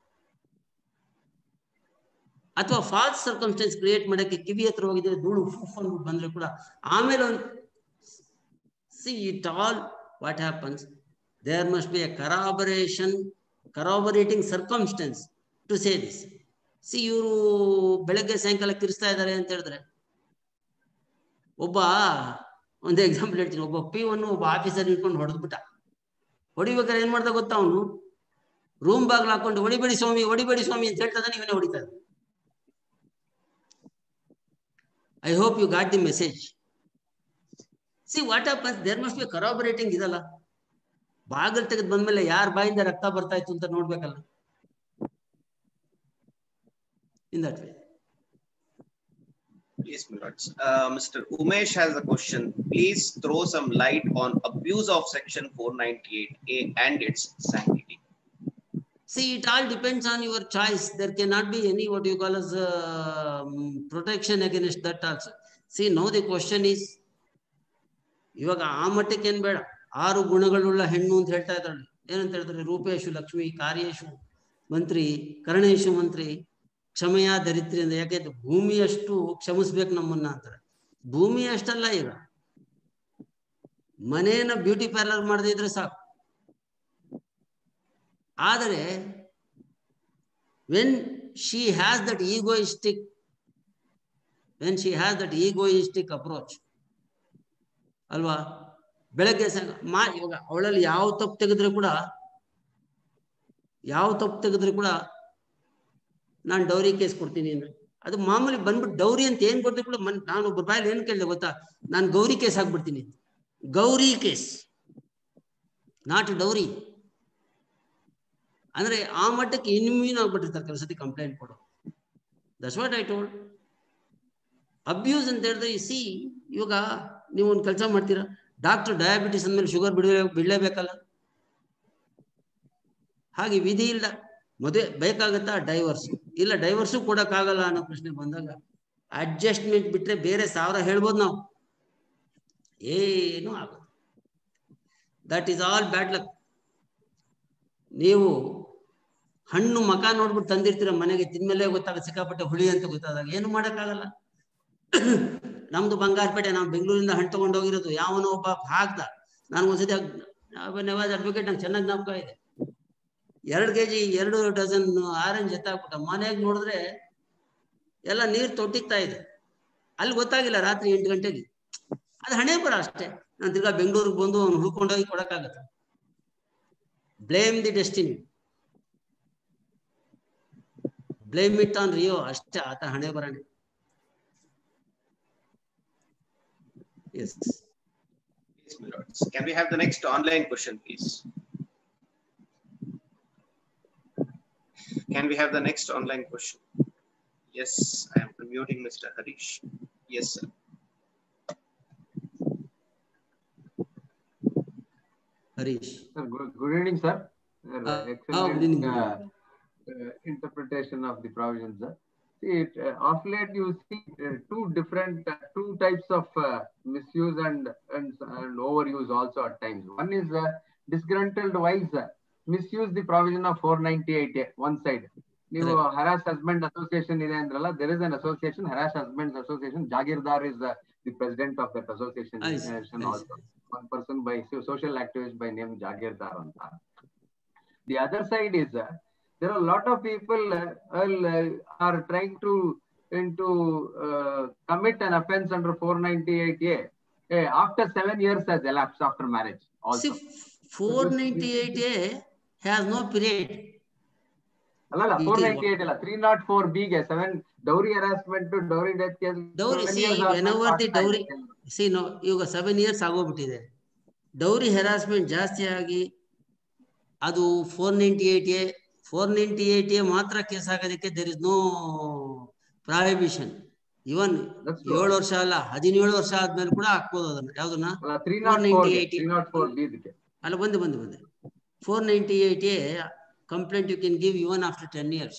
ಅಥವಾ ಫಾಲ್ಸ್ ಸರ್ಕಮ್ಸ್ಟೆನ್ಸ್ ಕ್ರಿಯೇಟ್ ಮಾಡಕ್ಕೆ ಕಿವಿ ಹತ್ರ ಹೋಗಿದ್ರೆ ಧೂಳು ಅಂದ್ಬಿಟ್ಟು ಬಂದ್ರೆ ಕೂಡ ಆಮೇಲೆ ಒಂದು see it all what happens, there must be a corroborating circumstance to say this. See ಇವರು ಬೆಳಗ್ಗೆ ಸಾಯಂಕಾಲ ಕಿರಿಸ್ತಾ ಇದ್ದಾರೆ ಅಂತ ಹೇಳಿದ್ರೆ, ಒಂದು ಎಕ್ಸಾಂಪಲ್ ಹೇಳ್ತೀನಿ, ಒಬ್ಬ P1 ಒಬ್ಬ ಆಫೀಸರ್ ಇಟ್ಕೊಂಡು ಹೊಡೆದ್ಬಿಟ್ಟ. ಹೊಡಿಬೇಕಾದ್ರೆ ಏನ್ ಮಾಡ್ದ ಗೊತ್ತಾ, ಅವನು ರೂಮ್ ಬಾಗ್ಲು ಹಾಕೊಂಡು ಹೊಡಿಬೇಡಿ ಸ್ವಾಮಿ ಅಂತ ಹೇಳ್ತಾ ಇದ್ದಾನೆ, ಇವನೇ ಹೊಡಿತಾ ಇದ್ದ. I hope you got the message. See what happens, there must be corroborating. ಇದಲ್ಲ, ಬಾಗಿಲು ತೆಗೆದು ಬಂದ್ಮೇಲೆ ಯಾರ ಬಾಯಿಂದ ರಕ್ತ ಬರ್ತಾ ಇತ್ತು ಅಂತ ನೋಡ್ಬೇಕಲ್ಲ. In that way. Yes, Mr. Umesh has a question. Please throw some light on abuse of Section 498A and its sanctity. See, it all depends on your choice. There cannot be any what you call as protection against that also. See, now the question is, ಇವಾಗ ಆ ಮಟ್ಟಕ್ಕೆ ಏನ್ ಬೇಡ, 6 ಗುಣಗಳುಳ್ಳ ಹೆಣ್ಣು ಅಂತ ಹೇಳ್ತಾ ಇದ್ದಾಳೆ. ಏನಂತ ಹೇಳ್ತಾರೆ, ರೂಪೇಶು ಲಕ್ಷ್ಮಿ, ಕಾರ್ಯೇಶು ಮಂತ್ರಿ, ಕರ್ಣೇಶು ಮಂತ್ರಿ, ಕ್ಷಮೆಯ ದರಿದ್ರಿ ಅಂತ. ಯಾಕೆಂದ್ರೆ ಭೂಮಿಯಷ್ಟು ಕ್ಷಮಿಸ್ಬೇಕು ನಮ್ಮನ್ನ ಅಂತಾರೆ. ಭೂಮಿ ಅಷ್ಟಲ್ಲ, ಈಗ ಮನೇನ ಬ್ಯೂಟಿ ಪಾರ್ಲರ್ ಮಾಡದೇ ಇದ್ರೆ ಸಾಕು. ಆದರೆ when she has that egoistic approach, ಅಲ್ವಾ, ಬೆಳಗ್ಗೆ ಇವಾಗ ಅವಳಲ್ಲಿ ಯಾವ ತಪ್ಪು ತೆಗೆದ್ರು ಕೂಡ ನಾನು ಡೌರಿ ಕೇಸ್ ಕೊಡ್ತೀನಿ ಅಂದ್ರೆ ಅದು ಮಾಮೂಲಿ ಬಂದ್ಬಿಟ್ಟು ಡೌರಿ ಅಂತ ಏನ್ ಕೊಡ್ತೀವಿ ಕೂಡ ನಾನು ಒಬ್ಬ ಬಾಯಲ್ಲಿ ಏನ್ ಕೇಳಿದೆ ಗೊತ್ತಾ, ನಾನು ಗೌರಿ ಕೇಸ್ ಹಾಕ್ಬಿಡ್ತೀನಿ. ಗೌರಿ ಕೇಸ್, ನಾಟ್ ಡೌರಿ ಅಂದ್ರೆ ಆ ಮಟ್ಟಕ್ಕೆ ಇನ್ಮ್ಯೂನ್ ಆಗ್ಬಿಟ್ಟಿರ್ತಾರೆ ಕೆಲಸಕ್ಕೆ ಕಂಪ್ಲೇಂಟ್ ಕೊಡೋ. That's what I told. Abuse ಅಂತ ಹೇಳಿದ್ರೆ ಇವಾಗ ನೀವು ಒಂದು ಕೆಲಸ ಮಾಡ್ತೀರಾ, ಡಾಕ್ಟರ್ ಡಯಾಬಿಟಿಸ್ ಅಂದ್ಮೇಲೆ ಶುಗರ್ ಬಿಡಲೇಬೇಕಲ್ಲ, ಹಾಗೆ ವಿಧಿ ಇಲ್ಲ, ಮದುವೆ ಬೇಕಾಗತ್ತಾ, ಡೈವರ್ಸ್ ಇಲ್ಲ, ಡೈವರ್ಸು ಕೊಡಕ್ಕಾಗಲ್ಲ ಅನ್ನೋ ಪ್ರಶ್ನೆ ಬಂದಾಗ ಅಡ್ಜಸ್ಟ್ಮೆಂಟ್ ಬಿಟ್ರೆ ಬೇರೆ 1000 ಹೇಳ್ಬೋದು ನಾವು, ಏನು ಆಗೋದು. That is all bad luck. ನೀವು ಹಣ್ಣು ಮಕ ನೋಡ್ಬಿಟ್ಟು ತಂದಿರ್ತೀರ ಮನೆಗೆ, ತಿಂದ್ಮೇಲೆ ಗೊತ್ತಾಗ ಸಿಕ್ಕಾಪಟ್ಟೆ ಹುಳಿ ಅಂತ ಗೊತ್ತಾದಾಗ ಏನು ಮಾಡೋಕ್ಕಾಗಲ್ಲ. ನಮ್ದು ಬಂಗಾರಪೇಟೆ, ನಾವು ಬೆಂಗಳೂರಿಂದ ಹಣ್ಣು ತಗೊಂಡು ಹೋಗಿರೋದು, ಯಾವನೋ ಒಬ್ಬ ಹಾಕ್ದ, ನಾನು ಒಂದ್ಸತಿ ನವಾಜ್ ಅಡ್ವೊಕೇಟ್ ನಂಗೆ ಚೆನ್ನಾಗಿ ಜ್ಞಾಪಕ ಇದೆ, 2 kg 2 ಡಜನ್ ಆರೆಂಜ್ ಎತ್ತಾಕ್ಬಿಟ್ಟ. ಮನೆಗೆ ನೋಡಿದ್ರೆ ಎಲ್ಲ ನೀರು ತೊಟ್ಟಿಗ್ತಾ ಇದೆ. ಅಲ್ಲಿ ಗೊತ್ತಾಗಿಲ್ಲ ರಾತ್ರಿ 8 ಗಂಟೆಗೆ. ಅದು ಹಣೆ ಬರ ಅಷ್ಟೇ. ನಾನು ತಿರ್ಗಾ ಬೆಂಗಳೂರಿಗೆ ಬಂದು ಅವ್ನು ಹುಡ್ಕೊಂಡೋಗಿ ಕೊಡಕ್ಕಾಗತ್ತ? Blame the destiny, blame it on ರಿಯೋ, ಅಷ್ಟೇ ಆತ ಹಣೆ ಬರನೆ. Yes. Yes, my lords. Can we have the next online question, please? Can we have the next online question? Yes, I am unmuting Mr. Harish. Yes, sir. Harish. Sir, good evening, sir. Excellent interpretation of the provisions, sir. See, of late you see two types of misuse and overuse also at times. One is disgruntled wives misuse the provision of 498A, one side. ನೀವು harass husband association ಇದೆ ಅಂದ್ರಲ್ಲ, there is an association, harass husbands association. Jagirdar is the president of that association. Also. One person by social activist by name Jagirdar anta. The other side is there are a lot of people are trying to commit an offense under 498A after 7 years has elapsed after marriage. Also, see, 498A has no period. Allala 498 alla 304B ge 7 dowry harassment to dowry death case. Dowry, see, whenever the dowry, see, no, ಇವಾಗ 7 years ಆಗೋಗ್ಬಿಟ್ಟಿದೆ. Dowry harassment ಜಾಸ್ತಿ ಆಗಿ ಅದು 498A ಮಾತ್ರ case ಆಗೋದಕ್ಕೆ there is no prohibition. ಇವನ್ 7 ವರ್ಷ ಅಲ್ಲ 17 ವರ್ಷ ಆದ್ಮೇಲೆ ಕೂಡ ಹಾಕ್ಬೋದು ಅದನ್ನ. ಯಾವ್ದನ್ನ 304B ಅಲ್ಲ, ಬಂದೆ 498A complaint you can give even after 10 years.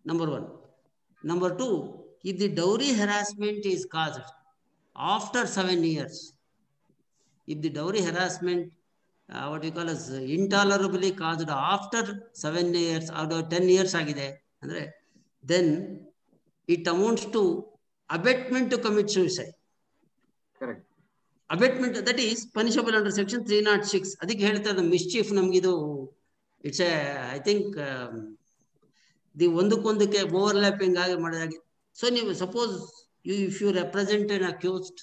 Number 1. Number 2, if the dowry harassment is caused after 7 years, if the dowry harassment what we call as intolerably caused after 7 years or 10 years agide andre, then it amounts to abetment to commit suicide. Correct. Abetment, that is punishable under section 306. ಅದಕ್ಕೆ ಹೇಳ್ತಾರೆ mischief ನಮಗಿದು it's I think the ಒಂದಕ್ಕೊಂದಕ್ಕೆ overlapping ಆಗಿ ಮಾಡಿದಾಗೆ. So ನೀವು suppose if you represent an accused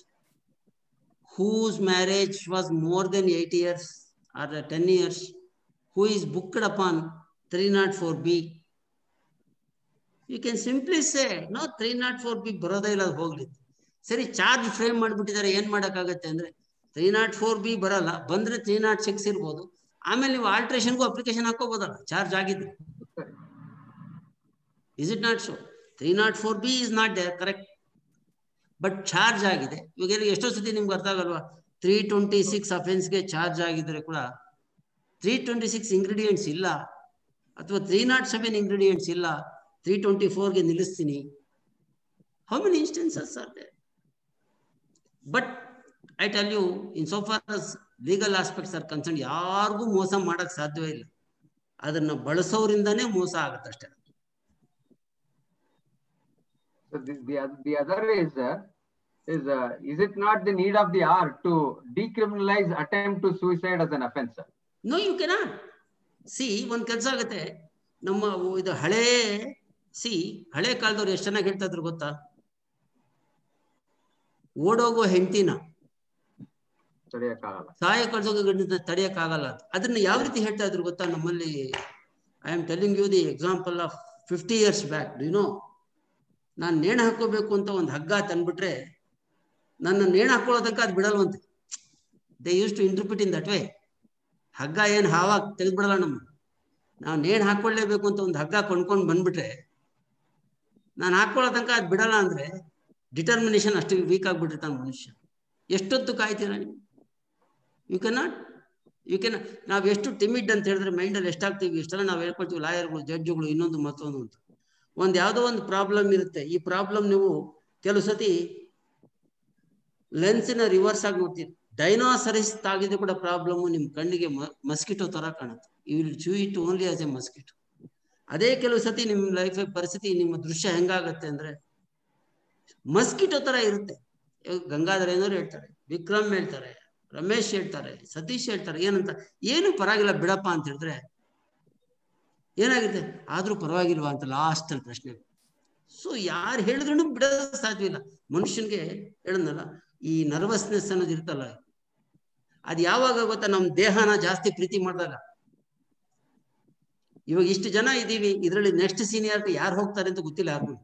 whose marriage was more than 8 years or 10 years, who is booked upon 304B, you can simply say no, 304B ಬರೋದೇ ಇಲ್ಲ, ಹೋಗ್ಲಿ. ಸರಿ, charge frame ಮಾಡಿಬಿಟ್ಟಿದ್ದಾರೆ, ಏನ್ ಮಾಡೋಕ್ಕಾಗತ್ತೆ ಅಂದ್ರೆ 304B ಬರಲ್ಲ, ಬಂದ್ರೆ 306 ಇರ್ಬೋದು. ಆಮೇಲೆ ನೀವು ಆಲ್ಟ್ರೇಷನ್ಗೂ ಅಪ್ಲಿಕೇಶನ್ ಹಾಕೋಬೋದಲ್ಲ ಚಾರ್ಜ್ ಆಗಿದ್ರೆ. Is it not so? 304B is not there, correct, but charge ಆಗಿದೆ. ಇವಾಗ ಎಷ್ಟೋ ಸತಿ ನಿಮ್ಗೆ ಅರ್ಥ ಆಗಲ್ವಾ, 326 ಅಫೆನ್ಸ್ಗೆ ಚಾರ್ಜ್ ಆಗಿದ್ರೆ ಕೂಡ 326 ಇಂಗ್ರೀಡಿಯೆಂಟ್ಸ್ ಇಲ್ಲ, ಅಥವಾ 307 ಇಂಗ್ರೀಡಿಯೆಂಟ್ಸ್ ಇಲ್ಲ, 324ಗೆ ನಿಲ್ಲಿಸ್ತೀನಿ. How many instances are there? But I tell you, in so far as legal aspects are concerned, ಯಾರಿಗೂ ಮೋಸ ಮಾಡಕ್ ಸಾಧ್ಯವೇ ಇಲ್ಲ. ಅದನ್ನ ಬಳಸೋರಿಂದಾನೇ ಮೋಸ ಆಗುತ್ತಷ್ಟೇ. So the other is it not the need of the hour to decriminalize attempt to suicide as an offense? No, you cannot. See, ಒಂದ್ ಕೆಲಸ ಆಗುತ್ತೆ, ನಮ್ಮ ಇದು ಹಳೆ ಕಾಲದವ್ರು ಎಷ್ಟು ಚೆನ್ನಾಗಿ ಹೇಳ್ತಾ ಇದ್ರು ಗೊತ್ತಾ? ಓಡೋಗೋ ಹೆಂಡತಿನ ತಡೆಯಕ್ಕಾಗಲ್ಲ. ಸಹಾಯ ಕಳ್ಸೋಕೆ ಗಂಡನ ತಡೆಯಕ್ಕಾಗಲ್ಲ. ಅದನ್ನ ಯಾವ ರೀತಿ ಹೇಳ್ತಾ ಇದ್ರು ಗೊತ್ತಾ ನಮ್ಮಲ್ಲಿ? I am telling you the example of 50 years back. Do you know, ನಾನು ನೇಣು ಹಾಕೋಬೇಕು ಅಂತ ಒಂದು ಹಗ್ಗ ತಂದ್ಬಿಟ್ರೆ ನನ್ನ ನೇಣು ಹಾಕೊಳ್ಳೋದಕ್ಕೆ ಅದು ಬಿಡಲ್ವಂತೆ. They use to interpret in that way. ಹಗ್ಗ ಏನು ಹಾವಾಗ ತೆಗೆದ್ಬಿಡಲ್ಲ ನಮ್ಮ. ನಾವು ನೇಣು ಹಾಕೊಳ್ಳೇಬೇಕು ಅಂತ ಒಂದು ಹಗ್ಗ ಕೊಂಡ್ಕೊಂಡು ಬಂದ್ಬಿಟ್ರೆ ನಾನು ಹಾಕೊಳ್ಳೋ ತನಕ ಅದು ಬಿಡಲ್ಲ. ಅಂದ್ರೆ ಡಿಟರ್ಮಿನೇಷನ್ ಅಷ್ಟು ವೀಕ್ ಆಗಿಬಿಟ್ಟಿರ್ತಾನೆ ಮನುಷ್ಯ. ಎಷ್ಟೊತ್ತು ಕಾಯ್ತೀರ ನೀವು? ಯು ಕೆನ್ ನಾವು ಎಷ್ಟು ಟಿಮಿಡ್ ಅಂತ ಹೇಳಿದ್ರೆ ಮೈಂಡಲ್ಲಿ ಎಷ್ಟಾಗ್ತೀವಿ. ಇಷ್ಟೆಲ್ಲ ನಾವು ಹೇಳ್ಕೊಳ್ತೀವಿ, ಲಾಯರ್ಗಳು, ಜಡ್ಜುಗಳು, ಇನ್ನೊಂದು ಮತ್ತೊಂದು ಅಂತ. ಒಂದು ಯಾವುದೋ ಒಂದು ಪ್ರಾಬ್ಲಮ್ ಇರುತ್ತೆ. ಈ ಪ್ರಾಬ್ಲಮ್ ನೀವು ಕೆಲವು ಸತಿ ಲೆನ್ಸಿನ ರಿವರ್ಸ್ ಆಗಿ ನೋಡ್ತೀರಿ. ಡೈನೋಸರಿಸ್ ತಾಗಿದ್ರೆ ಕೂಡ ಪ್ರಾಬ್ಲಮ್ ನಿಮ್ಮ ಕಣ್ಣಿಗೆ ಮಸ್ಕಿಟೋ ತರ ಕಾಣುತ್ತೆ. You will chew it only as a mosquito. ಅದೇ ಕೆಲವು ಸತಿ ನಿಮ್ಮ ಲೈಫ್ ಪರಿಸ್ಥಿತಿ, ನಿಮ್ಮ ದೃಶ್ಯ ಹೆಂಗಾಗತ್ತೆ ಅಂದ್ರೆ ಮಸ್ಕಿಟೋ ತರ ಇರುತ್ತೆ. ಗಂಗಾಧರ ಏನೋರು ಹೇಳ್ತಾರೆ, ವಿಕ್ರಮ್ ಹೇಳ್ತಾರೆ, ರಮೇಶ್ ಹೇಳ್ತಾರೆ, ಸತೀಶ್ ಹೇಳ್ತಾರೆ, ಏನಂತ, ಏನು ಪರವಾಗಿಲ್ಲ ಬಿಡಪ್ಪ ಅಂತ ಹೇಳಿದ್ರೆ ಏನಾಗುತ್ತೆ, ಆದ್ರೂ ಪರವಾಗಿಲ್ವಾ ಅಂತ ಲಾಸ್ಟ್ ಅಲ್ಲಿ ಪ್ರಶ್ನೆ. ಸೊ ಯಾರು ಹೇಳಿದ್ರು ಬಿಡೋದಕ್ಕೆ ಸಾಧ್ಯವಿಲ್ಲ. ಮನುಷ್ಯನ್ಗೆ ಹೇಳದ್ನಲ್ಲ, ಈ ನರ್ವಸ್ನೆಸ್ ಅನ್ನೋದು ಇರ್ತಲ್ಲ, ಅದು ಯಾವಾಗ ಗೊತ್ತಾ? ನಮ್ಮ ದೇಹನ ಜಾಸ್ತಿ ಪ್ರೀತಿ ಮಾಡಿದಾಗ. ಇವಾಗ ಇಷ್ಟು ಜನ ಇದ್ದೀವಿ, ಇದರಲ್ಲಿ ನೆಕ್ಸ್ಟ್ ಸೀನಿಯಾರಿಟಿ ಯಾರು ಹೋಗ್ತಾರೆ ಅಂತ ಗೊತ್ತಿಲ್ಲ ಯಾರಿಗೂ.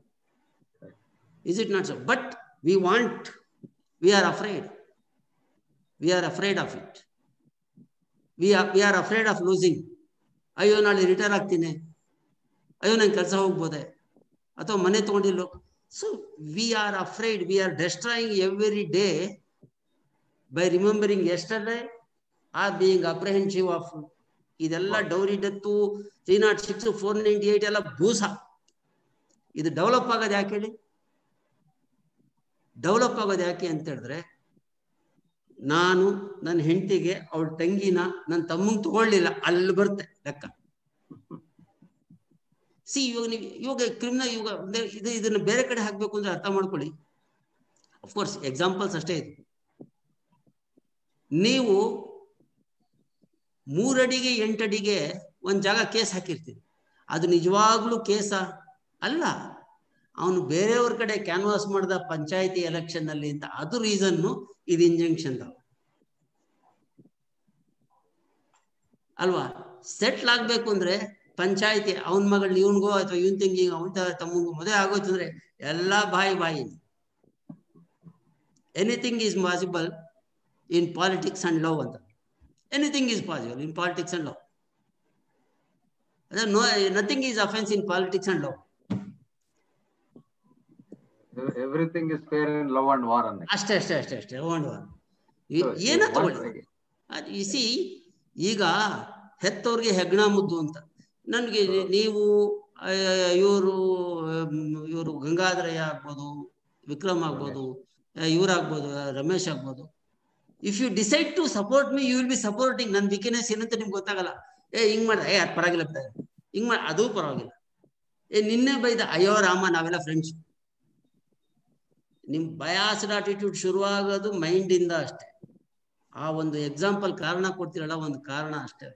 Is it not so? But we want, V are afraid. We are afraid of it. We are afraid of losing. ಅಯ್ಯೋ ನಾಳೆ ರಿಟೈರ್ ಆಗ್ತೀನಿ, ಅಯ್ಯೋ ನಂಗೆ ಕೆಲಸ ಹೋಗ್ಬೋದೆ, ಅಥವಾ ಮನೆ ತಗೊಂಡಿಲ್ಲೋ. So we are afraid. We are destroying every day by remembering yesterday or being apprehensive of. ಇದೆಲ್ಲ ಡೌರಿ ಡೆತ್ತು, 306, 498 ಎಲ್ಲ ಭೂಸ. ಇದು ಡೆವಲಪ್ ಆಗೋದು ಯಾಕೆ ಹೇಳಿ? ಡೆವಲಪ್ ಆಗೋದು ಯಾಕೆ ಅಂತ ಹೇಳಿದ್ರೆ, ನಾನು ನನ್ನ ಹೆಂಡತಿಗೆ ಅವಳ ತಂಗಿನ ನನ್ನ ತಮ್ಮಂಗೆ ತಗೊಳ್ಳಿಲ್ಲ, ಅಲ್ಲಿ ಬರುತ್ತೆ ಲೆಕ್ಕ. ಸಿ ಇವಾಗ ನೀವು ಇವಾಗ ಕ್ರಿಮಿನಲ್ ಇದನ್ನ ಬೇರೆ ಕಡೆ ಹಾಕ್ಬೇಕು ಅಂದ್ರೆ ಅರ್ಥ ಮಾಡ್ಕೊಳ್ಳಿ. ಅಫ್ಕೋರ್ಸ್ ಎಕ್ಸಾಂಪಲ್ಸ್ ಅಷ್ಟೇ ಇದು. ನೀವು 3 ಅಡಿಗೆ 8 ಅಡಿಗೆ ಒಂದು ಜಾಗ ಕೇಸ್ ಹಾಕಿರ್ತೀರಿ, ಅದು ನಿಜವಾಗ್ಲೂ ಕೇಸ ಅಲ್ಲ, ಅವನು ಬೇರೆಯವ್ರ ಕಡೆ ಕ್ಯಾನ್ವಾಸ್ ಮಾಡ್ದ ಪಂಚಾಯತಿ ಎಲೆಕ್ಷನ್ ಅಲ್ಲಿ ಅಂತ. ಅದು ರೀಸನ್ನು ಇದು ಇಂಜಂಕ್ಷನ್ ಅಲ್ವಾ? ಸೆಟ್ಲ್ ಆಗ್ಬೇಕು ಅಂದ್ರೆ ಪಂಚಾಯತಿ ಅವನ ಮಗಳು ಇವನ್ಗೋ ಅಥವಾ ಇವನ್ ತಂಗಿಗೋ ಅವನ ತಮ್ಮಂಗೋ ಮದುವೆ ಆಗೋಯ್ತು ಅಂದ್ರೆ ಎಲ್ಲ ಬಾಯಿ. Anything is possible in politics and love ಅಂತ. Anything is possible in politics and love. ಅದೇ nothing is offence in politics and love. Everything is fair in love and war ಅಂತ. ಅಷ್ಟೇ ಲವ್ ಅಂಡ್ ವಾರ್. ಏನ ತಗೊಳ್ಳಿ. C ಈಗ ಹೆತ್ತವ್ರಿಗೆ ಹೆಗ್ಣ ಮುದ್ದು ಅಂತ. ನನ್ಗೆ ನೀವು ಇವರು ಗಂಗಾಧರಯ್ಯ ಆಗ್ಬೋದು, ವಿಕ್ರಮ್ ಆಗ್ಬೋದು, ಇವ್ರಾಗ್ಬೋದು, ರಮೇಶ್ ಆಗ್ಬೋದು. If you decide to support me, you will be supporting. ನನ್ನ ವೀಕ್ನೆಸ್ ಏನಂತ ನಿಮ್ಗೆ ಗೊತ್ತಾಗಲ್ಲ. ಹಿಂಗ್ ಮಾಡ್ದ, ಅದು ಪರವಾಗಿಲ್ಲ, ಹಿಂಗ್ ಮಾಡ, ಅದು ಪರವಾಗಿಲ್ಲ. ನಿನ್ನೆ ಬೈದ, ಅಯ್ಯೋ ರಾಮ ನಾವೆಲ್ಲ ಫ್ರೆಂಡ್ಸ್. ನಿಮ್ ಬಯಾಸ್ಡ್ ಆಟಿಟ್ಯೂಡ್ ಶುರುವಾಗೋದು ಮೈಂಡ್ ಇಂದ ಅಷ್ಟೇ. ಆ ಒಂದು ಎಕ್ಸಾಂಪಲ್ ಕಾರಣ ಕೊಡ್ತೀರಲ್ಲ, ಒಂದು ಕಾರಣ ಅಷ್ಟೇ.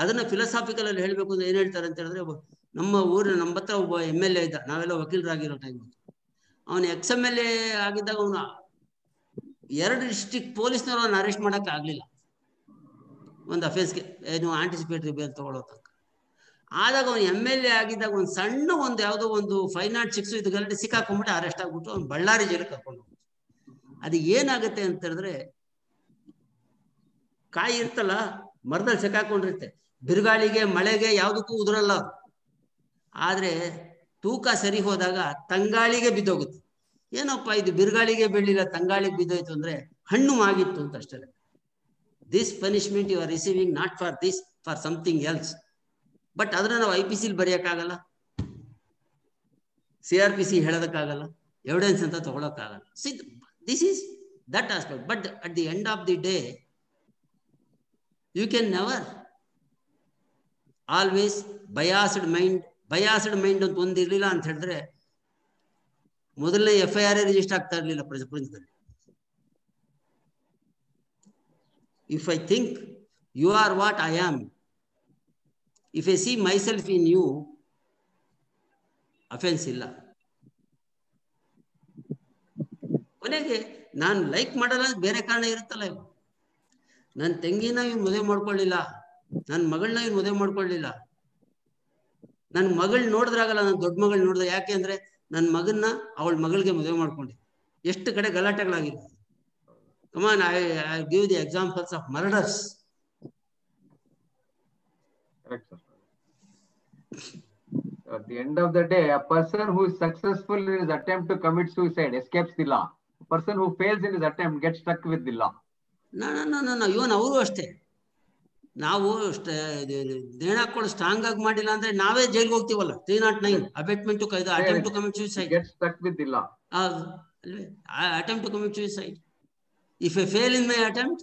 ಅದನ್ನ ಫಿಲಾಸಾಫಿಕಲ್ ಅಲ್ಲಿ ಹೇಳ್ಬೇಕು ಅಂದ್ರೆ ಏನ್ ಹೇಳ್ತಾರೆ ಅಂತ ಹೇಳಿದ್ರೆ, ನಮ್ಮ ಹತ್ರ ಒಬ್ಬ MLA ಇದ್ದ, ನಾವೆಲ್ಲ ವಕೀಲರಾಗಿರೋ ಟೈಮ್. ಅವನು XMLA ಆಗಿದ್ದಾಗ ಅವನು 2 ಡಿಸ್ಟ್ರಿಕ್ಟ್ ಪೊಲೀಸ್ನವ್ರು ಅವನ್ನ ಅರೆಸ್ಟ್ ಮಾಡಕ್ಕೆ ಆಗ್ಲಿಲ್ಲ, ಒಂದು ಅಫೆನ್ಸ್ಗೆ, ಏನು ಆಂಟಿಸಿಪೇಟರಿ ಬೇಲ್ ತಗೊಳ್ಳೋ ತನಕ. ಆದಾಗ ಅವನು MLA ಆಗಿದ್ದಾಗ ಒಂದು ಸಣ್ಣ ಯಾವುದೋ ಒಂದು 506 ಇದರಲ್ಲಿ ಸಿಕ್ಕಾಕೊಂಡ್ಬಿಟ್ಟು ಅರೆಸ್ಟ್ ಆಗ್ಬಿಟ್ಟು ಅವ್ನು ಬಳ್ಳಾರಿ ಜೈಲಿಗೆ ಕರ್ಕೊಂಡು ಹೋಗ್ಬಿಟ್ಟು. ಅದು ಏನಾಗುತ್ತೆ ಅಂತ ಹೇಳಿದ್ರೆ, ಕಾಯಿ ಇರ್ತಲ್ಲ, ಮರದಲ್ಲಿ ಸಿಕ್ಕಾಕೊಂಡಿರುತ್ತೆ, ಬಿರುಗಾಳಿಗೆ ಮಳೆಗೆ ಯಾವುದಕ್ಕೂ ಉದುರಲ್ಲ. ಆದ್ರೆ ತೂಕ ಸರಿ ಹೋದಾಗ ತಂಗಾಳಿಗೆ ಬಿದ್ದೋಗುತ್ತೆ. ಏನಪ್ಪ ಇದು ಬಿರುಗಾಳಿಗೆ ಬೀಳಿಲ್ಲ, ತಂಗಾಳಿಗೆ ಬಿದ್ದೋಯ್ತು ಅಂದ್ರೆ ಹಣ್ಣು ಆಗಿತ್ತು ಅಂತ ಅಷ್ಟೇ. This punishment you are receiving not for this, for something else. But ಅದನ್ನ ನಾವು IPC ಬರೆಯಕ್ಕಾಗಲ್ಲ, CRPC ಹೇಳೋದಕ್ಕಾಗಲ್ಲ, ಎವಿಡೆನ್ಸ್ ಅಂತ ತಗೊಳಕ್ಕಾಗಲ್ಲ. See this is that aspect. But at the end of the day you can never always biased mind ಅಂತ ಒಂದಿರ್ಲಿಲ್ಲ ಅಂತ ಹೇಳಿದ್ರೆ ಮೊದಲನೇ FIR ರಿಜಿಸ್ಟರ್ ಆಗ್ತಾ ಇರ್ಲಿಲ್ಲ ಪ್ರಪಂಚದಲ್ಲಿ. If I think you are what I am, if I see myself in you, offence ಇಲ್ಲ. ಕೊನೆಗೆ ನಾನು ಲೈಕ್ ಮಾಡಲ್ಲ ಬೇರೆ ಕಾರಣ ಇರುತ್ತಲ್ಲ. ಇವು ನನ್ನ ತಂಗಿನ ಇವ್ನು ಮದುವೆ ಮಾಡ್ಕೊಳ್ಳಿಲ್ಲ, ನನ್ನ ಮಗಳನ್ನ ಇವ್ನು ಮದುವೆ ಮಾಡ್ಕೊಳ್ಳಿಲ್ಲ. ನನ್ನ ಮಗಳ್ ನೋಡಿದ್ರಾಗಲ್ಲ, ನನ್ನ ದೊಡ್ಡ ಮಗಳು ನೋಡಿದ್ರೆ. ಯಾಕೆ ಅಂದ್ರೆ ನನ್ನ ಮಗನ್ನ ಅವಳ ಮಗಳಿಗೆ ಮದುವೆ ಮಾಡ್ಕೊಂಡೆ. ಎಷ್ಟು ಕಡೆ ಗಲಾಟೆಗಳಾಗಿದೆ. Come on, I give the examples of murders. Correct, sir. At the end of the day, a person who is successful in his attempt to commit suicide escapes the law. A person who fails in his attempt gets stuck with the law. No. ಇವನ್ ಅವರು ಅಷ್ಟೇ. ನಾವು ನೇಣ ಹಾಕೊಂಡು strong ಆಗಿ ಮಾಡಿಲ್ಲ ಅಂದ್ರೆ ನಾವೇ ಜೈಲ್ಗೆ ಹೋಗ್ತೀವಲ್ಲ. 309 abetment to attempt to commit suicide. Get stuck with the law. ಅಲ್ವೇ, attempt to commit suicide. If I fail in my attempt,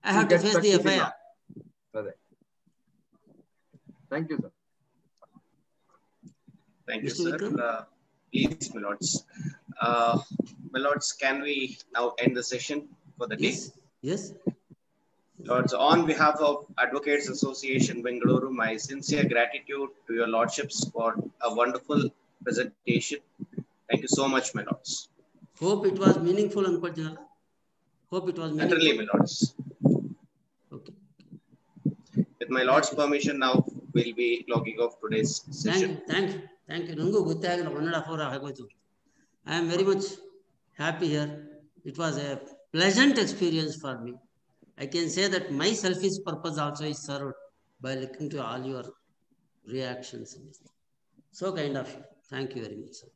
I have to face the FIR. Thank you, sir. Thank you, sir. Please, my lords. My lords, can we now end the session for the day? Yes. Lords, on behalf of Advocates Association Bengaluru, my sincere gratitude to your lordships for a wonderful presentation. Thank you so much, my lords. Hope it was meaningful, Ankoljala. Hope it was meaningful. Certainly, my lords. Okay. With my lord's permission, now we'll be logging off today's session. Thank you. Nangu gottagilla 1.5 hour agoytu. I am very much happy here. It was a pleasant experience for me. I can say that my selfish purpose also is served by looking to all your reactions. So kind of you. Thank you very much, sir.